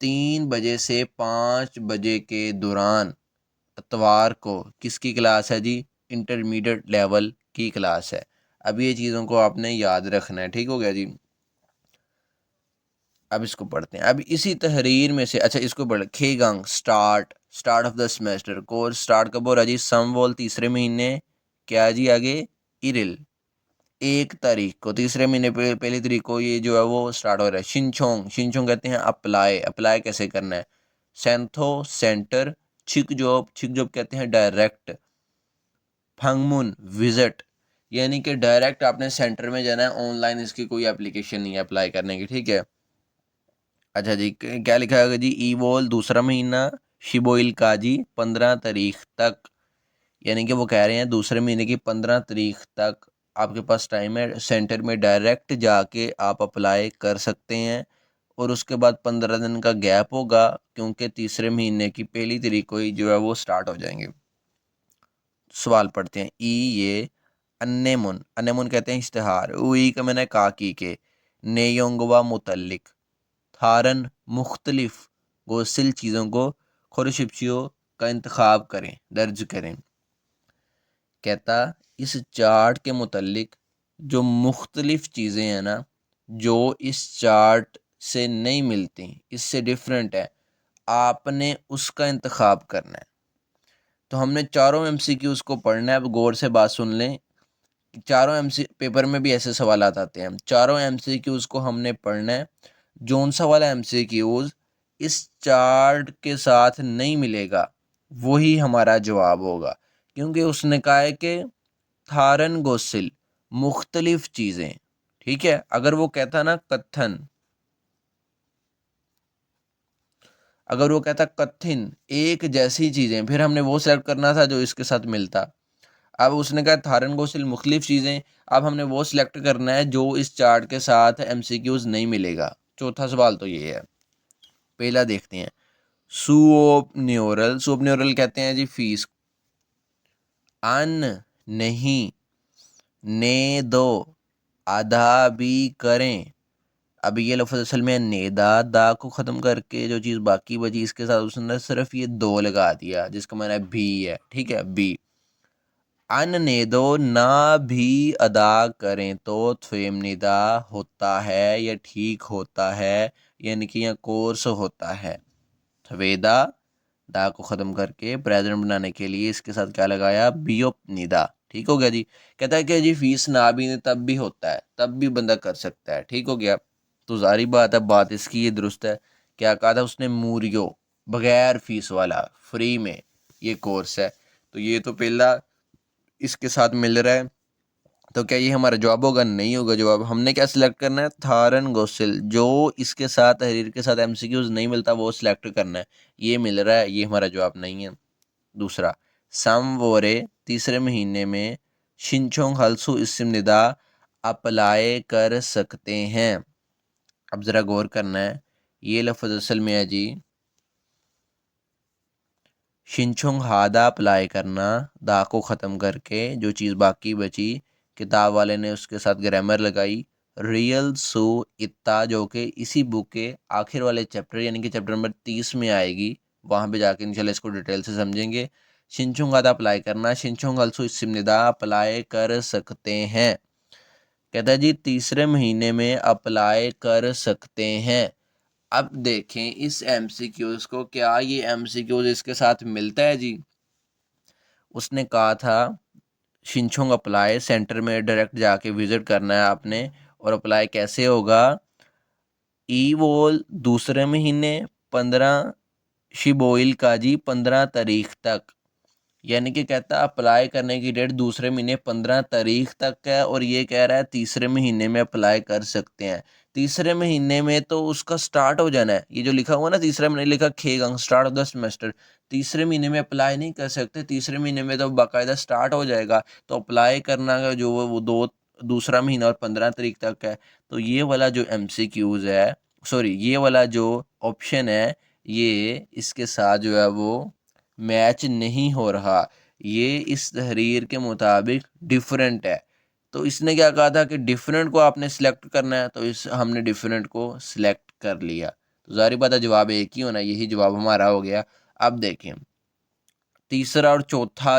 3 बजे से 5 बजे के दौरान इतवार को किसकी क्लास है जी? इंटरमीडिएट लेवल की क्लास है। अब ये चीज़ों को आपने याद रखना है, ठीक हो गया जी। अब इसको पढ़ते हैं। अब इसी तहरीर में से, अच्छा इसको पढ़, खेगंग start of the semester, course start कब हो रहा जी, समवॉल तीसरे महीने, क्या जी आगे, इरिल 1 तारीख को, तीसरे महीने पे पहली तारीख को ये जो है वो स्टार्ट हो रहा है। शिनचोंग कहते हैं अप्लाई कैसे करना है। सेंथो सेंटर, छिक जॉब कहते हैं डायरेक्ट, फंगमुन विजिट, यानी कि डायरेक्ट आपने सेंटर में जाना है, ऑनलाइन इसकी कोई एप्लीकेशन नहीं है अप्लाई करने की, ठीक है। अच्छा जी, क्या लिखा है जी, ईवोल दूसरा महीना, शिबोइल काजी 15 तारीख तक, यानी कि वो कह रहे हैं दूसरे महीने की 15 तारीख तक आपके पास टाइम है, सेंटर में डायरेक्ट जाके आप अप्लाई कर सकते हैं। और उसके बाद 15 दिन का गैप होगा, क्योंकि तीसरे महीने की पहली तारीख को ही जो है वो स्टार्ट हो जाएंगे। सवाल पढ़ते हैं। ये अन्नेमुन कहते हैं इश्तिहार, उई का मैंने कहा के, नेयोंगवा मुतल्लिक, थारन मुख्तलिफ गोसिल चीज़ों को खुरशिपशियों का इंतखाब करें, दर्ज करें। कहता इस चार्ट के मुतल्लिक जो मुख्तलिफ चीज़ें हैं ना, जो इस चार्ट से नहीं मिलती, इससे डिफरेंट है, आपने उसका इंतखाब करना है। तो हमने चारों एमसीक्यूज़ को पढ़ना है। अब गौर से बात सुन लें, चारों एमसी पेपर में भी ऐसे सवाल आते हैं, चारों एमसीक्यूज़ को हमने पढ़ना है। जोन सा वाला एमसीक्यूज़ इस चार्ट के साथ नहीं मिलेगा, वही हमारा जवाब होगा, क्योंकि उसने कहा है कि थारन गोसिल मुख्तलिफ चीज़ें, ठीक है। अगर वो कहता ना कत्थन, अगर वो कहता कथिन एक जैसी चीज़ें, फिर हमने वो सेलेक्ट करना था जो इसके साथ मिलता। अब उसने कहा थारन गोसिल मुख्तलिफ चीज़ें, अब हमने वो सिलेक्ट करना है जो इस चार्ट के साथ एमसीक्यूज़ नहीं मिलेगा। चौथा सवाल तो ये है। पहला देखते हैं, सुओपन्योरल कहते हैं जी फीस, अन नहीं, ने दो, आधा भी करें। अब ये लफ्ज़ असल में दा को ख़त्म करके जो चीज़ बाकी बची, इसके साथ उसने सिर्फ ये दो लगा दिया, जिसका माना भी है, ठीक है। बी, अन ने दो ना भी अदा करें तो फ़ेम निदा होता है या ठीक होता है, यानी कि यहाँ कोर्स होता है। थवेदा दा को ख़त्म करके प्रेजेंट बनाने के लिए इसके साथ क्या लगाया, बियोप निदा, ठीक हो गया जी। कहता है कि जी फीस ना भी नहीं तब भी होता है, तब भी बंदा कर सकता है, ठीक हो गया। तो जारी बात है, बात इसकी ये दुरुस्त है। क्या कहा था उसने, मूरियो बगैर फीस वाला, फ्री में ये कोर्स है। तो ये तो पहला इसके साथ मिल रहा है, तो क्या ये हमारा जवाब होगा, नहीं होगा जवाब। हमने क्या सिलेक्ट करना है, थारन गोसिल, जो इसके साथ तहरीर के साथ एमसीक्यूज नहीं मिलता वो सिलेक्ट करना है। ये मिल रहा है, ये हमारा जवाब नहीं है। दूसरा, समवोरे तीसरे महीने में, शिनचोंग हल्सू इस्म निदा अप्लाई कर सकते हैं। अब ज़रा गौर करना है, ये लफ्ज़ असल में है जी शिनचोंग हादा अप्लाई करना, दा को ख़त्म करके जो चीज़ बाकी बची, किताब वाले ने उसके साथ ग्रामर लगाई। रियल सू इत्ता, जो कि इसी बुक के आखिर वाले चैप्टर यानी कि चैप्टर नंबर 30 में आएगी, वहाँ पे जाके इंशाल्लाह इसको डिटेल से समझेंगे। शिनचोंग हादा अप्लाई करना, शिनचोंग अल्सो इस्म निदा अप्लाई कर सकते हैं। कहता है जी तीसरे महीने में अप्लाई कर सकते हैं। अब देखें इस एमसीक्यूज को, क्या ये एमसीक्यूज इसके साथ मिलता है जी। उसने कहा था शिनचोंग अप्लाई, सेंटर में डायरेक्ट जाके विजिट करना है आपने, और अप्लाई कैसे होगा, ई वोल दूसरे महीने 15 शिबोइल का जी 15 तारीख तक, यानी कि कहता अप्लाई करने की डेट दूसरे महीने 15 तारीख तक है, और ये कह रहा है तीसरे महीने में अप्लाई कर सकते हैं। तीसरे महीने में तो उसका स्टार्ट हो जाना है, ये जो लिखा हुआ ना तीसरे महीने लिखा खेगंग स्टार्ट ऑफ द सेमेस्टर, तीसरे महीने में अप्लाई नहीं कर सकते, तीसरे महीने में तो बाकायदा स्टार्ट हो जाएगा। तो अप्लाई करना का जो वो दूसरा महीना और 15 तारीख तक है। तो ये वाला जो एमसीक्यूज है, सॉरी ये वाला जो ऑप्शन है, ये इसके साथ जो है वो मैच नहीं हो रहा, ये इस तहरीर के मुताबिक डिफरेंट है। तो इसने क्या कहा था कि डिफरेंट को आपने सिलेक्ट करना है, तो इस हमने डिफरेंट को सिलेक्ट कर लिया। तो जाहिर बात है जवाब एक ही होना, यही जवाब हमारा हो गया। अब देखें तीसरा और चौथा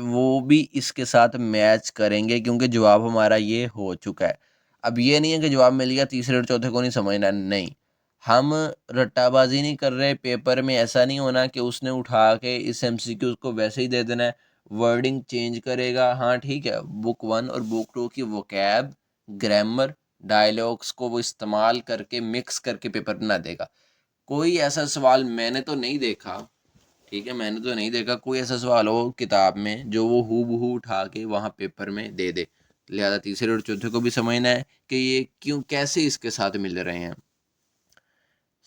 वो भी इसके साथ मैच करेंगे क्योंकि जवाब हमारा ये हो चुका है। अब ये नहीं है कि जवाब मिल गया तीसरे और चौथे को नहीं समझना, नहीं। हम रट्टाबाजी नहीं कर रहे, पेपर में ऐसा नहीं होना कि उसने उठा के इस एमसीक्यू को वैसे ही दे देना है, वर्डिंग चेंज करेगा। हाँ ठीक है, बुक 1 और बुक 2 की वोकैब, ग्रामर, डायलॉग्स को वो इस्तेमाल करके मिक्स करके पेपर बना देगा। कोई ऐसा सवाल मैंने तो नहीं देखा, ठीक है, मैंने तो नहीं देखा कोई ऐसा सवाल हो किताब में जो वो हूबहू उठा के वहाँ पेपर में दे दे। लिहाजा तीसरे और चौथे को भी समझना है कि ये क्यों कैसे इसके साथ मिल रहे हैं।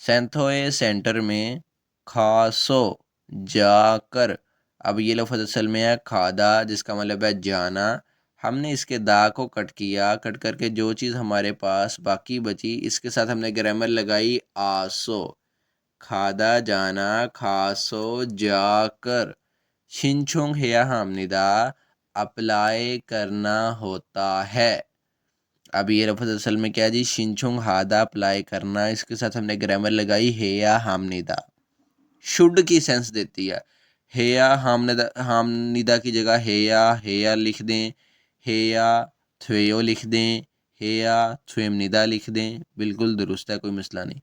सेंथोए सेंटर में खासो जाकर, अब ये लफ्ज़ असल में है खादा जिसका मतलब है जाना। हमने इसके दा को कट किया, कट करके जो चीज़ हमारे पास बाकी बची इसके साथ हमने ग्रामर लगाई आसो। खादा जाना खासो जाकर। शिनचुंग हेया हमनिदा अप्लाई करना होता है। अब ये लफ्ज़ असल में क्या है जी, शिनचुंग हादा अप्लाई करना, इसके साथ हमने ग्रामर लगाई हेया हमनिदा। शुड की सेंस देती है। हेया हमनिदा, हमनिदा की जगह हेया हेया लिख दें, हेया थ्वेयो लिख दें, हेया थ्वेमनिदा लिख दें, बिल्कुल दुरुस्त है, कोई मसला नहीं।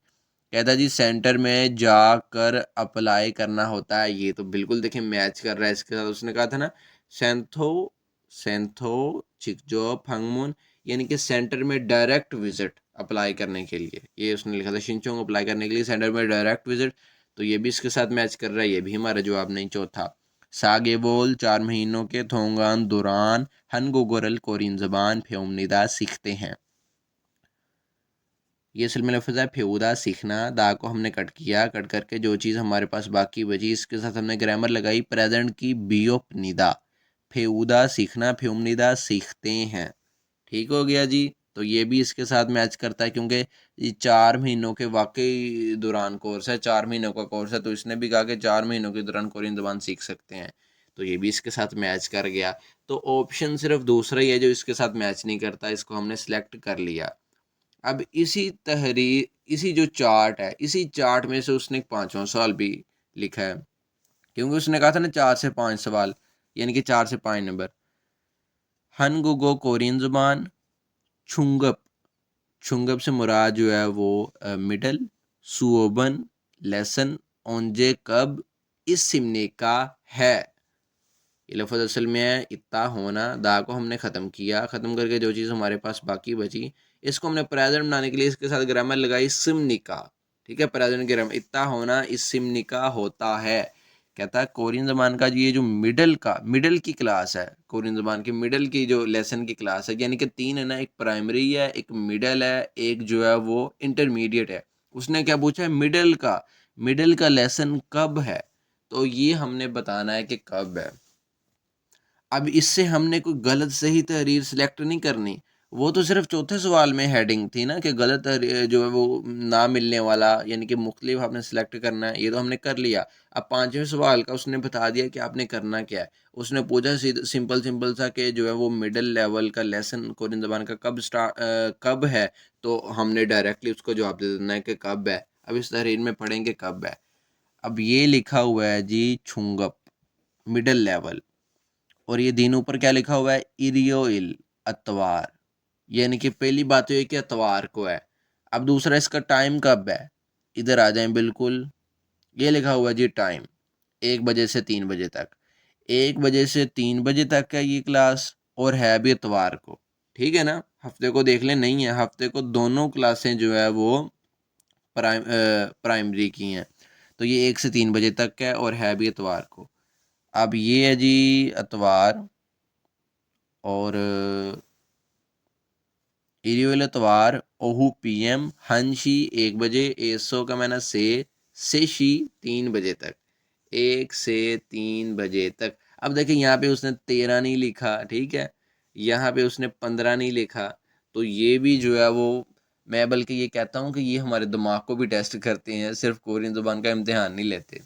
कहता जी सेंटर में जाकर अप्लाई करना होता है, ये तो बिल्कुल देखिए मैच कर रहा है इसके साथ। उसने कहा था ना सेंथो सेंथो चिकजो फंगमुन, यानी कि सेंटर में डायरेक्ट विजिट अप्लाई करने के लिए, ये उसने लिखा था शिंचोंग अप्लाई करने के लिए सेंटर में डायरेक्ट विजिट। तो ये भी इसके साथ मैच कर रहा है, ये भी हमारा जवाब नहीं। चौथा, सागे बोल 4 महीनों के थोंगान दौरान हनगोगोरल कोरियन जबान फेमनिदा सीखते हैं। ये असल में लफ्ज़ है फेऊदा सीखना, दा को हमने कट किया, कट करके जो चीज़ हमारे पास बाकी बची इसके साथ हमने ग्रामर लगाई प्रेजेंट की बियोपनिदा। फेऊदा सीखना, फेउमनिदा सीखते हैं। ठीक हो गया जी। तो ये भी इसके साथ मैच करता है क्योंकि ये 4 महीनों के वाकई दौरान कोर्स है, 4 महीनों का कोर्स है, तो इसने भी कहा कि 4 महीनों के दौरान कोरियन ज़बान सीख सकते हैं। तो ये भी इसके साथ मैच कर गया। तो ऑप्शन सिर्फ दूसरा ही है जो इसके साथ मैच नहीं करता, इसको हमने सेलेक्ट कर लिया। अब इसी तहरीर, इसी जो चार्ट है, इसी चार्ट में से उसने एक पांचवा सवाल भी लिखा है, क्योंकि उसने कहा था ना 4 से 5 सवाल, यानी कि 4 से 5 नंबर। हनगुगो कोरियन जुबान, छुंगप, छुंगप से मुराद जो है वो मिडल, सुओबन लेसन, ओंजे कब, इस सिमने का है। ये लफ्ज़ असल में है इत्ता होना, दा को हमने ख़त्म किया, ख़त्म करके जो चीज़ हमारे पास बाकी बची इसको हमने प्रेजेंट बनाने के लिए इसके साथ ग्रामर लगाई सिमनिका। ठीक है, प्रेजेंट ग्रामर इत्ता होना इस सिमनिका होता है। कहता है कोरियन ज़बान का ये जो मिडल की क्लास है, कोरियन ज़बान की मिडल की जो लेसन की क्लास है, यानी कि 3 है ना, एक प्राइमरी है, एक मिडल है, एक जो है वो इंटरमीडिएट है। उसने क्या पूछा है, मिडल का लेसन कब है, तो ये हमने बताना है कि कब है। अब इससे हमने कोई गलत सही तहरीर सिलेक्ट नहीं करनी, वो तो सिर्फ चौथे सवाल में हेडिंग थी ना कि गलत जो है वो ना मिलने वाला, यानी कि मुख्तलिफ आपने सेलेक्ट करना है, ये तो हमने कर लिया। अब पांचवें सवाल का उसने बता दिया कि आपने करना क्या है। उसने पूछा सिंपल सिंपल सा कि जो है वो मिडिल लेवल का लेसन कोरियन ज़बान का कब है, तो हमने डायरेक्टली उसको जवाब दे देना है कि कब है। अब इस तहरीर में पढ़ेंगे कब है। अब ये लिखा हुआ है जी छुंगप मिडिल लेवल, और ये दिन ऊपर क्या लिखा हुआ है, इरियोइल अतवार, यानी कि पहली बात तो ये कि अतवार को है। अब दूसरा इसका टाइम कब है, इधर आ जाएं बिल्कुल, ये लिखा हुआ है जी टाइम 1 बजे से 3 बजे तक, 1 बजे से 3 बजे तक है ये क्लास, और है भी इतवार को। ठीक है ना, हफ्ते को देख लें, नहीं है, हफ्ते को दोनों क्लासें जो है वो प्राइमरी की हैं। तो ये 1 से 3 बजे तक है और है भी इतवार को। अब ये है जी इतवार, और इरियोल इतवार ओहू पीएम, हंशी 1 बजे, एसो का मैंने से शी 3 बजे तक, 1 से 3 बजे तक। अब देखिए यहाँ पे उसने 13 नहीं लिखा, ठीक है, यहाँ पे उसने 15 नहीं लिखा, तो ये भी जो है वो, मैं बल्कि ये कहता हूँ कि ये हमारे दिमाग को भी टेस्ट करते हैं, सिर्फ कोरियन ज़ुबान का इम्तिहान नहीं लेते।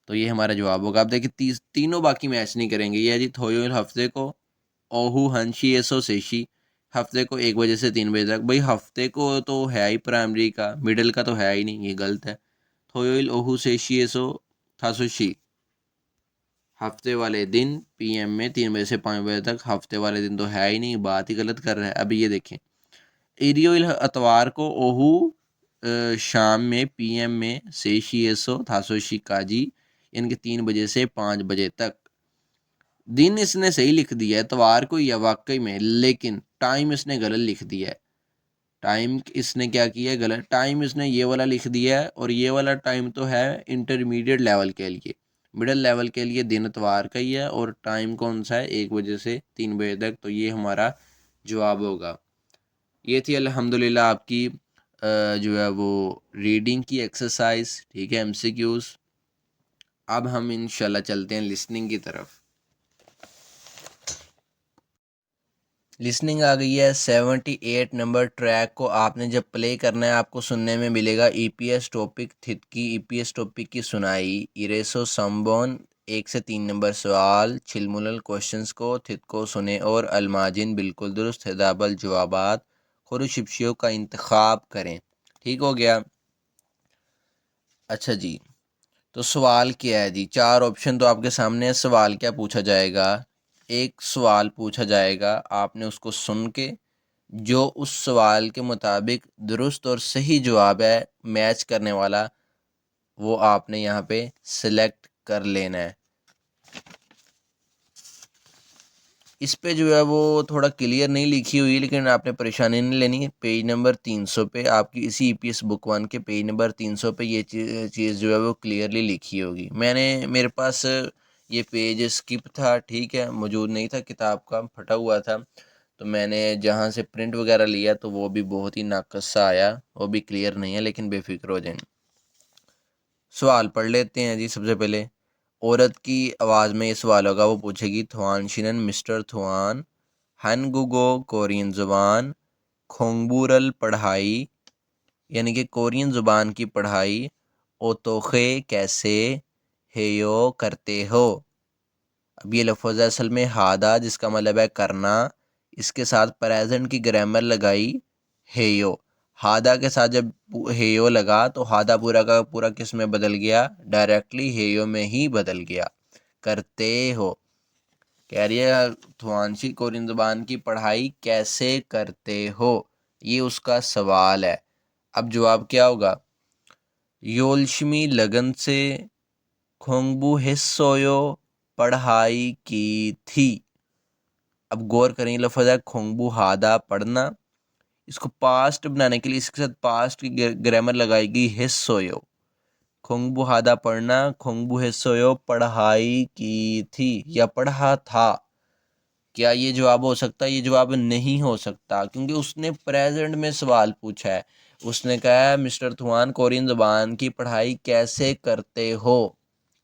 तो ये हमारा जवाब होगा। अब देखिए तीनों बाकी मैच नहीं करेंगे। ये है जी थोयोल हफ्ते को, ओहू हंशी एसो सेशी, हफ्ते को 1 बजे से 3 बजे तक। भाई हफ्ते को तो है ही प्राइमरी का, मिडिल का तो है ही नहीं, ये गलत है। थोयोल ओहू सेशी एसो थासोशी, हफ्ते वाले दिन PM में 3 बजे से 5 बजे तक, हफ्ते वाले दिन तो है ही नहीं, बात ही गलत कर रहा है। अभी ये देखें, एरियो अतवार को ओहू शाम में PM में सेशियसो थासोशी काजी, यानी कि 3 बजे से 5 बजे तक। दिन इसने सही लिख दिया है इतवार को या वाकई में, लेकिन टाइम इसने गलत लिख दिया है। टाइम इसने क्या किया है गलत, टाइम इसने ये वाला लिख दिया है, और ये वाला टाइम तो है इंटरमीडिएट लेवल के लिए। मिडिल लेवल के लिए दिन इतवार का ही है, और टाइम कौन सा है 1 बजे से 3 बजे तक। तो ये हमारा जवाब होगा। ये थी अल्हम्दुलिल्लाह आपकी जो है वो रीडिंग की एक्सरसाइज, ठीक है, MCQs। अब हम इंशाल्लाह चलते हैं लिसनिंग की तरफ। लिसनिंग आ गई है। 78 नंबर ट्रैक को आपने जब प्ले करना है, आपको सुनने में मिलेगा EPS टॉपिक थित की EPS टॉपिक की सुनाई, इरेसो संबोन 1 से 3 नंबर सवाल, छिलमुलल क्वेश्चंस को थित को सुने, और अलमाजिन बिल्कुल दुरुस्त हिदाबल जवाबात खुरुशिप्शियों का इंतखाब करें। ठीक हो गया। अच्छा जी, तो सवाल क्या है जी? 4 ऑप्शन तो आपके सामने है। सवाल क्या पूछा जाएगा? एक सवाल पूछा जाएगा, आपने उसको सुन के जो उस सवाल के मुताबिक दुरुस्त और सही जवाब है मैच करने वाला, वो आपने यहाँ पे सिलेक्ट कर लेना है। इस पे जो है वो थोड़ा क्लियर नहीं लिखी हुई, लेकिन आपने परेशानी नहीं लेनी है। पेज नंबर 300 पे आपकी इसी EPS बुक 1 के पेज नंबर 300 पे ये चीज़ जो है वो क्लियरली लिखी होगी। मेरे पास ये पेज स्किप था, ठीक है, मौजूद नहीं था, किताब का फटा हुआ था, तो मैंने जहाँ से प्रिंट वगैरह लिया तो वो भी बहुत ही नाक़िस सा आया, वो भी क्लियर नहीं है, लेकिन बेफिक्र हो जाए। सवाल पढ़ लेते हैं जी। सबसे पहले औरत की आवाज़ में ये सवाल होगा, वो पूछेगी थुआन शिनन मिस्टर थुआन हनगुगो कोरियन ज़ुबान खोंगबूरल पढ़ाई, यानी कि कोरियन ज़ुबान की पढ़ाई ओतोखे कैसे हेयो करते हो। अब ये लफ्ज़ है असल में हादा, जिसका मतलब है करना, इसके साथ प्रेजेंट की ग्रामर लगाई हेयो। हादा के साथ जब हेयो लगा तो हादा पूरा का पूरा किस में बदल गया? डायरेक्टली हेयो में ही बदल गया। करते हो, कह रही है थुआंशी कोरियन ज़ुबान की पढ़ाई कैसे करते हो, ये उसका सवाल है। अब जवाब क्या होगा? योलशमी लगन से खोंगबू हिस्सोयो पढ़ाई की थी। अब गौर करें, लफ्ज़ है खोंगबू हादा पढ़ना, इसको पास्ट बनाने के लिए इसके साथ पास्ट की ग्रामर लगाएगी हिस्सोयो। खोंगबू हादा पढ़ना, खोंगबू हिस्सोयो पढ़ाई की थी या पढ़ा था। क्या ये जवाब हो सकता है? ये जवाब नहीं हो सकता, क्योंकि उसने प्रेजेंट में सवाल पूछा है। उसने कहा है मिस्टर थुआन कोरियन ज़ुबान की पढ़ाई कैसे करते हो।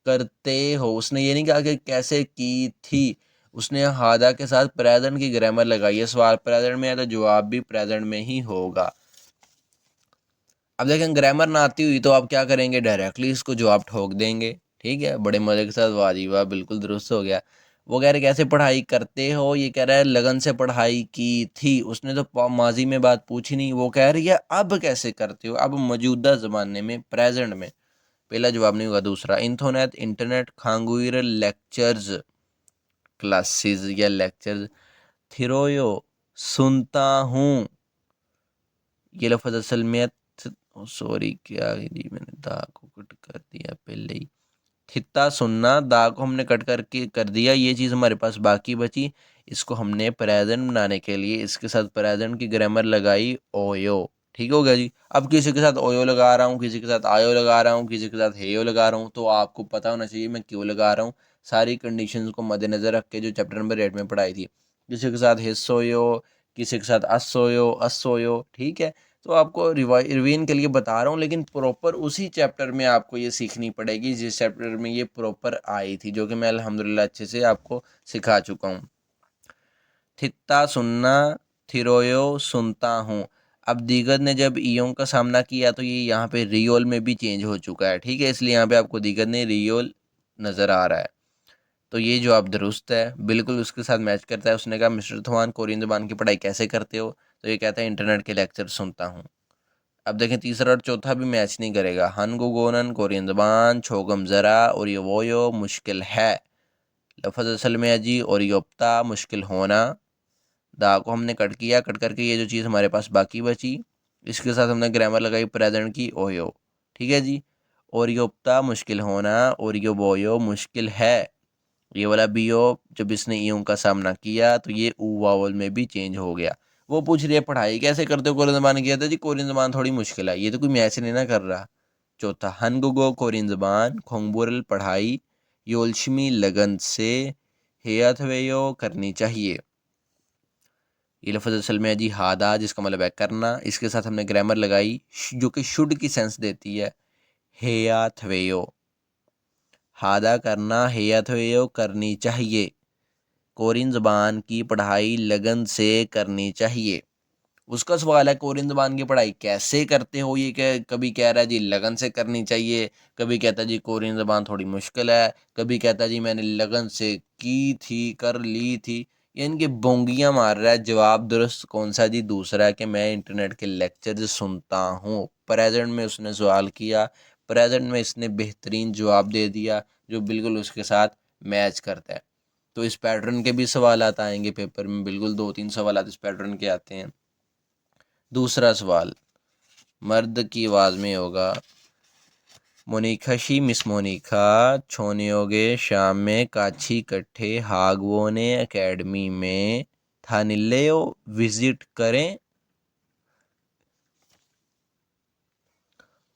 करते हो, उसने ये नहीं कहा कि कैसे की थी। उसने हादा के साथ प्रेजेंट की ग्रामर लगाई है। सवाल प्रेजेंट में है तो जवाब भी प्रेजेंट में ही होगा। अब देखें, ग्रामर ना आती हुई तो आप क्या करेंगे? डायरेक्टली इसको जवाब ठोक देंगे। ठीक है, बड़े मज़े के साथ, वाह जी वाह, बिल्कुल दुरुस्त हो गया। वो कह रहे कैसे पढ़ाई करते हो, ये कह रहा है लगन से पढ़ाई की थी। उसने तो माजी में बात पूछी नहीं, वो कह रही है अब कैसे करते हो, अब मौजूदा ज़माने में, प्रेजेंट में। पहला जवाब नहीं होगा। दूसरा, इंथोनेट इंटरनेट खांगुर लेक्चर्स क्लासेस या लेक्चर्स थिरोयो सुनता हूँ। ये लफ्ज़ असल में सॉरी क्या जी, मैंने दा को कट कर दिया पहले ही। थित्ता सुनना, दा को हमने कट करके कर दिया, ये चीज़ हमारे पास बाकी बची। इसको हमने प्रेजेंट बनाने के लिए इसके साथ प्रेजेंट की ग्रामर लगाई ओयो। ठीक हो गया जी। अब किसी के साथ ओयो लगा रहा हूँ, किसी के साथ आयो लगा रहा हूँ, किसी के साथ हेयो लगा रहा हूँ, तो आपको पता होना चाहिए मैं क्यों लगा रहा हूँ। सारी कंडीशंस को मद्देनज़र रख के जो चैप्टर नंबर 8 में पढ़ाई थी। किसी के साथ हिस्सोयो, किसी के साथ असोयो असोयो, ठीक है। तो आपको रिवीजन के लिए बता रहा हूँ, लेकिन प्रॉपर उसी चैप्टर में आपको ये सीखनी पड़ेगी जिस चैप्टर में ये प्रॉपर आई थी, जो कि मैं अल्हम्दुलिल्लाह अच्छे से आपको सिखा चुका हूँ। थित्ता सुनना, थिरोयो सुनता हूँ। अब दीगर ने जब ईयों का सामना किया तो ये यहाँ पे रियोल में भी चेंज हो चुका है, ठीक है, इसलिए यहाँ पे आपको दीगर ने रियोल नज़र आ रहा है। तो ये जवाब दुरुस्त है, बिल्कुल उसके साथ मैच करता है। उसने कहा मिस्टर थवान कोरियन ज़बान की पढ़ाई कैसे करते हो, तो ये कहता है इंटरनेट के लेक्चर सुनता हूँ। अब देखें, तीसरा और चौथा भी मैच नहीं करेगा। हन गुगोनन कोरियन ज़बान छोगम ज़रा और ये वो यो मुश्किल है। लफ्ज़ असल में है जी ओरियोप्ता मुश्किल होना। दा को हमने कट किया, कट करके ये जो चीज़ हमारे पास बाकी बची, इसके साथ हमने ग्रामर लगाई प्रेजेंट की ओयो। ठीक है जी। ओरियोप्ता मुश्किल होना, ओरियो बोयो मुश्किल है। ये वाला बीओ जब इसने ईयों का सामना किया तो ये ऊ वावल में भी चेंज हो गया। वो पूछ रही है पढ़ाई कैसे करते हो कोरियन ज़बान किया था जी, कोरियन ज़बान थोड़ी मुश्किल है, ये तो कोई मैच नहीं ना कर रहा। चौथा हनगुगो कोरियन ज़बान खोंगबुरल पढ़ाई योलशमी लगन से हेयथवेयो करनी चाहिए। ये लफ्ज़ असल में है जी हादा, जिसका मतलब है करना। इसके साथ हमने ग्रामर लगाई जो कि शुड की सेंस देती है, हेयथवेयो। हादा करना, हेयथवेयो करनी चाहिए। कोरियन ज़बान की पढ़ाई लगन से करनी चाहिए। उसका सवाल है कोरियन ज़बान की पढ़ाई कैसे करते हो, ये क्या कभी कह रहा है जी लगन से करनी चाहिए, कभी कहता है जी कोरियन ज़बान थोड़ी मुश्किल है, कभी कहता है जी मैंने लगन से की थी, कर ली थी। ये इनकी बोंगियाँ मार रहा है। जवाब दुरुस्त कौन सा जी? दूसरा है कि मैं इंटरनेट के लेक्चर सुनता हूँ। प्रेजेंट में उसने सवाल किया, प्रेजेंट में इसने बेहतरीन जवाब दे दिया जो बिल्कुल उसके साथ मैच करता है। तो इस पैटर्न के भी सवालात आएंगे पेपर में, बिल्कुल 2-3 सवालात इस पैटर्न के आते हैं। दूसरा सवाल मर्द की आवाज़ में होगा। मोनिकाशी मिस मोनिका छोनियोगे शाम में काछी कट्ठे हागवोने एकेडमी में थानिल्लेओ विजिट करें।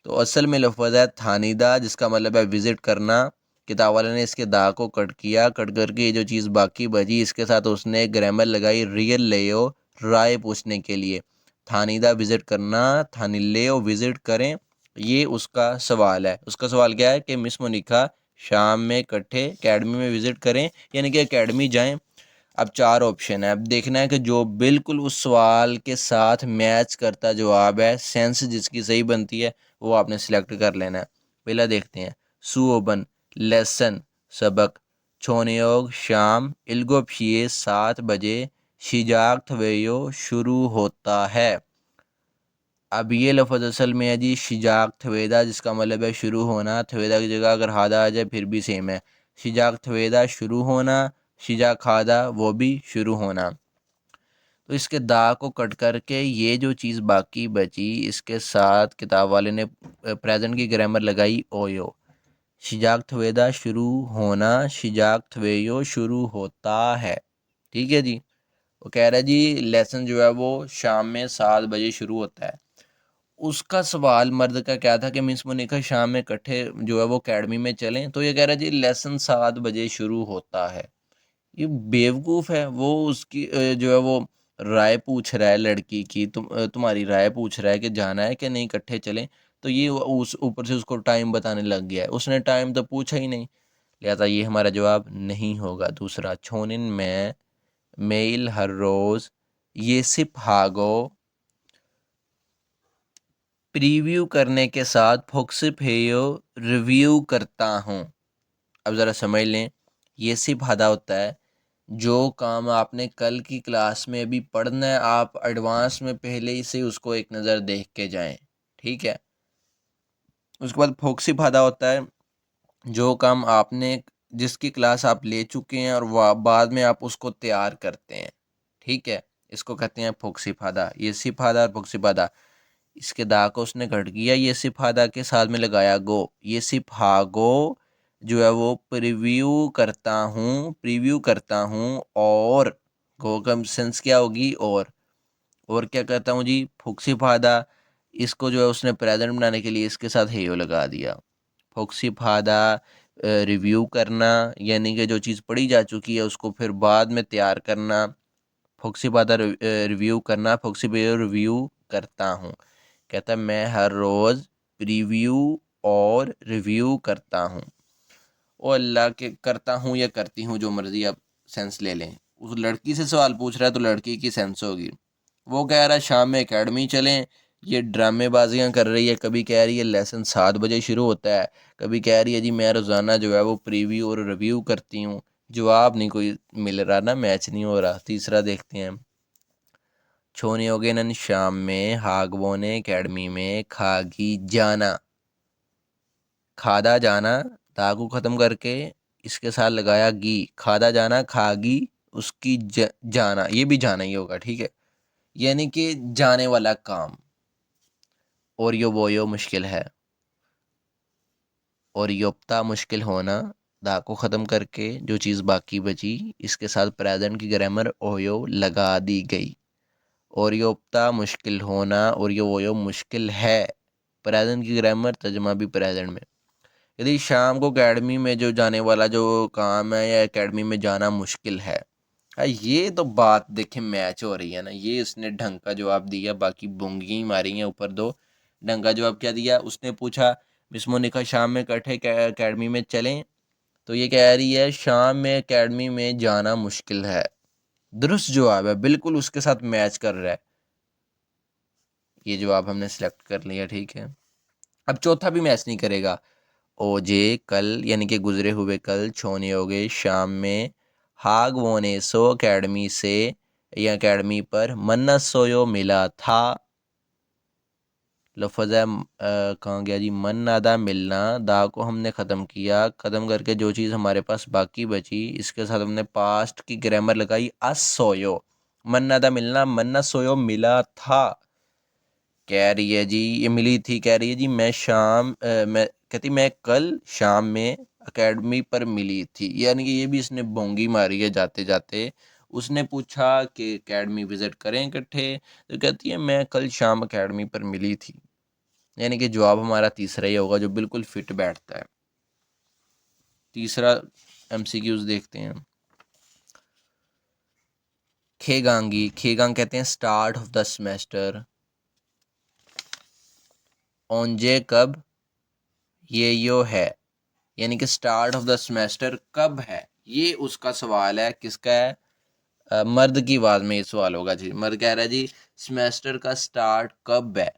तो असल में लफ्ज़ है थानीदा, जिसका मतलब है विज़िट करना। किताब वाले ने इसके दा को कट किया, कट करके ये जो चीज़ बाकी बची इसके साथ उसने ग्रामर लगाई रियल लेओ, राय पूछने के लिए। थानीदा विज़िट करना, थानिल्लेओ विज़िट करें, ये उसका सवाल है। उसका सवाल क्या है कि मिस मोनिका शाम में इकट्ठे अकेडमी में विज़िट करें, यानी कि अकेडमी जाएं। अब 4 ऑप्शन है, अब देखना है कि जो बिल्कुल उस सवाल के साथ मैच करता जवाब है, सेंस जिसकी सही बनती है, वो आपने सिलेक्ट कर लेना है। पहला देखते हैं। सुओबन लेसन सबक, छोनयोग शाम, इल्गोपशिए 7 बजे, शिजाक थवेयो शुरू होता है। अब ये लफ्ज़ असल में है जी शिजाक थवेदा, जिसका मतलब है शुरू होना। थवेदा की जगह अगर हादा आ जाए फिर भी सेम है। शिजाक थवेदा शुरू होना, शिजा खादा वो भी शुरू होना। तो इसके दा को कट करके ये जो चीज़ बाकी बची इसके साथ किताब वाले ने प्रेजेंट की ग्रामर लगाई ओयो। शिजाक थवेदा शुरू होना, शिजाक थवेयो शुरू होता है। ठीक है जी। वो कह रहा है जी लेसन जो है वो शाम में 7 बजे शुरू होता है। उसका सवाल मर्द का क्या था कि मिस मोनिका शाम में इकट्ठे जो है वो अकेडमी में चलें, तो ये कह रहा है जी लेसन 7 बजे शुरू होता है। ये बेवकूफ़ है। वो उसकी जो है वो राय पूछ रहा है लड़की की, तुम्हारी राय पूछ रहा है कि जाना है कि नहीं इकट्ठे चलें, तो ये उस ऊपर से उसको टाइम बताने लग गया है। उसने टाइम तो पूछा ही नहीं, लिहाजा ये हमारा जवाब नहीं होगा। दूसरा छोनिन में मेल हर रोज़ ये सिप हागो प्रीव्यू करने के साथ फोक्सिप हेयो रिव्यू करता हूँ। अब ज़रा समझ लें, ये सिप हादा होता है जो काम आपने कल की क्लास में अभी पढ़ना है, आप एडवांस में पहले ही से उसको एक नज़र देख के जाएं। ठीक है। उसके बाद फोक्सी फादा होता है जो काम आपने जिसकी क्लास आप ले चुके हैं और बाद में आप उसको तैयार करते हैं। ठीक है। इसको कहते हैं फोक्सी फादा। ये सिफादा और फोक्सी फादा, इसके दा को उसने घट किया, ये सिफादा के साथ में लगाया गो। ये सिफागो जो है वो प्रीव्यू करता हूँ और गो का सेंस क्या होगी और क्या करता हूँ जी फुक्सी फादा। इसको जो है उसने प्रेजेंट बनाने के लिए इसके साथ हेयो लगा दिया। फुक्सी फादा रिव्यू करना, यानी कि जो चीज़ पढ़ी जा चुकी है उसको फिर बाद में तैयार करना। फुक्सी फादा रिव्यू करना, फुक्सी फादा रिव्यू करता हूँ। कहता है मैं हर रोज़ प्रीव्यू और रिव्यू करता हूँ। ओ अल्लाह के करता हूँ या करती हूँ, जो मर्ज़ी आप सेंस ले लें। उस लड़की से सवाल पूछ रहा है तो लड़की की सेंस होगी। वो कह रहा है शाम में एकेडमी चलें, ये ड्रामेबाजियाँ कर रही है। कभी कह रही है लेसन 7 बजे शुरू होता है, कभी कह रही है जी मैं रोज़ाना जो है वो प्रीव्यू और रिव्यू करती हूँ। जवाब नहीं कोई मिल रहा ना, मैच नहीं हो रहा। तीसरा देखते हैं। छोनियोगेनन शाम में हागवोने एकेडमी में खागी जाना, खादा जाना, ता को ख़त्म करके इसके साथ लगाया गी, खादा जाना, खागी, उसकी जाना, ये भी जाना ही होगा, ठीक है, यानी कि जाने वाला काम। और यो वो यो मुश्किल है, और योप्ता मुश्किल होना, दा को ख़त्म करके जो चीज़ बाकी बची, इसके साथ प्रेजेंट की ग्रामर ओयो लगा दी गई। और योप्ता मुश्किल होना, और यो वो यो मुश्किल है, प्रेजेंट की ग्रामर तर्जमा भी प्रेजेंट में। यदि शाम को एकेडमी में जो जाने वाला जो काम है, या एकेडमी में जाना मुश्किल है, ये तो बात देखें मैच हो रही है ना। ये उसने ढंग का जवाब दिया, बाकी बुंगी ही मारी हैं ऊपर दो। ढंग का जवाब क्या दिया, उसने पूछा मिस मोनिका शाम में इकट्ठे एकेडमी में चलें, तो ये कह रही है शाम में एकेडमी में जाना मुश्किल है। दुरुस्त जवाब है, बिल्कुल उसके साथ मैच कर रहा है। ये जवाब हमने सेलेक्ट कर लिया, ठीक है। अब चौथा भी मैच नहीं करेगा। ओजे कल, यानी कि गुजरे हुए कल, छोने होगे शाम में, हाग वोने सो अकेडमी से, या अकेडमी पर, मन्ना सोयो मिला था। लफ्ज़ है कहाँ गया जी, मन नादा मिलना, दा को हमने ख़त्म किया, ख़त्म करके जो चीज़ हमारे पास बाकी बची, इसके साथ हमने पास्ट की ग्रामर लगाई, अस सोयो। मन नादा मिलना, मन्ना सोयो मिला था। कह रही है जी, ये मिली थी, कह रही है जी मैं मैं कहती मैं कल शाम में एकेडमी पर मिली थी, यानी कि ये भी इसने बोंगी मारी है जाते जाते। उसने पूछा कि एकेडमी विज़िट करें इकट्ठे, तो कहती है मैं कल शाम एकेडमी पर मिली थी, यानी कि जवाब हमारा तीसरा ही होगा, जो बिल्कुल फिट बैठता है। तीसरा एमसीक्यूज देखते हैं। खेगांगी, खेगांग कहते हैं स्टार्ट ऑफ द सेमेस्टर। ओंजे कब, ये यो है, यानी कि स्टार्ट ऑफ द सेमेस्टर कब है, ये उसका सवाल है। किसका है, मर्द की आवाज़ में ये सवाल होगा जी। मर्द कह रहा है जी सेमेस्टर का स्टार्ट कब है।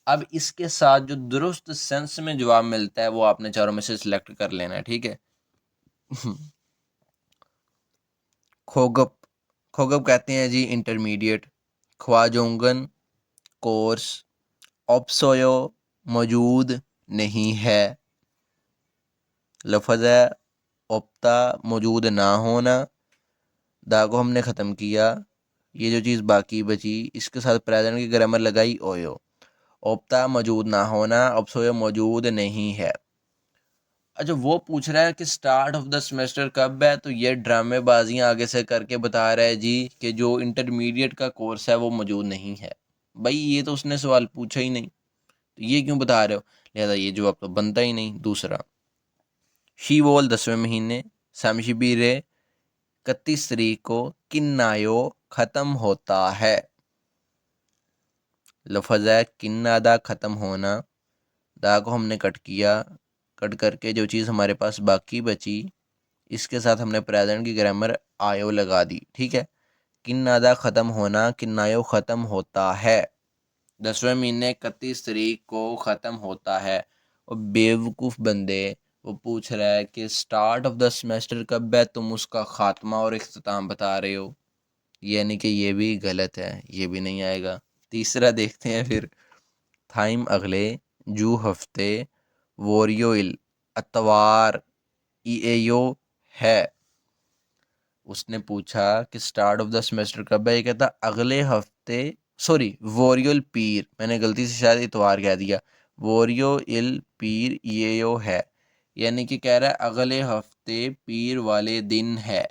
अब इसके साथ जो दुरुस्त सेंस में जवाब मिलता है वो आपने चारों में से सिलेक्ट कर लेना है, ठीक है। खोगप, खोगप कहते हैं जी इंटरमीडिएट। ख्वाजोंगन कोर्स। ऑप्सोयो मौजूद नहीं है। लफ्ज़ है ओप्ता मौजूद ना होना, दा को हमने ख़त्म किया, ये जो चीज़ बाकी बची, इसके साथ प्रेजेंट की ग्रामर लगाई ओयो। ओप्ता मौजूद ना होना, ऑप्सोयो मौजूद नहीं है। अच्छा, वो पूछ रहा है कि स्टार्ट ऑफ द सेमेस्टर कब है, तो ये ड्रामेबाजियाँ आगे से करके बता रहा है जी कि जो इंटरमीडिएट का कोर्स है वो मौजूद नहीं है। भाई ये तो उसने सवाल पूछा ही नहीं, तो ये क्यों बता रहे हो, लिहाजा ये जवाब तो बनता ही नहीं। दूसरा, शी वोल 10वें महीने, समशिबीरे 31 तारीख को, किन्नायो ख़त्म होता है। लफ्ज़ है किन्नादा ख़त्म होना, दा को हमने कट किया, कट करके जो चीज़ हमारे पास बाकी बची, इसके साथ हमने प्रेजेंट की ग्रामर आयो लगा दी, ठीक है। किन्नादा ख़त्म होना, किन्नायो ख़त्म होता है। 10वें महीने 31 तारीख को ख़त्म होता है। और बेवकूफ़ बंदे, वो पूछ रहा है कि स्टार्ट ऑफ द सेमेस्टर कब है, तुम उसका ख़ात्मा और इख्तिताम बता रहे हो, यानी कि ये भी गलत है, ये भी नहीं आएगा। तीसरा देखते हैं फिर। थाइम अगले, जू हफ्ते, वोरियोइल अतवार, ईएयो है। उसने पूछा कि स्टार्ट ऑफ द सेमेस्टर कब है, ये कहता अगले हफ्ते, सॉरी वोरियल पीर, मैंने गलती से शायद इतवार कह दिया, वोरियो इल पीर ये यो है, यानी कि कह रहा है अगले हफ्ते पीर वाले दिन है।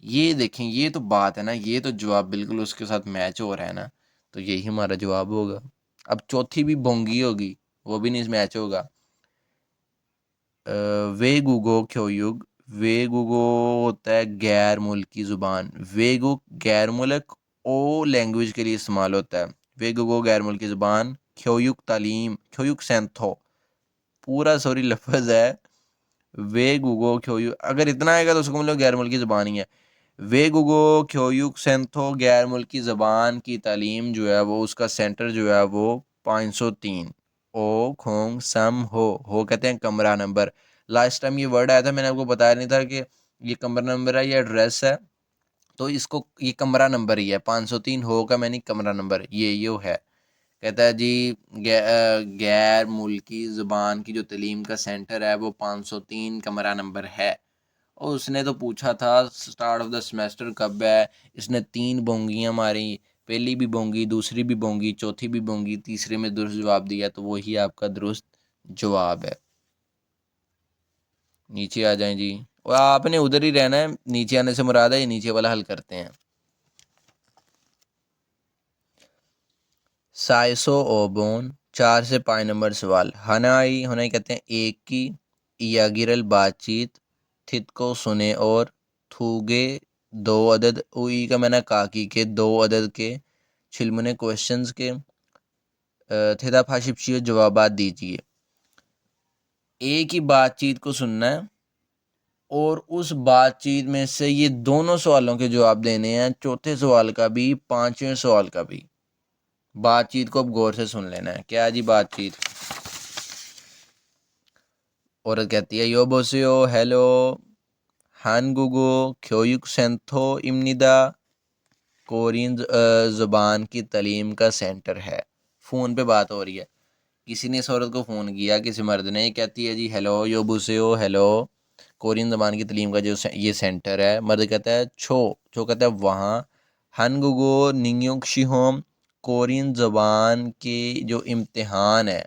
ये देखें, ये तो बात है ना, ये तो जवाब बिल्कुल उसके साथ मैच हो रहा है ना, तो यही हमारा जवाब होगा। अब चौथी भी बोंगी होगी, वो भी नहीं मैच होगा। वेगुगो क्योयुग, वेगुगो होता है गैर मुल्की ज़ुबान, वेगु गैर मुल्क, ओ लैंग्वेज के लिए इस्तेमाल होता है। वेगुगो गैर मुल्की ज़ुबान, क्योयुग तालीम, क्योयुग सेंथो, पूरा सॉरी लफ्ज़ है वेगुगो क्योयुग, अगर इतना आएगा तो उसको मतलब गैर मुल्की ज़बान ही है। वेगुगो क्योयुग सेंथो, गैर मुल्की ज़बान की तालीम जो है वो उसका सेंटर जो है वो 503। ओ खोंग सम हो कहते हैं कमरा नंबर। लास्ट टाइम ये वर्ड आया था, मैंने आपको बताया नहीं था कि ये कमरा नंबर है या एड्रेस है, तो इसको ये कमरा नंबर ही है। 503 हो का मैंने कमरा नंबर, ये यो है। कहता है जी गैर मुल्की ज़ुबान की जो तालीम का सेंटर है वो 503 कमरा नंबर है। और उसने तो पूछा था स्टार्ट ऑफ द सेमेस्टर कब है, इसने 3 बोंगियाँ मारी, पहली भी बोंगी, दूसरी भी बोंगी, चौथी भी बोंगी, तीसरे में दुरुस्त जवाब दिया, तो वही आपका दुरुस्त जवाब है। नीचे आ जाएं जी, और आपने उधर ही रहना है, नीचे आने से मुराद है, ये नीचे वाला हल करते हैं। साइसो ओबोन 4 से 5 नंबर सवाल। हनाई हनाई कहते हैं एक की, या गिरल बातचीत, थित को सुने और, थूगे 2 अदद, उई का मैंने काकी के 2 अदद के, छिलमुने क्वेश्चंस के, थिता फाशिपशियो जवाबात दीजिए। एक ही बातचीत को सुनना है और उस बातचीत में से ये दोनों सवालों के जवाब देने हैं, चौथे सवाल का भी, पांचवें सवाल का भी। बातचीत को अब गौर से सुन लेना है। क्या जी बातचीत? औरत कहती है यो बोसियो हेलो हानगुगो क्योयुक सेंथो इमनिदा, कोरियन ज़ुबान की तालीम का सेंटर है। फ़ोन पे बात हो रही है, किसी ने इस औरत को फ़ोन किया, किसी मर्द ने, कहती है जी हेलो यो बुसेओ हेलो, कोरियन ज़बान की तालीम का जो ये सेंटर है। मर्द कहता है छो, छो कहता है वहाँ, हनगुगो निंग्योक शिहोम, कोरियन ज़बान के जो इम्तिहान है,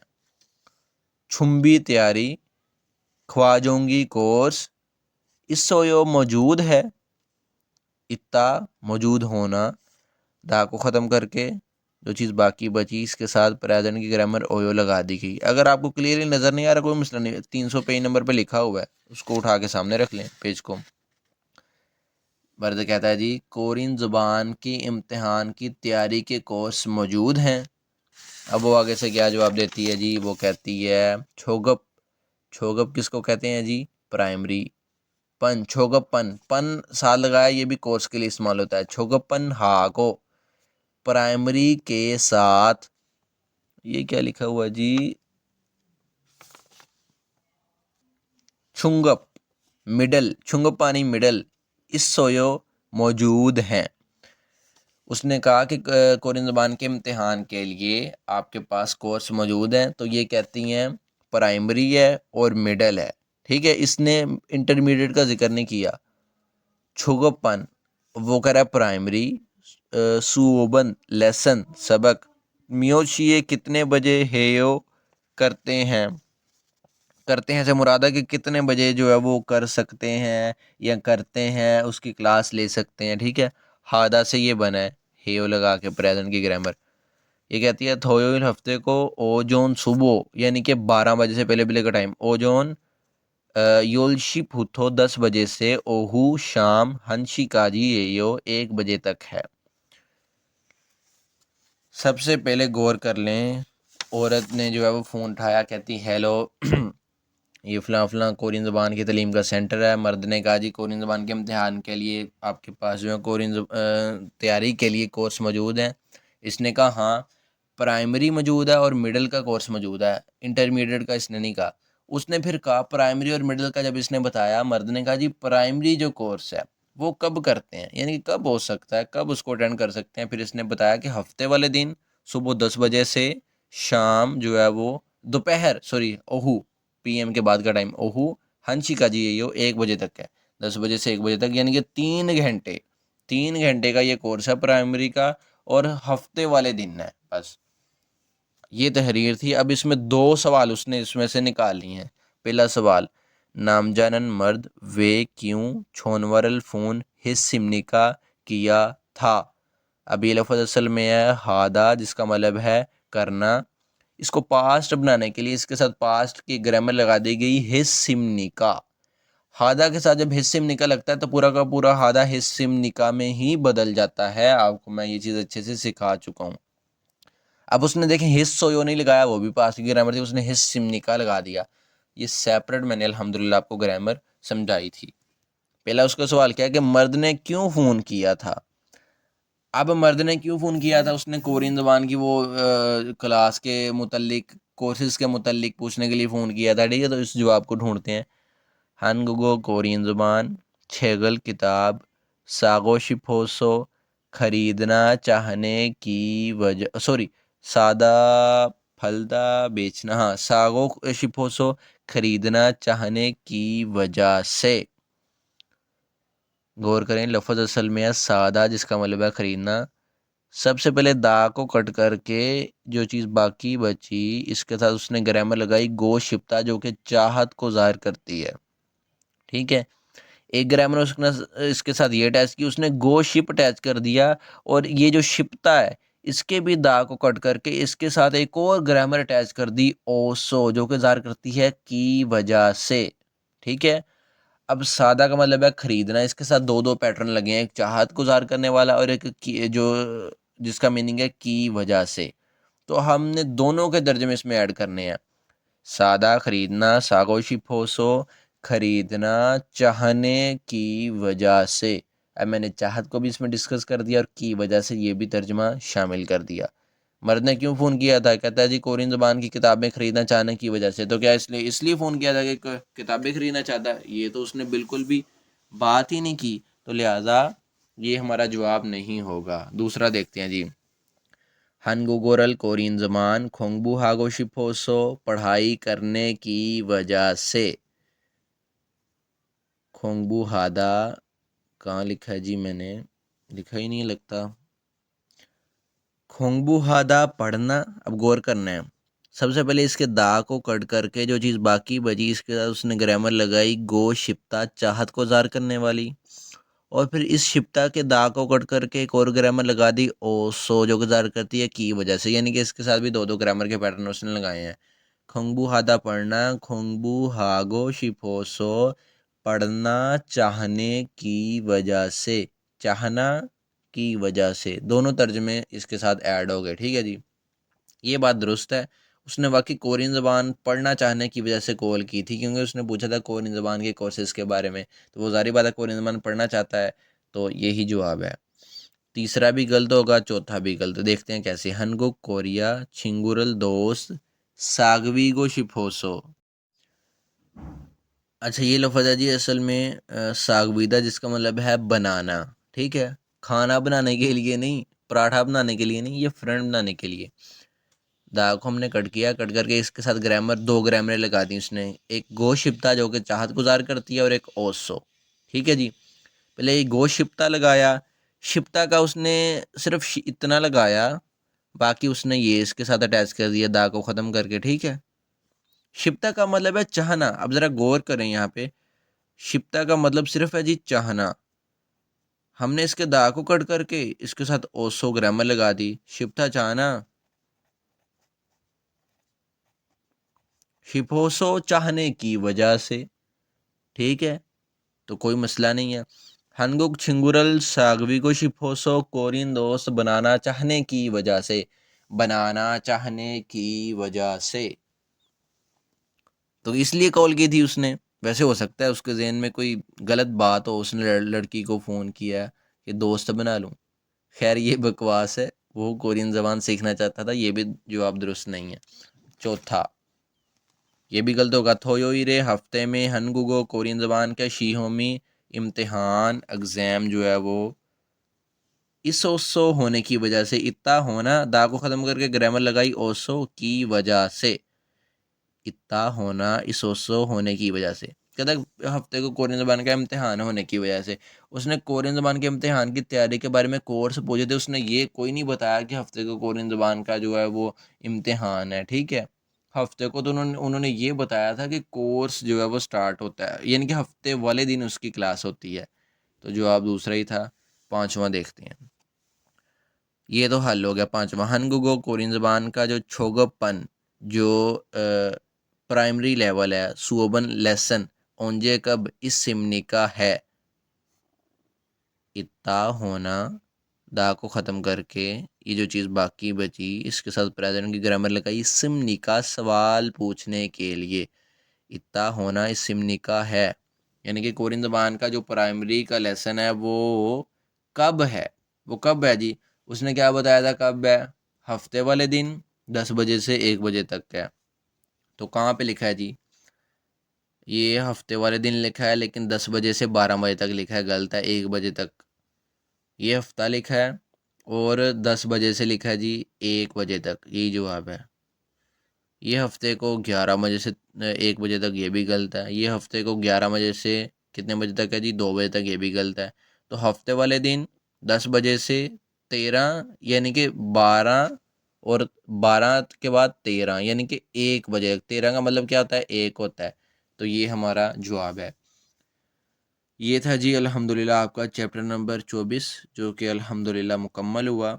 छुम्बी तैयारी, ख्वाजोंगी कोर्स, इसोयो मौजूद है, इतना मौजूद होना, दा को ख़त्म करके जो चीज़ बाकी बची इसके साथ प्रेजेंट की ग्रामर ओयो लगा दी गई। अगर आपको क्लियरली नज़र नहीं आ रहा, कोई मसला नहीं, 300 पेज नंबर पे लिखा हुआ है, उसको उठा के सामने रख लें पेज को। मर्द कहता है जी कोरियन ज़ुबान की इम्तिहान की तैयारी के कोर्स मौजूद हैं। अब वो आगे से क्या जवाब देती है जी? वो कहती है छोगप, छोगप किसको कहते हैं जी? प्राइमरी। पन, छोगपन, पन साथ लगाया, ये भी कोर्स के लिए इस्तेमाल होता है। छोगपन हा को प्राइमरी के साथ, ये क्या लिखा हुआ जी? छुंगप मिडल, छुंगप पानी मिडल, इस सोयो मौजूद हैं। उसने कहा कि कोरियन ज़बान के इम्तिहान के लिए आपके पास कोर्स मौजूद हैं, तो ये कहती हैं प्राइमरी है और मिडल है। ठीक है, इसने इंटरमीडिएट का जिक्र नहीं किया। छुगपन वो कह रहा है प्राइमरी, सुओबन लेसन सबक, मियोशिए कितने बजे हेयो करते हैं, करते हैं से मुराद है कि कितने बजे जो है वो कर सकते हैं या करते हैं, उसकी क्लास ले सकते हैं। ठीक है, हादा से ये बना है, हेयो लगा के प्रेजेंट की ग्रामर। ये कहती है थोयोल हफ्ते को, ओजोन सुबह यानी कि 12 बजे से पहले पहले का टाइम, ओजोन योलशिप हुथो 10 बजे से, ओहू शाम, हंशी काजी येयो 1 बजे तक है। सबसे पहले गौर कर लें, औरत ने जो है वो फ़ोन उठाया, कहती हेलो ये फ़लाँ फ़लाँ कोरियन ज़बान की तालीम का सेंटर है। मर्द ने कहा जी कोरियन ज़बान के इम्तिहान के लिए आपके पास जो है कोरियन तैयारी के लिए कोर्स मौजूद हैं। इसने कहा हाँ, प्राइमरी मौजूद है और मिडल का कोर्स मौजूद है, इंटरमीडिएट का इसने नहीं कहा। उसने फिर कहा प्राइमरी और मिडल का, जब इसने बताया, मर्द ने कहा जी प्राइमरी जो कोर्स है वो कब करते हैं, यानी कि कब हो सकता है, कब उसको अटेंड कर सकते हैं। फिर इसने बताया कि हफ्ते वाले दिन सुबह 10 बजे से शाम जो है वो दोपहर, सॉरी ओहू, पीएम के बाद का टाइम ओहू, हंशी का जी ये 1 बजे तक है, 10 बजे से 1 बजे तक, यानी कि 3 घंटे, 3 घंटे का ये कोर्स है प्राइमरी का, और हफ्ते वाले दिन है बस। ये तहरीर थी। अब इसमें 2 सवाल उसने इसमें से निकाल लिए हैं। पहला सवाल, नामजानन मर्द वे क्यों छोनवरल फ़ोन हिस सिमनिका किया था। अब ये लफ्ज़ असल में है हादा, जिसका मतलब है करना। इसको पास्ट बनाने के लिए इसके साथ पास्ट की ग्रामर लगा दी गई हिस सिमनिका। हादा के साथ जब हिस सिमनिका लगता है तो पूरा का पूरा हादा हिस सिमनिका में ही बदल जाता है। आपको मैं ये चीज़ अच्छे से सिखा चुका हूँ। अब उसने देखें हिस सोयो नहीं लगाया, वो भी पास की ग्रामर थी, उसने हिस सिमनिका लगा दिया। ये सेपरेट मैंने अल्हम्दुलिल्लाह आपको ग्रामर समझाई थी। पहला उसका सवाल क्या है कि मर्द ने क्यों फ़ोन किया था। अब मर्द ने क्यों फ़ोन किया था? उसने कोरियन ज़बान की वो क्लास के मुतल्लिक, कोर्सेज़ के मुतल्लिक पूछने के लिए फ़ोन किया था। ठीक है, तो इस जवाब को ढूंढते हैं। हानगुगो कोरियन ज़ुबान, छेगल किताब, सागो शिफोसो, खरीदना चाहने की वजह, सॉरी, सादा फलदा बेचना, हाँ, सागो शिफोसो खरीदना चाहने की वजह से। गौर करें, लफ्ज़ असल में है सादा, जिसका मतलब है ख़रीदना। सबसे पहले दा को कट करके जो चीज़ बाकी बची, इसके साथ उसने ग्रामर लगाई गो शिप्ता, जो कि चाहत को ज़ाहिर करती है। ठीक है, एक ग्रामर उसने इसके साथ ये अटैच की, उसने गो शिप अटैच कर दिया, और ये जो शिप्ता है इसके भी दा को कट करके इसके साथ एक और ग्रामर अटैच कर दी ओसो, जो कि ज़ाहिर करती है की वजह से। ठीक है, अब सादा का मतलब है खरीदना, इसके साथ दो दो पैटर्न लगे हैं, एक चाहत को ज़ाहिर करने वाला और एक की जो जिसका मीनिंग है की वजह से। तो हमने दोनों के तर्जुमे इसमें ऐड करने हैं। सादा खरीदना, सागोशी फोसो, खरीदना चाहने की वजह से। अब मैंने चाहत को भी इसमें डिस्कस कर दिया और की वजह से ये भी तर्जमा शामिल कर दिया। मर्द ने क्यों फ़ोन किया था? कहता है जी कोरियन ज़बान की किताबें ख़रीदना चाहने की वजह से। तो क्या इसलिए इसलिए फ़ोन किया था कि किताबें ख़रीदना चाहता है? ये तो उसने बिल्कुल भी बात ही नहीं की, तो लिहाजा ये हमारा जवाब नहीं होगा। दूसरा देखते हैं जी। हनगुगोरल कोरियन ज़बान खोंगबू हागो शिफोसो, पढ़ाई करने की वजह से। खोंगबू हादा कहाँ लिखा है जी? मैंने लिखा ही नहीं लगता। खोंगबू हादा पढ़ना। अब गौर करना है, सबसे पहले इसके दा को कट करके जो चीज़ बाकी बची इसके साथ उसने ग्रामर लगाई गो शिप्ता, चाहत को ज़ाहिर करने वाली, और फिर इस शिप्ता के दा को कट करके एक और ग्रामर लगा दी ओ सो, जो कि ज़ाहिर करती है की वजह से। यानी कि इसके साथ भी दो दो ग्रामर के पैटर्न उसने लगाए हैं। खोंगबू हादा पढ़ना, खोंगबू हागो शिफोसो, पढ़ना चाहने की वजह से, चाहना की वजह से, दोनों तर्जमे इसके साथ ऐड हो गए। ठीक है जी, ये बात दुरुस्त है। उसने वाकई कोरियन ज़बान पढ़ना चाहने की वजह से कॉल की थी, क्योंकि उसने पूछा था कोरियन ज़बान के कोर्सेज़ के बारे में, तो वो ज़ाहिर बात है कोरियन ज़बान पढ़ना चाहता है, तो यही जवाब है। तीसरा भी गलत होगा, चौथा भी गलत। देखते हैं कैसे। हनगुक कोरिया, छिंगुरल दोस्त, सागवीगो शिफोसो। अच्छा, ये लफ्ज़ है जी असल में सागवीदा, जिसका मतलब है बनाना। ठीक है, खाना बनाने के लिए नहीं, पराठा बनाने के लिए नहीं, ये फ्रेंड बनाने के लिए। दा को हमने कट किया, कट करके इसके साथ ग्रामर दो ग्रामरें लगा दी उसने, एक गोशिप्ता जो कि चाहत गुजार करती है, और एक ओसो। ठीक है जी, पहले ये गोशिप्ता लगाया, शिप्ता का उसने सिर्फ इतना लगाया, बाकी उसने ये इसके साथ अटैच कर दिया दा को ख़त्म करके। ठीक है, शिप्ता का मतलब है चाहना। अब ज़रा गौर करें यहाँ पे, शिप्ता का मतलब सिर्फ है जी चाहना। हमने इसके दा को कट करके इसके साथ ओसो ग्रामर लगा दी, शिप्ता चाहना, शिपोसो चाहने की वजह से। ठीक है, तो कोई मसला नहीं है। हनगुक छिंगुरल सागवी को शिपोसो कोरियन दोस्त बनाना चाहने की वजह से, बनाना चाहने की वजह से, तो इसलिए कॉल की थी उसने। वैसे हो सकता है उसके जहन में कोई गलत बात हो, उसने लड़की को फ़ोन किया कि दोस्त बना लूँ। खैर ये बकवास है, वो कोरियन ज़बान सीखना चाहता था, ये भी जवाब दुरुस्त नहीं है। चौथा, ये भी गलत होगा। थोयोइरे हफ्ते में हनगुगो कोरियन ज़बान का शीहोमी, इम्तिहान एग्ज़ाम जो है वो इस ओसो होने की वजह से, इतना होना दा को ख़त्म करके ग्रामर लगाई ओसो की वजह से, इतना होना इस ओसो होने की वजह से। कहता है हफ्ते को कोरियन ज़बान का इम्तिहान होने की वजह से। उसने कोरियन ज़बान के इम्तिहान की तैयारी के बारे में कोर्स पूछे थे, उसने ये कोई नहीं बताया कि हफ्ते को कोरियन ज़बान का जो है वो इम्तिहान है। ठीक है, हफ्ते को तो उन्होंने उन्होंने ये बताया था कि कोर्स जो है वो स्टार्ट होता है, यानी कि हफ्ते वाले दिन उसकी क्लास होती है। तो जवाब दूसरा ही था। पांचवा देखते हैं, ये तो हल हो गया पांचवा। हनगुगो कोरियन ज़बान का जो छोगपन, जो प्राइमरी लेवल है, सुओबन लेसन ओंजे कब इस सिमनी का है, इतना होना दा को ख़त्म करके ये जो चीज़ बाकी बची इसके साथ प्रेजेंट की ग्रामर लगाई सिमनी का सवाल पूछने के लिए। इतना होना इस सिमनी का है, यानी कि कोरियन ज़बान का जो प्राइमरी का लेसन है वो कब है। वो कब है जी? उसने क्या बताया था कब है? हफ्ते वाले दिन 10 बजे से 1 बजे तक है। तो कहाँ पे लिखा है जी? ये हफ्ते वाले दिन लिखा है, लेकिन 10 बजे से 12 बजे तक लिखा है, गलत है, 1 बजे तक। ये हफ्ता लिखा है, और 10 बजे से लिखा है जी 1 बजे तक, यही जवाब है। ये हफ्ते को 11 बजे से 1 बजे तक, ये भी गलत है। ये हफ्ते को 11 बजे से कितने बजे तक है जी? 2 बजे तक, ये भी गलत है। तो हफ्ते वाले दिन 10 बजे से 13 यानी कि 12 और 12 के बाद 13 यानी कि 1 बजे, 13 का मतलब क्या होता है 1 होता है। तो ये हमारा जवाब है। ये था जी अल्हम्दुलिल्लाह आपका चैप्टर नंबर 24 जो कि अल्हम्दुलिल्लाह मुकम्मल हुआ।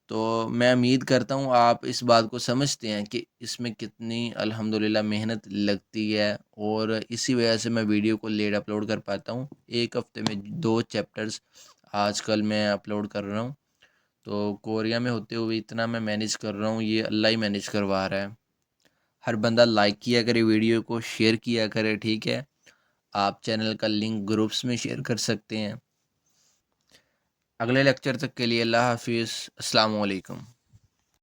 तो मैं उम्मीद करता हूँ आप इस बात को समझते हैं कि इसमें कितनी अल्हम्दुलिल्लाह मेहनत लगती है, और इसी वजह से मैं वीडियो को लेट अपलोड कर पाता हूँ। एक हफ्ते में 2 चैप्टर्स आजकल मैं अपलोड कर रहा हूँ। तो कोरिया में होते हुए इतना मैं मैनेज कर रहा हूँ, ये अल्लाह ही मैनेज करवा रहा है। हर बंदा लाइक किया करे, वीडियो को शेयर किया करे, ठीक है। आप चैनल का लिंक ग्रुप्स में शेयर कर सकते हैं। अगले लेक्चर तक के लिए अल्लाह हाफिज़, अस्सलाम वालेकुम।